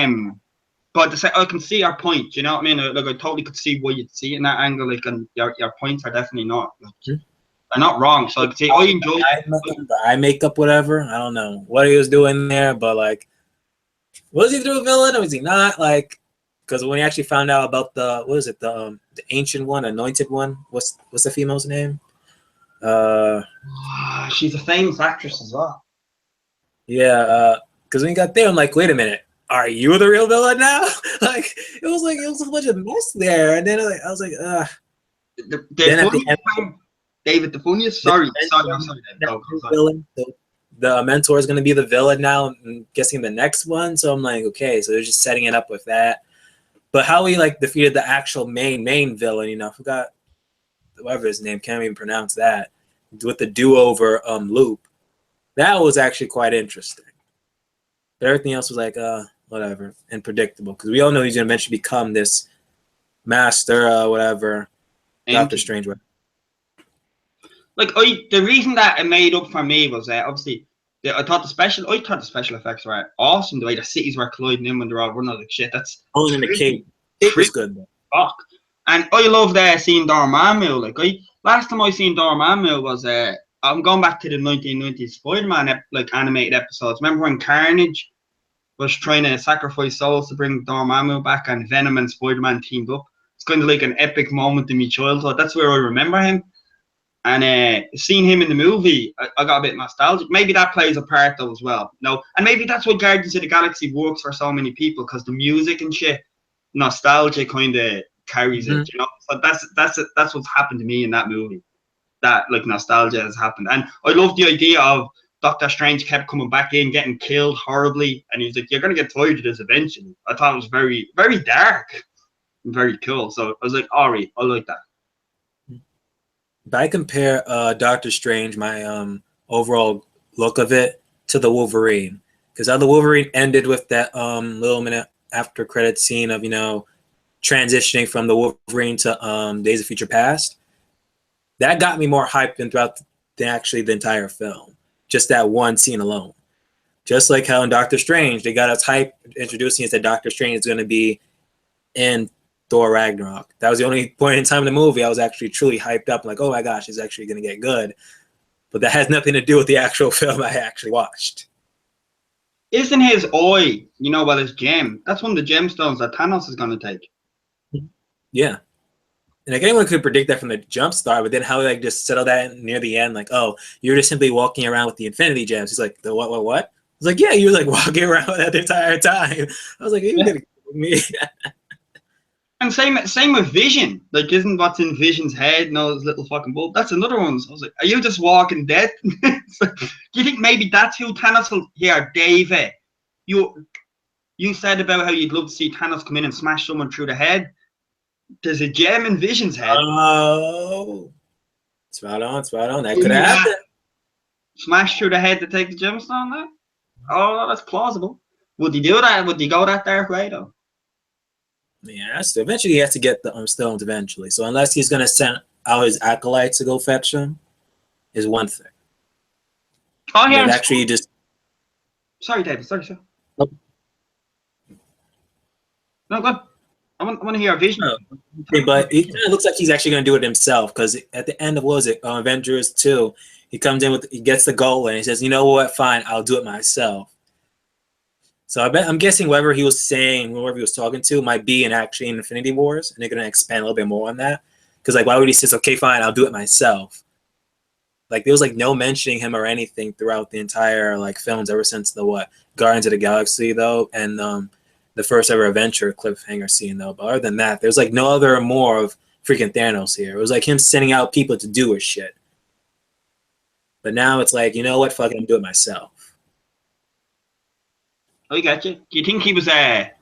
But I can see your point. You know what I mean? Like I totally could see why you'd see it in that angle. Like, and your points are definitely not. They're not wrong. So I could say I enjoyed the eye makeup, whatever. I don't know what he was doing there, but like. Was he through a villain or was he not? Like, because when he actually found out about the ancient one, anointed one, what's the female's name? She's a famous actress as well. Yeah, because when he got there, I'm like, wait a minute, are you the real villain now? Like, it was a bunch of mess there, and then I was like, David the funniest. Sorry, villain. The mentor is going to be the villain now. I'm guessing the next one. So I'm like, okay, so they're just setting it up with that. But how he like defeated the actual main villain, I forgot whatever his name, can't even pronounce that, with the do-over loop. That was actually quite interesting. But everything else was like, whatever, and predictable. Because we all know he's going to eventually become this master, whatever, Doctor Strange. Like the reason that it made up for me was obviously I thought the special effects were awesome. The way the cities were colliding in when they're all running like shit. That's only in the cave. It was good though. Fuck. And I loved seeing Dormammu. Like last time I seen Dormammu was I'm going back to the 1990s Spider-Man animated episodes. Remember when Carnage was trying to sacrifice souls to bring Dormammu back, and Venom and Spider-Man teamed up? It's kind of like an epic moment in my childhood. That's where I remember him. And seeing him in the movie, I got a bit nostalgic. Maybe that plays a part though as well. No, and maybe that's why Guardians of the Galaxy works for so many people, because the music and shit, nostalgia kind of carries it. You know, so that's what's happened to me in that movie. That like nostalgia has happened, and I love the idea of Doctor Strange kept coming back in, getting killed horribly, and he's like, "You're gonna get tired of this eventually." I thought it was very, very dark, and very cool. So I was like, "Alright, I like that." If I compare Doctor Strange, my overall look of it to the Wolverine, because how the Wolverine ended with that little minute after credit scene of, you know, transitioning from the Wolverine to Days of Future Past. That got me more hyped than throughout the entire film. Just that one scene alone. Just like how in Doctor Strange, they got us hyped introducing us that Doctor Strange is going to be in Thor Ragnarok. That was the only point in time in the movie I was actually truly hyped up, like, oh my gosh, it's actually going to get good. But that has nothing to do with the actual film I actually watched. Isn't his eye, you know, well, his gem? That's one of the gemstones that Thanos is going to take. Yeah. And like anyone could predict that from the jump start, but then how they like just settle that near the end, like, oh, you're just simply walking around with the Infinity Gems. He's like, the what? I was like, yeah, you were like walking around that the entire time. I was like, are you gonna kill me? And same with Vision. Like, isn't what's in Vision's head and all those little fucking bulb? That's another one. I was like, are you just walking dead? Like, do you think maybe that's who Thanos will... Here, David, you said about how you'd love to see Thanos come in and smash someone through the head. There's a gem in Vision's head. Oh, spot on. That could happen. Smash through the head to take the gemstone there? Oh, that's plausible. Would he do that? Would he go that dark way, though? Yeah, so eventually he has to get the stones eventually. So unless he's going to send out his acolytes to go fetch them, is one thing. Oh, yeah. Actually, just... Sorry, David. Sorry. Nope. No, go on. I want to hear a Vision. Okay, but it kind of looks like he's actually going to do it himself, because at the end of, what was it, Avengers 2, he comes in he gets the goal and he says, you know what, fine, I'll do it myself. So I'm guessing whoever he was saying, whoever he was talking to, might be in Infinity Wars, and they're going to expand a little bit more on that. Because like, why would he say, okay, fine, I'll do it myself? Like, there was like no mentioning him or anything throughout the entire like films ever since the Guardians of the Galaxy though, and the first ever adventure cliffhanger scene though. But other than that, there's like no other more of freaking Thanos here. It was like him sending out people to do his shit. But now it's like, you know what, fuck it, I'm doing it myself. I got you. Do you think he was like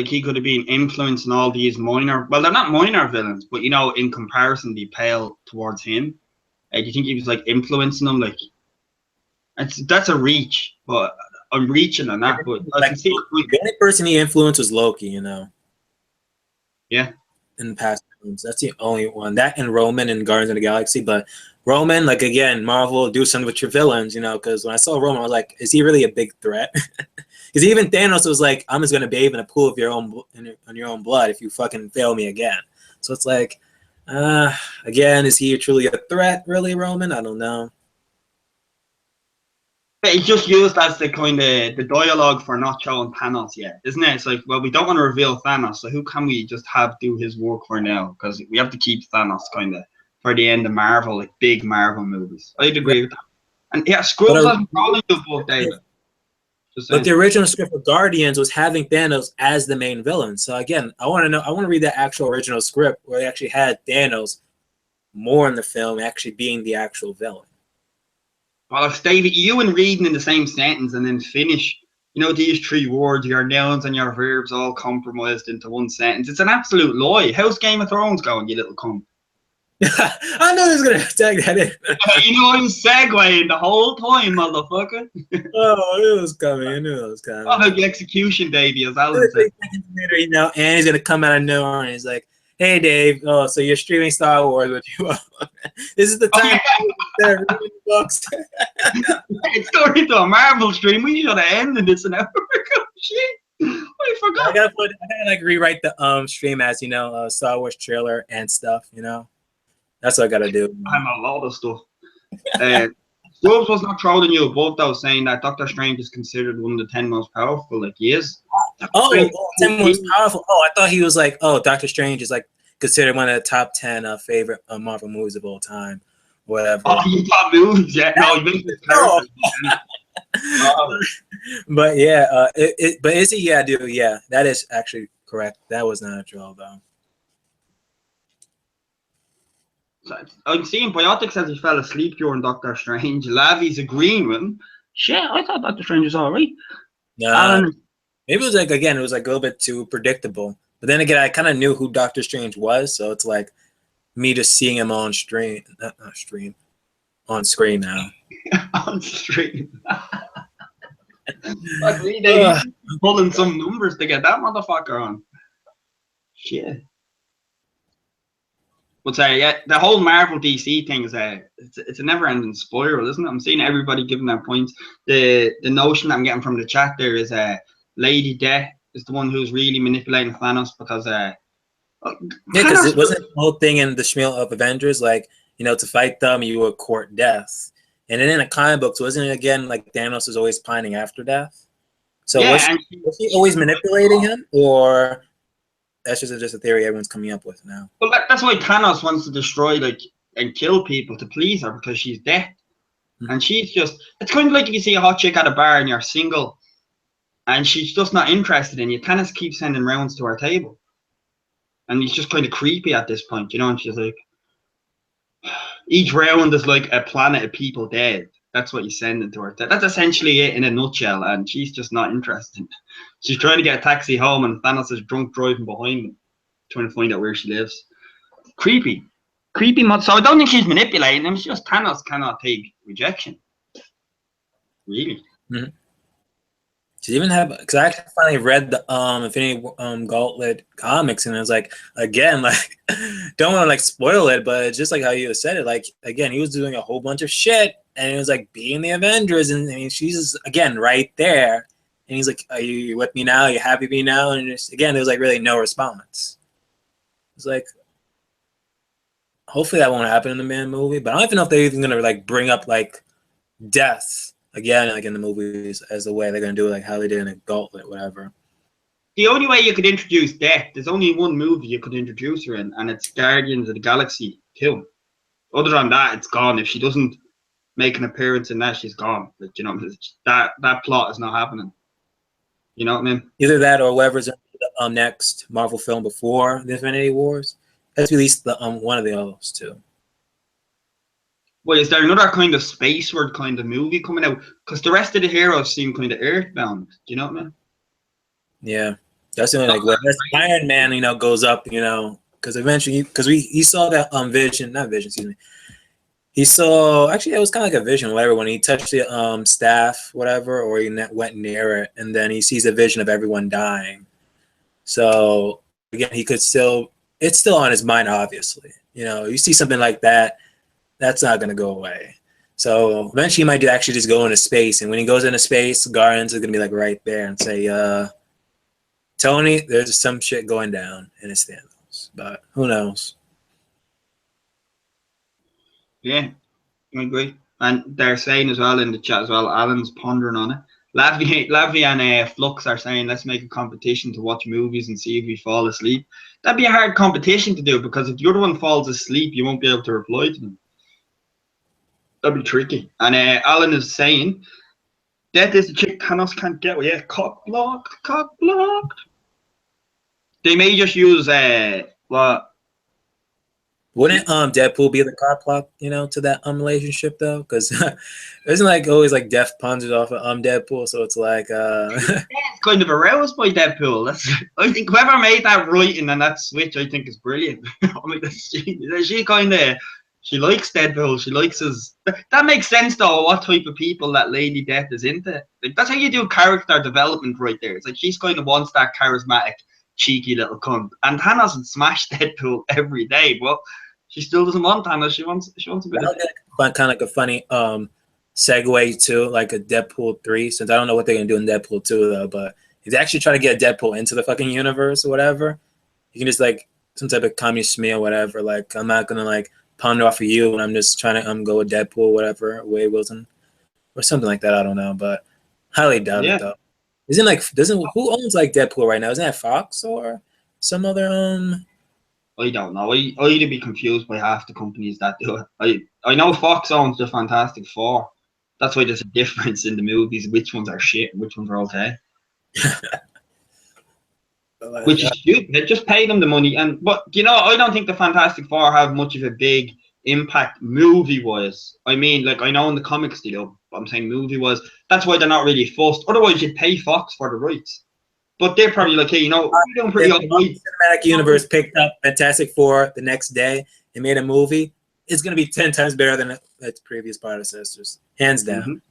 he could have been influencing all these minor? Well, they're not minor villains, but you know, in comparison, they pale towards him. Do you think he was like influencing them? Like, that's a reach, but I'm reaching on that. But I can see the only person he influenced was Loki. You know. Yeah. In the past films, that's the only one. That and Roman in Guardians of the Galaxy, but Roman, like again, Marvel, do something with your villains, you know? Because when I saw Roman, I was like, is he really a big threat? Because even Thanos was like, I'm just gonna bathe in a pool of your own blood if you fucking fail me again. So it's like, again, is he truly a threat, really, Roman? I don't know. It's just used as the kind of the dialogue for not showing Thanos yet, isn't it? It's like, well, we don't want to reveal Thanos, so who can we just have do his work for now? Because we have to keep Thanos kind of for the end of Marvel, like big Marvel movies. I'd agree with that. And yeah, Skrulls hasn't probably do both, David. But the original script for Guardians was having Thanos as the main villain. So again, I want to read the actual original script where they actually had Thanos more in the film actually being the actual villain. Well, if David, you and reading in the same sentence and then finish, you know, these three words, your nouns and your verbs all compromised into one sentence. It's an absolute lie. How's Game of Thrones going, you little cunt? I know he's gonna tag that in. You know, I'm segueing the whole time, motherfucker. Oh, it was coming. I knew it was coming. Oh, the execution, baby, as Alan said. You know, and he's gonna come out of nowhere and he's like, "Hey, Dave. Oh, so you're streaming Star Wars with you? This is the time to read books." It's going into a Marvel stream. We should have ended this an hour ago. Shit, I forgot. I gotta like rewrite the stream as, you know, Star Wars trailer and stuff. You know. That's what I gotta do. I'm a lot of stuff. Stubbs was not trolling you above though, saying that Doctor Strange is considered one of the 10 most powerful. Like, he is. 10 most powerful. Oh, I thought he was like, oh, Doctor Strange is like considered one of the top 10 favorite Marvel movies of all time. Whatever. Oh, you thought movies? Yeah. No, but yeah, but is he? Yeah, dude. Yeah, that is actually correct. That was not a troll though. I'm seeing Biotic says he fell asleep during Doctor Strange. Lavi's agreeing with him. Shit, I thought Doctor Strange was alright. Maybe it was like, again, it was like a little bit too predictable. But then again, I kind of knew who Doctor Strange was, so it's like me just seeing him on on screen now. On stream. Fuck me, they pulling some numbers to get that motherfucker on. Shit. But yeah, the whole Marvel DC thing is it's a never-ending spiral, isn't it? I'm seeing everybody giving their points. The notion I'm getting from the chat there is Lady Death is the one who's really manipulating Thanos because yeah, because it wasn't the whole thing in the spiel of Avengers, like, you know, to fight them you would court death. And then in the comic books, wasn't it again like Thanos is always pining after death? So yeah, was she always manipulating him, or that's just a theory everyone's coming up with now? Well, that's why Thanos wants to destroy and kill people to please her, because she's dead. Mm-hmm. And she's just, it's kind of like if you see a hot chick at a bar and you're single and she's just not interested in you. Thanos keeps sending rounds to her table. And he's just kind of creepy at this point, you know, and she's like, each round is like a planet of people dead. That's what he's sending to her. That's essentially it in a nutshell, and she's just not interested. She's trying to get a taxi home, and Thanos is drunk driving behind them, trying to find out where she lives. Creepy. So I don't think she's manipulating him. It's just Thanos cannot take rejection. Really. Mm-hmm. She even have, because I actually finally read the Infinity Gauntlet comics, and it was like, again, like, don't want to like spoil it, but it's just like how you said it. Like, again, he was doing a whole bunch of shit, and it was like being the Avengers, and I mean, she's again right there, and he's like, "Are you with me now? Are you happy with me now?" And just, again, there was like really no response. It's like, hopefully that won't happen in the Man movie, but I don't even know if they're even gonna like bring up like death again, like in the movies, as the way they're gonna do it, like how they did in a Gauntlet, whatever. The only way you could introduce death, there's only one movie you could introduce her in, and it's Guardians of the Galaxy 2. Other than that, it's gone. If she doesn't make an appearance in that, she's gone. Like, you know, that plot is not happening. You know what I mean? Either that or whoever's in the next Marvel film before the Infinity Wars. That's at least the one of the others too. Well, is there another kind of space-word kind of movie coming out? Because the rest of the heroes seem kind of earthbound. Do you know what I mean? Yeah, that's the only like Iron Man, you know, goes up, you know, because eventually, because he saw that excuse me. He saw, actually it was kind of like a vision, whatever, when he touched the staff, whatever, or he went near it, and then he sees a vision of everyone dying. So again, he could still, it's still on his mind, obviously. You know, you see something like that, that's not going to go away. So eventually he might actually just go into space, and when he goes into space, Guardians are going to be like right there and say, Tony, there's some shit going down, and it's Thanos. But who knows? Yeah, I agree. And they're saying as well in the chat as well, Alan's pondering on it. Lavy and Flux are saying, let's make a competition to watch movies and see if we fall asleep. That'd be a hard competition to do, because if the other one falls asleep, you won't be able to reply to them. That'd be tricky. And Alan is saying, death is the chick Thanos can't get with. Yeah, cock blocked. They may just use what? Wouldn't Deadpool be the car plot, you know, to that relationship though? Because isn't like always like death punches off of Deadpool, so it's like it's kind of aroused by Deadpool. I think whoever made that writing and that switch, I think is brilliant. I mean, she kind of, she likes Deadpool. She likes his. That makes sense though. What type of people that Lady Death is into? Like, that's how you do character development right there. It's like she's kind of wants that charismatic, cheeky little cunt. And Thanos would smash Deadpool every day, but she still doesn't want Thanos. She wants a bit of kind of like a funny segue to like a Deadpool 3, since I don't know what they're gonna do in Deadpool 2 though, but if they actually try to get Deadpool into the fucking universe or whatever, you can just like some type of communist me or whatever. Like, I'm not gonna like pound off of you when I'm just trying to go with Deadpool, whatever, Wade Wilson or something like that. I don't know, but highly doubt it though. Who owns like Deadpool right now? Isn't that Fox or some other I don't know. I'd be confused by half the companies that do it. I know Fox owns the Fantastic Four. That's why there's a difference in the movies. Which ones are shit and which ones are okay. Which is stupid. They just pay them the money. But you know, I don't think the Fantastic Four have much of a big impact movie-wise. I mean, like, I know in the comics they do, but I'm saying movie-wise, that's why they're not really fussed. Otherwise, you'd pay Fox for the rights. But they're probably like, hey, you know, we're doing pretty all right. Cinematic Universe picked up Fantastic Four the next day and made a movie. it's going to be 10 times better than its previous predecessors, hands down.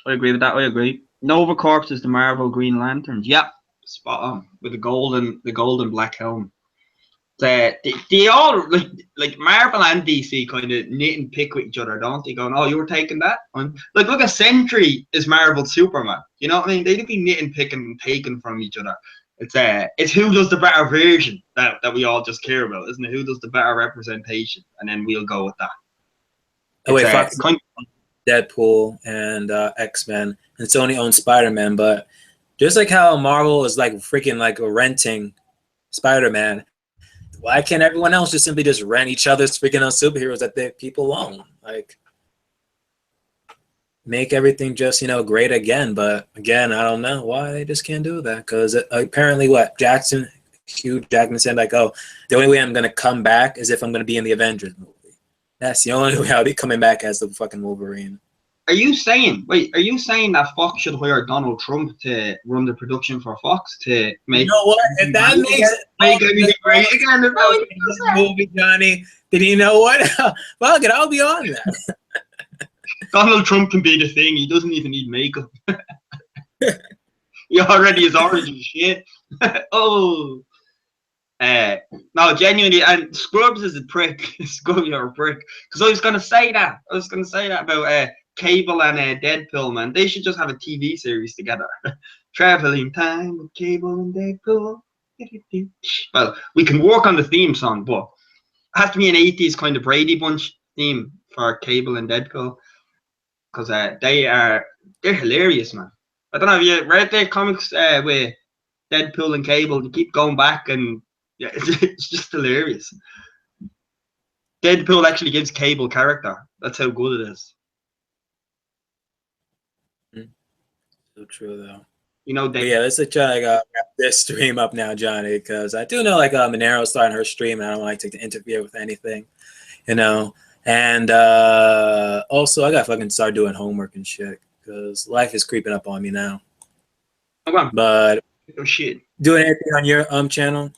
I agree with that. I agree. Nova Corps is the Marvel Green Lanterns. Yep, spot on with the golden black helm. They all like Marvel and DC kind of knit and pick with each other, don't they? Going, oh, you were taking that one. Like, look at Sentry is Marvel Superman. You know what I mean? They'd be knitting, picking, and taking from each other. It's who does the better version that we all just care about, isn't it? Who does the better representation, and then we'll go with that. Oh wait, Fox Deadpool and X-Men, and Sony owns Spider-Man, but just like how Marvel is like freaking like renting Spider-Man, why can't everyone else just simply just rent each other's freaking superheroes that they people own? Like, make everything just, you know, great again. But again, I don't know why they just can't do that, because apparently what Hugh Jackman said, like, oh, the only way I'm gonna come back is if I'm gonna be in the Avengers movie. That's the only way I'll be coming back as the fucking Wolverine. Are you saying that Fox should hire Donald Trump to run the production for Fox to make? You know what? If that makes it great again, movie, Johnny, then you know what? Fuck it, I'll be on that. Donald Trump can be the thing. He doesn't even need makeup. He already is orange as shit. Oh. No, genuinely, and Scrubs is a prick. Scrubs are a prick. Because I was gonna say that. About Cable and Deadpool, man. They should just have a TV series together. Traveling time with Cable and Deadpool. Well, we can work on the theme song, but it has to be an 80s kind of Brady Bunch theme for Cable and Deadpool. Because they're hilarious, man. I don't know if you read their comics with Deadpool and Cable. They keep going back, and yeah, it's just hilarious. Deadpool actually gives Cable character. That's how good it is. So true, though. You know, yeah, let's try to wrap this stream up now, Johnny, because I do know like Monero's starting her stream, and I don't like to interfere with anything, you know. And also, I gotta fucking start doing homework and shit, because life is creeping up on me now. Okay. But oh shit, doing anything on your channel?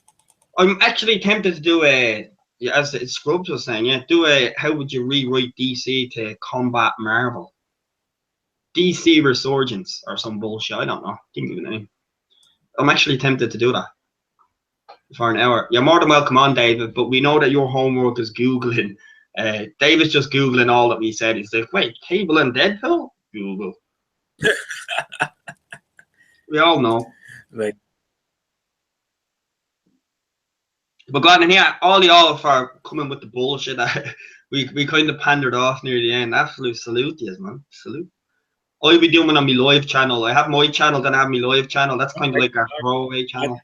I'm actually tempted to do as Scrubs was saying, yeah, how would you rewrite DC to combat Marvel? DC Resurgence or some bullshit. I don't know. Didn't even know. I'm actually tempted to do that for an hour. You're more than welcome on, David, but we know that your homework is Googling. David's just Googling all that we said. He's like, wait, Cable and Deadpool? Google. We all know. Right. But God, and here, all y'all for coming with the bullshit that we kind of pandered off near the end. Absolute salute to you, man. Salute. I'll be doing it on my live channel. I have my channel, then I have my live channel. That's kind of like our throwaway channel.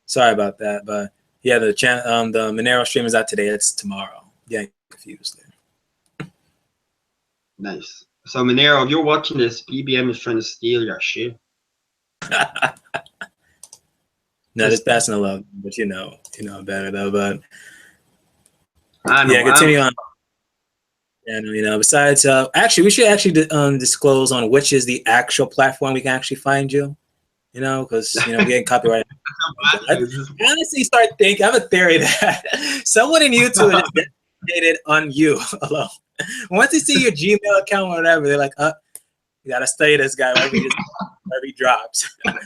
Sorry about that, but yeah, the channel, the Monero stream is out today. It's tomorrow. Yeah, confused there. Nice. So Monero, if you're watching this, BBM is trying to steal your shit. No, just passing the love, but you know better though. But I know, yeah, continue on. And you know, besides, actually, we should actually disclose on which is the actual platform we can actually find you. You know, because you know we get copyright. I honestly start thinking. I have a theory that someone in YouTube is dedicated on you alone. Once they see your Gmail account or whatever, they're like, you gotta study this guy whenever he drops. I'm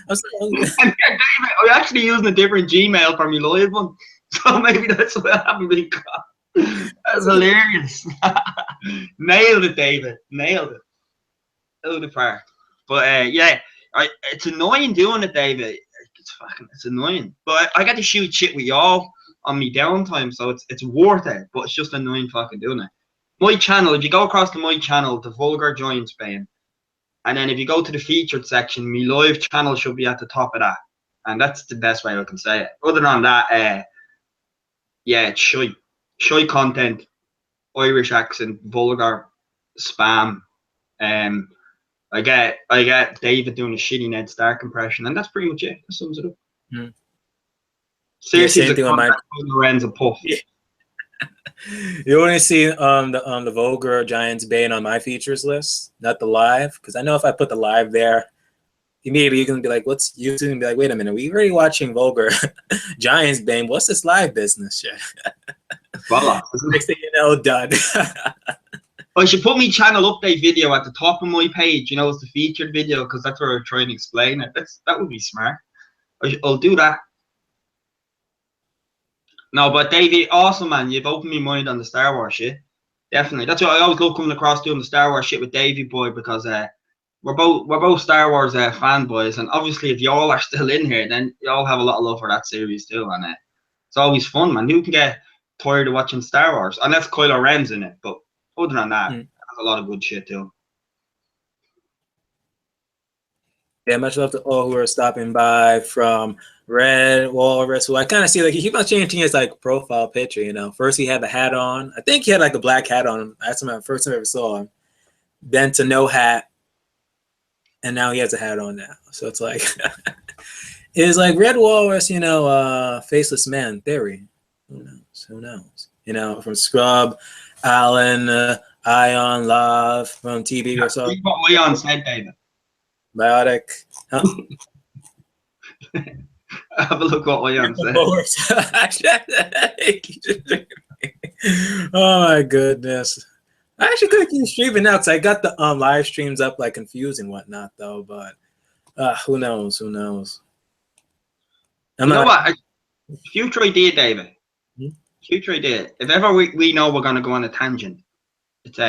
actually using a different Gmail for my live one, so maybe that's what I haven't been caught. That's hilarious. Nailed it, David. Nailed it. Nailed it far. But yeah, it's annoying doing it, David. It's annoying. But I got to shoot shit with y'all on me downtime, so it's worth it. But it's just annoying fucking doing it. My channel, if you go across to my channel, the Vulgar Giantsbane, and then if you go to the featured section, my live channel should be at the top of that. And that's the best way I can say it. Other than that, yeah, it's shy. Shy content, Irish accent, vulgar, spam. I get David doing a shitty Ned Stark impression, and that's pretty much it. That sums it up. Mm. Seriously, yeah, the content ends a puff. Yeah. You only see the Vulgar Giantsbane on my features list, not the live, because I know if I put the live there, immediately you're gonna be like, "What's YouTube?" And be like, "Wait a minute, we already watching Vulgar Giantsbane. What's this live business shit?" Bollocks, isn't it? Next thing you know, done. I should put my channel update video at the top of my page, you know, as the featured video, because that's where I'm trying to explain it. That would be smart. I'll do that. No, but Davey, awesome, man. You've opened my mind on the Star Wars shit. Definitely. That's why I always love coming across doing the Star Wars shit with Davey boy, because we're both Star Wars fanboys, and obviously if y'all are still in here, then y'all have a lot of love for that series too, and it's always fun, man. Who can get tired of watching Star Wars? Unless Kylo Ren's in it, but other than that, there's a lot of good shit too. Yeah, much love to all who are stopping by from Red Walrus, who I kind of see like he keeps on changing his like profile picture. You know, first he had the hat on. I think he had like a black hat on. That's my first time I ever saw him. Then to no hat, and now he has a hat on now. So it's like it's like Red Walrus, you know, faceless man theory. Who knows? Who knows? You know, from Scrub, Alan, Ion, Love from TV or so. What Ion said, David. Biotic. Huh? Have a look what Ion said. Oh my goodness. I actually could keep streaming now because I got the live streams up like confused and whatnot though, but who knows? Who knows? You know what? Future idea, David. Future idea. If ever we know we're gonna go on a tangent, it's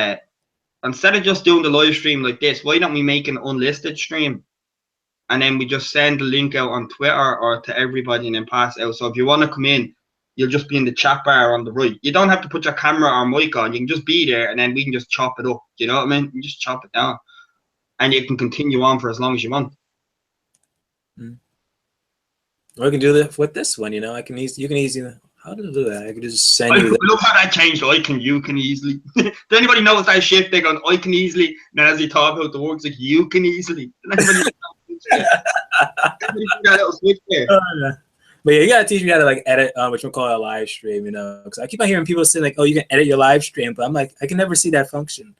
instead of just doing the live stream like this, why don't we make an unlisted stream? And then we just send the link out on Twitter or to everybody and then pass it out. So if you want to come in, you'll just be in the chat bar on the right. You don't have to put your camera or mic on. You can just be there and then we can just chop it up. You know what I mean? You just chop it down. And you can continue on for as long as you want. Or I can do that with this one, you know. You can easily how do I do that? I can just send you. I love how that changed. You can easily. Did anybody notice that shift? They go, I can easily. And then as he talk about the words, like you can easily. But yeah, you gotta teach me how to like edit, which we'll call a live stream, you know. Because I keep on hearing people say like, "Oh, you can edit your live stream," but I'm like, I can never see that function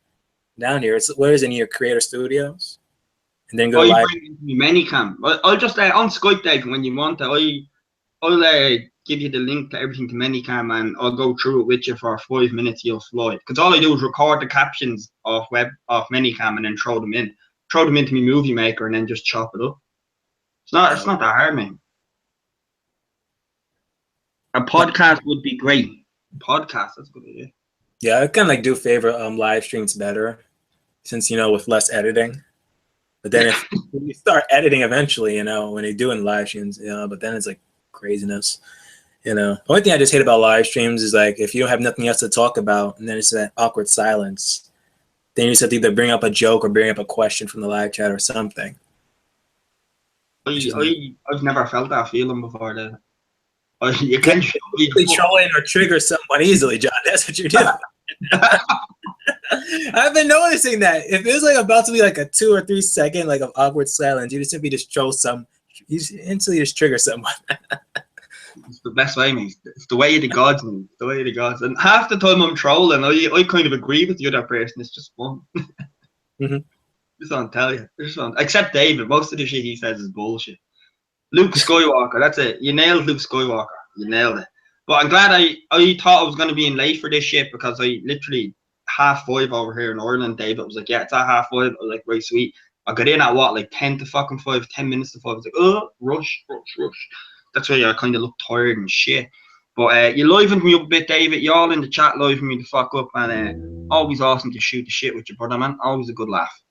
down here. It's where is it in your Creator Studios, and then go live. Manycam. I'll just on Skype, Dave, when you want to. I'll give you the link to everything to Manycam, and I'll go through it with you for 5 minutes. You'll fly because all I do is record the captions off Manycam and then throw them into my movie maker, and then just chop it up. It's not that hard, man. A podcast would be great. Podcast, that's a good idea. Yeah, I kind of like do favor live streams better, since you know with less editing. But then if you start editing eventually, you know, when you're doing live streams, you know, but then it's like craziness. You know, the only thing I just hate about live streams is like if you don't have nothing else to talk about, and then it's that awkward silence. Then you just have to either bring up a joke or bring up a question from the live chat or something. I've never felt that feeling before. You can trolling or trigger someone easily, John. That's what you're doing. I've been noticing that if there's like about to be like a 2 or 3 second like of awkward silence, you just simply just troll you instantly just trigger someone. It's the best way, mate. It's the way of the gods, man. The way of the gods. And half the time I'm trolling, I kind of agree with the other person. It's just fun. Just want to tell you. Except David. Most of the shit he says is bullshit. Luke Skywalker, that's it. You nailed Luke Skywalker. You nailed it. But I'm glad I thought I was going to be in late for this shit because I literally 5:30 over here in Ireland. David was like, yeah, it's at 5:30. I was like, right, sweet. I got in at what, like 10 to fucking 5, 10 minutes to 5. I was like, oh, rush. That's why I kind of look tired and shit. But you livened me up a bit, David. You all in the chat livened me the fuck up. And always awesome to shoot the shit with your brother, man. Always a good laugh.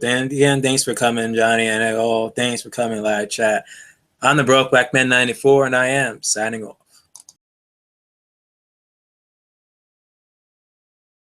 Then again, thanks for coming, Johnny. And thanks for coming live chat. I'm the BrokeBlackMan 94, and I am signing off.